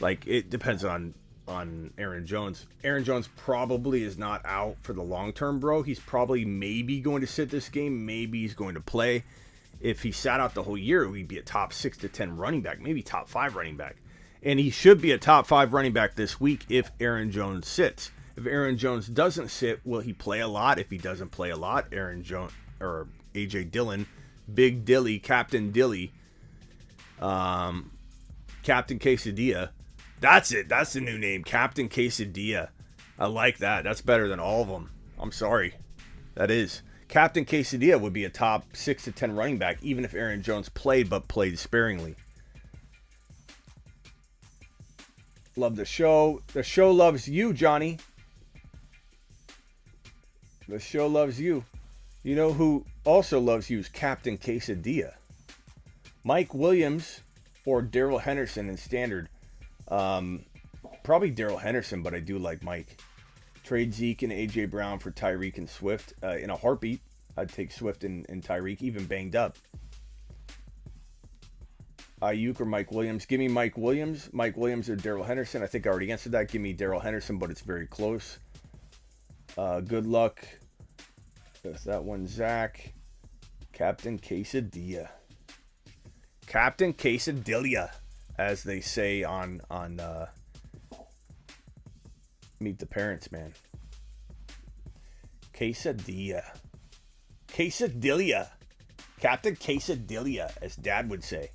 Like, it depends on Aaron Jones. Aaron Jones probably is not out for the long term, bro. He's probably maybe going to sit this game. Maybe he's going to play. If he sat out the whole year, he'd be a top 6 to 10 running back, maybe top 5 running back. And he should be a top 5 running back this week if Aaron Jones sits. If Aaron Jones doesn't sit, will he play a lot? If he doesn't play a lot, Aaron Jones or A.J. Dillon, Big Dilly, Captain Dilly, Captain Quesadilla. That's it. That's the new name, Captain Quesadilla. I like that. That's better than all of them. I'm sorry. That is. Captain Quesadilla would be a top 6 to 10 running back, even if Aaron Jones played, but played sparingly. Love the show. The show loves you, Johnny. The show loves you. You know who also loves you is Captain Quesadilla. Mike Williams or Darrell Henderson in standard. Probably Darrell Henderson, but I do like Mike. Trade Zeke and A.J. Brown for Tyreek and Swift. In a heartbeat, I'd take Swift and Tyreek, even banged up. Ayuk or Mike Williams. Give me Mike Williams. Mike Williams or Darrell Henderson. I think I already answered that. Give me Darrell Henderson, but it's very close. Good luck with that one, Zach. Captain Quesadilla. Captain Quesadilla, as they say on Meet the Parents, man. Quesadilla. Quesadilla. Captain Quesadilla, as Dad would say.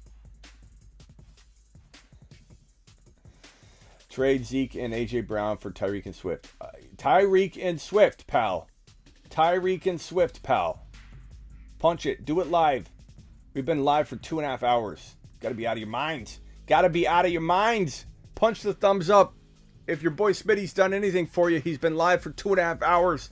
Trade Zeke and A.J. Brown for Tyreek and Swift. Tyreek and Swift, pal. Tyreek and Swift, pal. Punch it. Do it live. We've been live for 2.5 hours. Got to be out of your minds. Got to be out of your minds. Punch the thumbs up. If your boy Smitty's done anything for you, he's been live for 2.5 hours.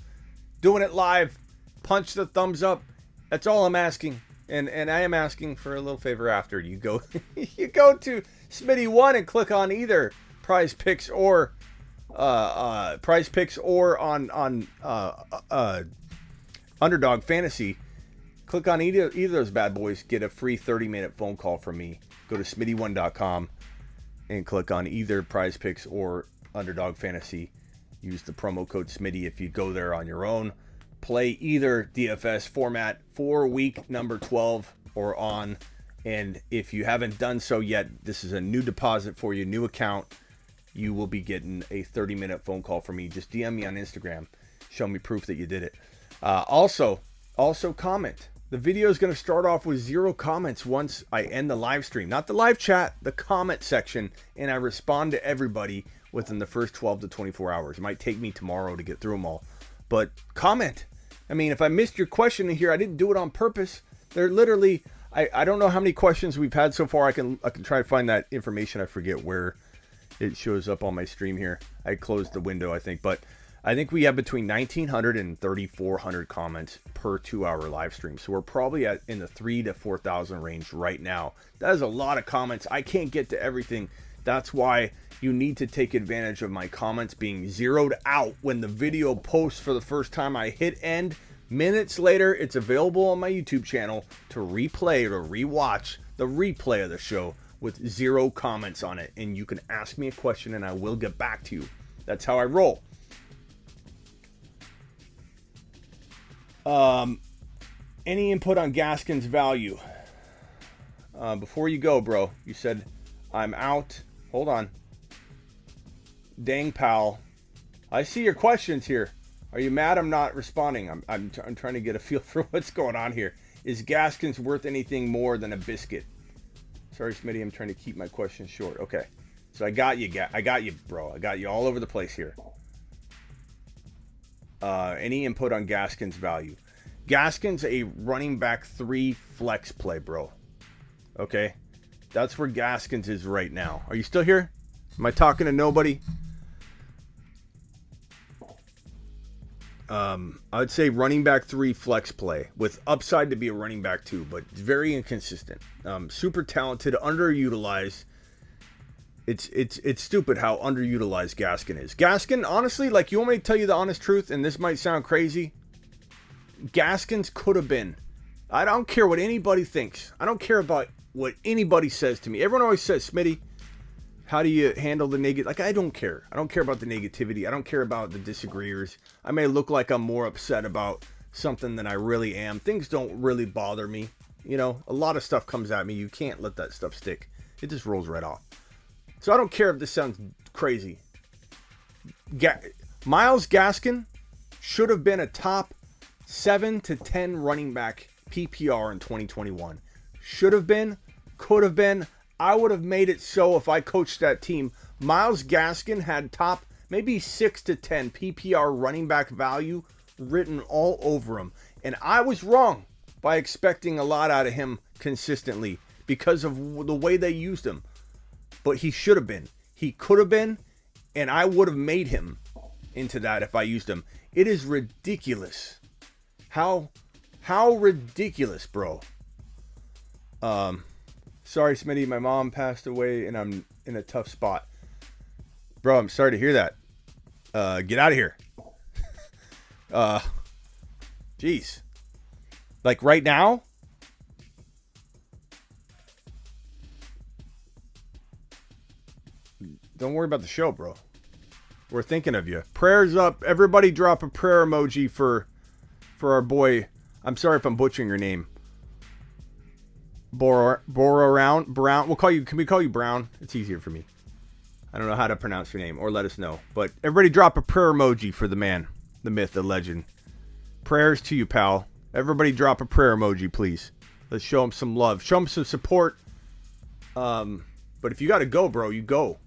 Doing it live. Punch the thumbs up. That's all I'm asking. And I am asking for a little favor after. You go you go to Smitty1 and click on either Prize Picks or on Underdog Fantasy. Click on either of those bad boys. Get a free 30-minute phone call from me. Go to smitty1.com and click on either Prize Picks or Underdog Fantasy. Use the promo code Smitty if you go there on your own. Play either DFS format for week number 12 or on. And if you haven't done so yet, this is a new deposit for you, new account. You will be getting a 30-minute phone call from me. Just DM me on Instagram. Show me proof that you did it. Also comment. The video is going to start off with 0 comments once I end the live stream. Not the live chat, the comment section. And I respond to everybody within the first 12 to 24 hours. It might take me tomorrow to get through them all. But comment. I mean, if I missed your question in here, I didn't do it on purpose. They're literally... I don't know how many questions we've had so far. I can try to find that information. I forget where it shows up on my stream here. I closed the window, I think, but I think we have between 1,900 and 3,400 comments per 2-hour live stream. So we're probably in the 3,000 to 4,000 range right now. That is a lot of comments. I can't get to everything. That's why you need to take advantage of my comments being zeroed out when the video posts for the first time. I hit end. Minutes later, it's available on my YouTube channel to replay or to rewatch the replay of the show with 0 comments on it. And you can ask me a question and I will get back to you. That's how I roll. Any input on Gaskin's value? Before you go, bro, you said I'm out. Hold on. Dang, pal. I see your questions here. Are you mad I'm not responding? I'm trying to get a feel for what's going on here. Is Gaskins worth anything more than a biscuit? Sorry, Smitty, I'm trying to keep my questions short. Okay. So I got you, bro. I got you all over the place here. Any input on Gaskins' value? Gaskins a running back 3 flex play, bro. Okay? That's where Gaskins is right now. Are you still here? Am I talking to nobody? I would say running back 3 flex play with upside to be a running back 2, but very inconsistent. Super talented, underutilized. It's stupid how underutilized Gaskin is. Gaskin, honestly, like, you want me to tell you the honest truth, and this might sound crazy. Gaskins could have been. I don't care what anybody thinks. I don't care about what anybody says to me. Everyone always says, Smitty, how do you handle the negative? Like, I don't care. I don't care about the negativity. I don't care about the disagreeers. I may look like I'm more upset about something than I really am. Things don't really bother me. You know, a lot of stuff comes at me. You can't let that stuff stick. It just rolls right off. So I don't care if this sounds crazy. Myles Gaskin should have been a top 7 to 10 running back PPR in 2021. Should have been, could have been. I would have made it so if I coached that team. Myles Gaskin had top maybe 6 to 10 PPR running back value written all over him. And I was wrong by expecting a lot out of him consistently because of the way they used him. But he should have been. He could have been, and I would have made him into that if I used him. It is ridiculous. How ridiculous, bro. Sorry, Smitty, my mom passed away and I'm in a tough spot. Bro, I'm sorry to hear that. Get out of here. Jeez. Like right now? Don't worry about the show, bro. We're thinking of you. Prayers up. Everybody drop a prayer emoji for our boy. I'm sorry if I'm butchering your name. Brown. Can we call you Brown? It's easier for me. I don't know how to pronounce your name, or let us know. But everybody drop a prayer emoji for the man, the myth, the legend. Prayers to you, pal. Everybody drop a prayer emoji, please. Let's show him some love. Show him some support. But if you got to go, bro, you go.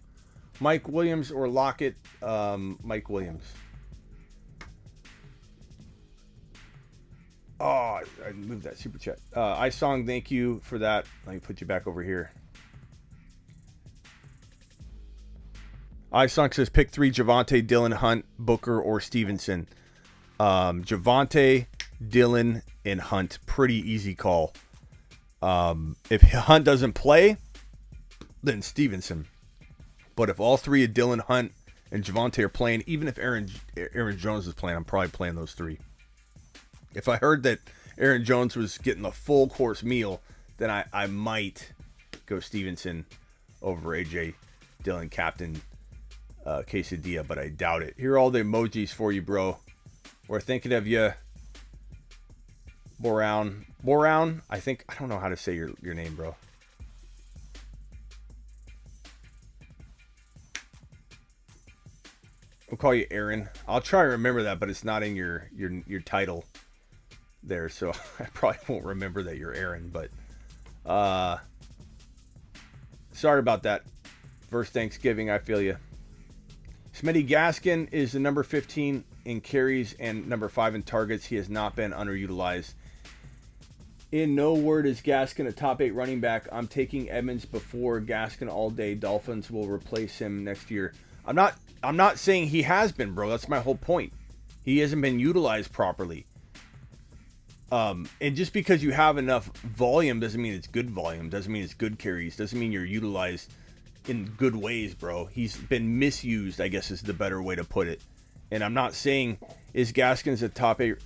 Mike Williams or Lockett. Mike Williams. Oh, I moved that super chat. iSong, thank you for that. Let me put you back over here. iSong says pick 3: Javonte, Dillon, Hunt, Booker, or Stevenson. Javonte, Dillon, and Hunt. Pretty easy call. If Hunt doesn't play, then Stevenson. But if all 3 of Dillon, Hunt, and Javonte are playing, even if Aaron Jones is playing, I'm probably playing those 3. If I heard that Aaron Jones was getting the full course meal, then I might go Stevenson over AJ Dillon, captain quesadilla, but I doubt it. Here are all the emojis for you, bro. We're thinking of you. Brown, I don't know how to say your name, bro. We'll call you Aaron. I'll try to remember that, but it's not in your title there, so I probably won't remember that you're Aaron, but sorry about that. First Thanksgiving, I feel you. Smitty Gaskin is the number 15 in carries and number 5 in targets. He has not been underutilized. In no word is Gaskin a top 8 running back. I'm taking Edmonds before Gaskin all day. Dolphins will replace him next year. I'm not saying he has been, bro. That's my whole point. He hasn't been utilized properly. And just because you have enough volume doesn't mean it's good volume. Doesn't mean it's good carries. Doesn't mean you're utilized in good ways, bro. He's been misused, I guess is the better way to put it. And I'm not saying is Gaskins a top 8.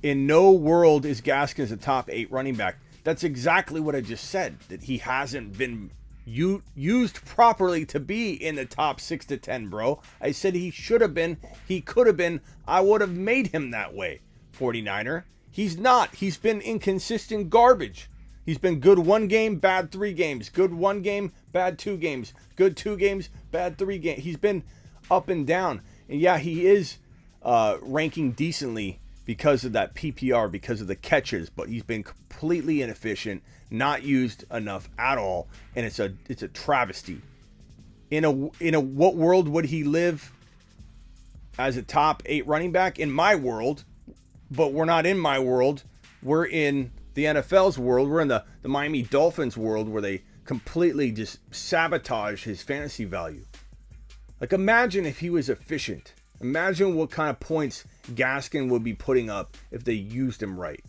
In no world is Gaskins a top 8 running back. That's exactly what I just said. That he hasn't been used properly to be in the top 6 to 10, bro. I said he should have been. He could have been. I would have made him that way, 49er. He's not. He's been inconsistent garbage. He's been good 1 game, bad 3 games. Good 1 game, bad 2 games. Good 2 games, bad 3 games. He's been up and down. And yeah, he is ranking decently because of that PPR, because of the catches, but he's been completely inefficient, not used enough at all, and it's a travesty. In a what world would he live as a top 8 running back? In my world, but we're not in my world. We're in the NFL's world. We're in the Miami Dolphins world where they completely just sabotage his fantasy value. Like, imagine if he was efficient. Imagine what kind of points Gaskin would be putting up if they used him right.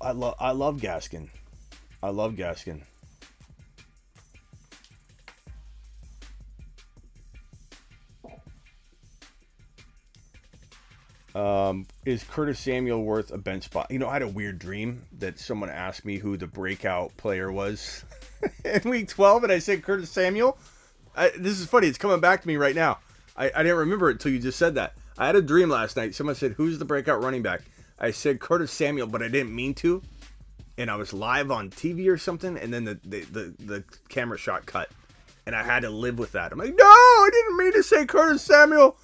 I love Gaskin. I love Gaskin. Is Curtis Samuel worth a bench spot? You know, I had a weird dream that someone asked me who the breakout player was in week 12, and I said Curtis Samuel. This is funny. It's coming back to me right now. I didn't remember it until you just said that. I had a dream last night. Someone said, who's the breakout running back? I said Curtis Samuel, but I didn't mean to. And I was live on TV or something, and then the camera shot cut. And I had to live with that. I'm like, no, I didn't mean to say Curtis Samuel.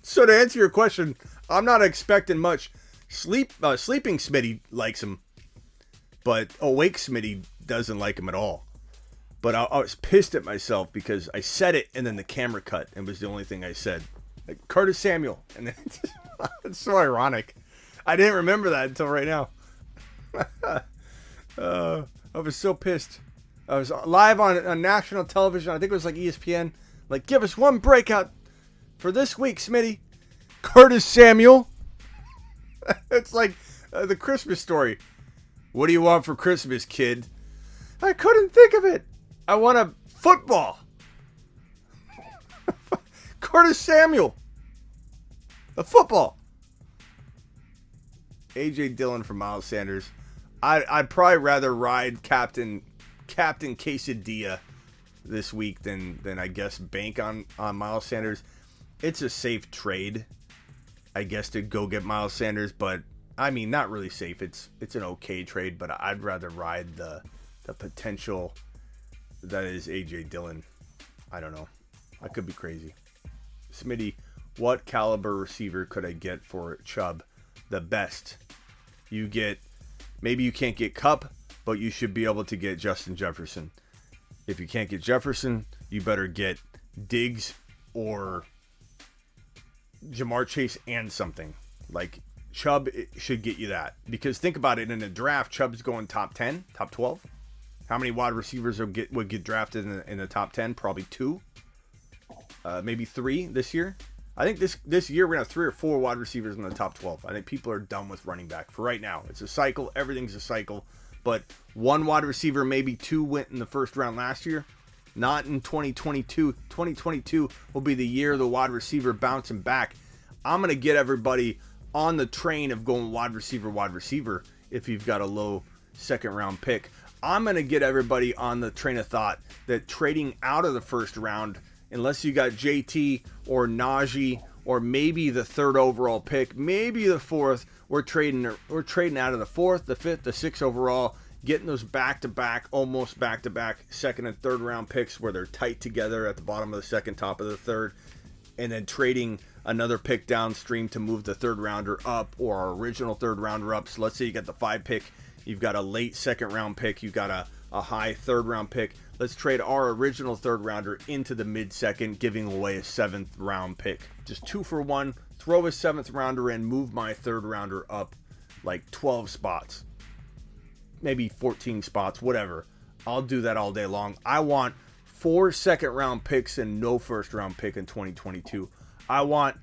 So to answer your question, I'm not expecting much. Sleeping Smitty likes him, but awake Smitty doesn't like him at all. But I was pissed at myself because I said it and then the camera cut and was the only thing I said. Like, Curtis Samuel. And then it's so ironic. I didn't remember that until right now. I was so pissed. I was live on national television. I think it was like ESPN. Like, give us one breakout for this week, Smitty. Curtis Samuel. It's like the Christmas story. What do you want for Christmas, kid? I couldn't think of it. I want a football. Curtis Samuel. A football. AJ Dillon for Miles Sanders. I'd probably rather ride Captain Quesadilla this week than I guess bank on Miles Sanders. It's a safe trade, I guess, to go get Miles Sanders, but I mean, not really safe. It's an okay trade, but I'd rather ride the potential that is AJ Dillon. I don't know. I could be crazy. Smitty, what caliber receiver could I get for Chubb? The best. You get, maybe you can't get Kupp, but you should be able to get Justin Jefferson. If you can't get Jefferson, you better get Diggs or Jamar Chase and something. Like, Chubb should get you that. Because think about it, in a draft, Chubb's going top 10, top 12. How many wide receivers would get drafted in the top 10? Probably 2. Maybe 3 this year. I think this year we're going to have 3 or 4 wide receivers in the top 12. I think people are done with running back for right now. It's a cycle. Everything's a cycle. But 1 wide receiver, maybe 2 went in the first round last year. Not in 2022. 2022 will be the year of the wide receiver bouncing back. I'm going to get everybody on the train of going wide receiver if you've got a low second round pick. I'm going to get everybody on the train of thought that trading out of the first round, unless you got JT or Najee or maybe the 3rd overall pick, maybe the 4th, we're trading out of the 4th, the 5th, the 6th overall, getting those back-to-back, almost back-to-back 2nd and 3rd round picks where they're tight together at the bottom of the 2nd, top of the 3rd, and then trading another pick downstream to move the 3rd rounder up or our original 3rd rounder up. So let's say you got the 5 pick, you've got a late 2nd round pick, you've got a high 3rd round pick. Let's trade our original 3rd rounder into the mid 2nd, giving away a 7th round pick. Just 2 for 1, throw a 7th rounder in, move my 3rd rounder up like 12 spots, maybe 14 spots, whatever. I'll do that all day long. I want 4 second-round picks and no first-round pick in 2022. I want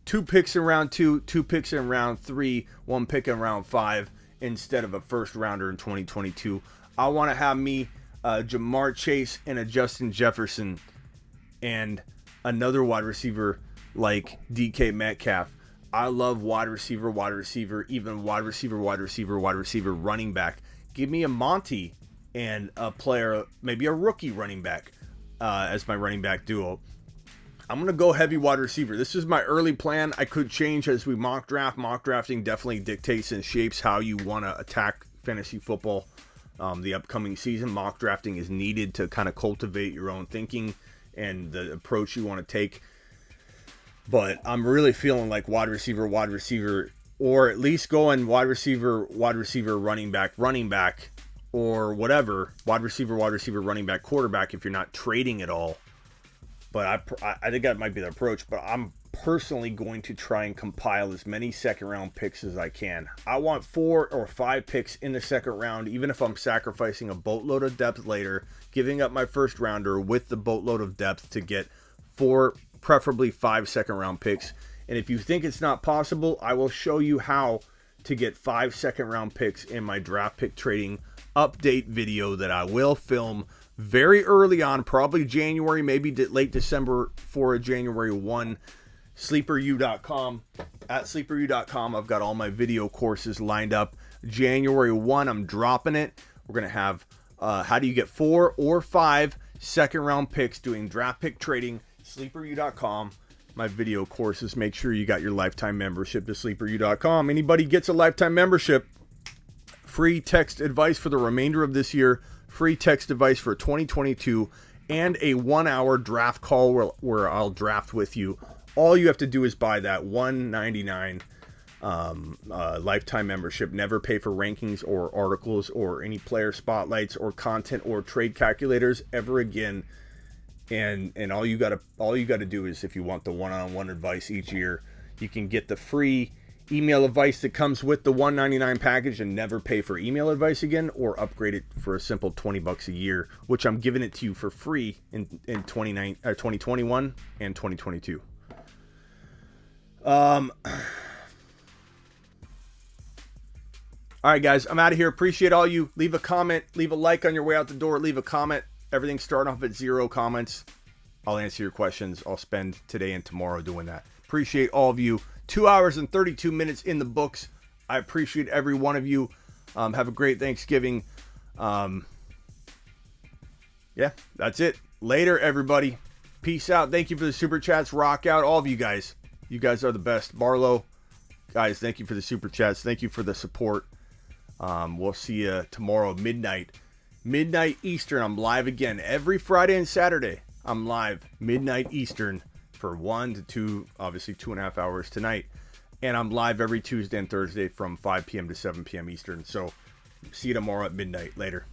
2 picks in round 2, 2 picks in round 3, 1 pick in round 5 instead of a first-rounder in 2022. I want to have me Jamar Chase and a Justin Jefferson and another wide receiver like DK Metcalf. I love wide receiver, even wide receiver, running back. Give me a Monty and a player, maybe a rookie running back as my running back duo. I'm going to go heavy wide receiver. This is my early plan. I could change as we mock draft. Mock drafting definitely dictates and shapes how you want to attack fantasy football the upcoming season. Mock drafting is needed to kind of cultivate your own thinking and the approach you want to take. But I'm really feeling like wide receiver, or at least going wide receiver, running back, or whatever. Wide receiver, running back, quarterback if you're not trading at all. But I think that might be the approach. But I'm personally going to try and compile as many second-round picks as I can. I want 4 or 5 picks in the second round, even if I'm sacrificing a boatload of depth later, giving up my first rounder with the boatload of depth to get 4, preferably 5 second-round picks. And if you think it's not possible, I will show you how to get 5 second-round picks in my draft pick trading update video that I will film very early on, probably January, maybe late December for a January 1. SleeperU.com. At SleeperU.com, I've got all my video courses lined up. January 1, I'm dropping it. We're going to have how do you get 4 or 5 second-round picks doing draft pick trading. SleeperU.com. My video courses. Make sure you got your lifetime membership to SleeperU.com. Anybody gets a lifetime membership, free text advice for the remainder of this year, free text advice for 2022, and a 1-hour draft call where I'll draft with you. All you have to do is buy that $199 lifetime membership. Never pay for rankings or articles or any player spotlights or content or trade calculators ever again. And all you gotta do is, if you want the one-on-one advice each year, you can get the free email advice that comes with the $199 package and never pay for email advice again, or upgrade it for a simple $20 a year, which I'm giving it to you for free in 2021 and 2022. All right, guys, I'm out of here. Appreciate all you. Leave a comment, leave a like on your way out the door, leave a comment. Everything's starting off at 0 comments. I'll answer your questions. I'll spend today and tomorrow doing that. Appreciate all of you. 2 hours and 32 minutes in the books. I appreciate every one of you. Have a great Thanksgiving. Yeah, that's it. Later, everybody. Peace out. Thank you for the super chats. Rock out, all of you guys. You guys are the best. Barlow, guys, thank you for the super chats. Thank you for the support. We'll see you tomorrow, midnight Eastern. I'm live again every Friday and Saturday. I'm live midnight Eastern for 1 to 2, obviously 2.5 hours tonight. And I'm live every Tuesday and Thursday from 5 p.m. to 7 p.m. Eastern. So see you tomorrow at midnight. Later.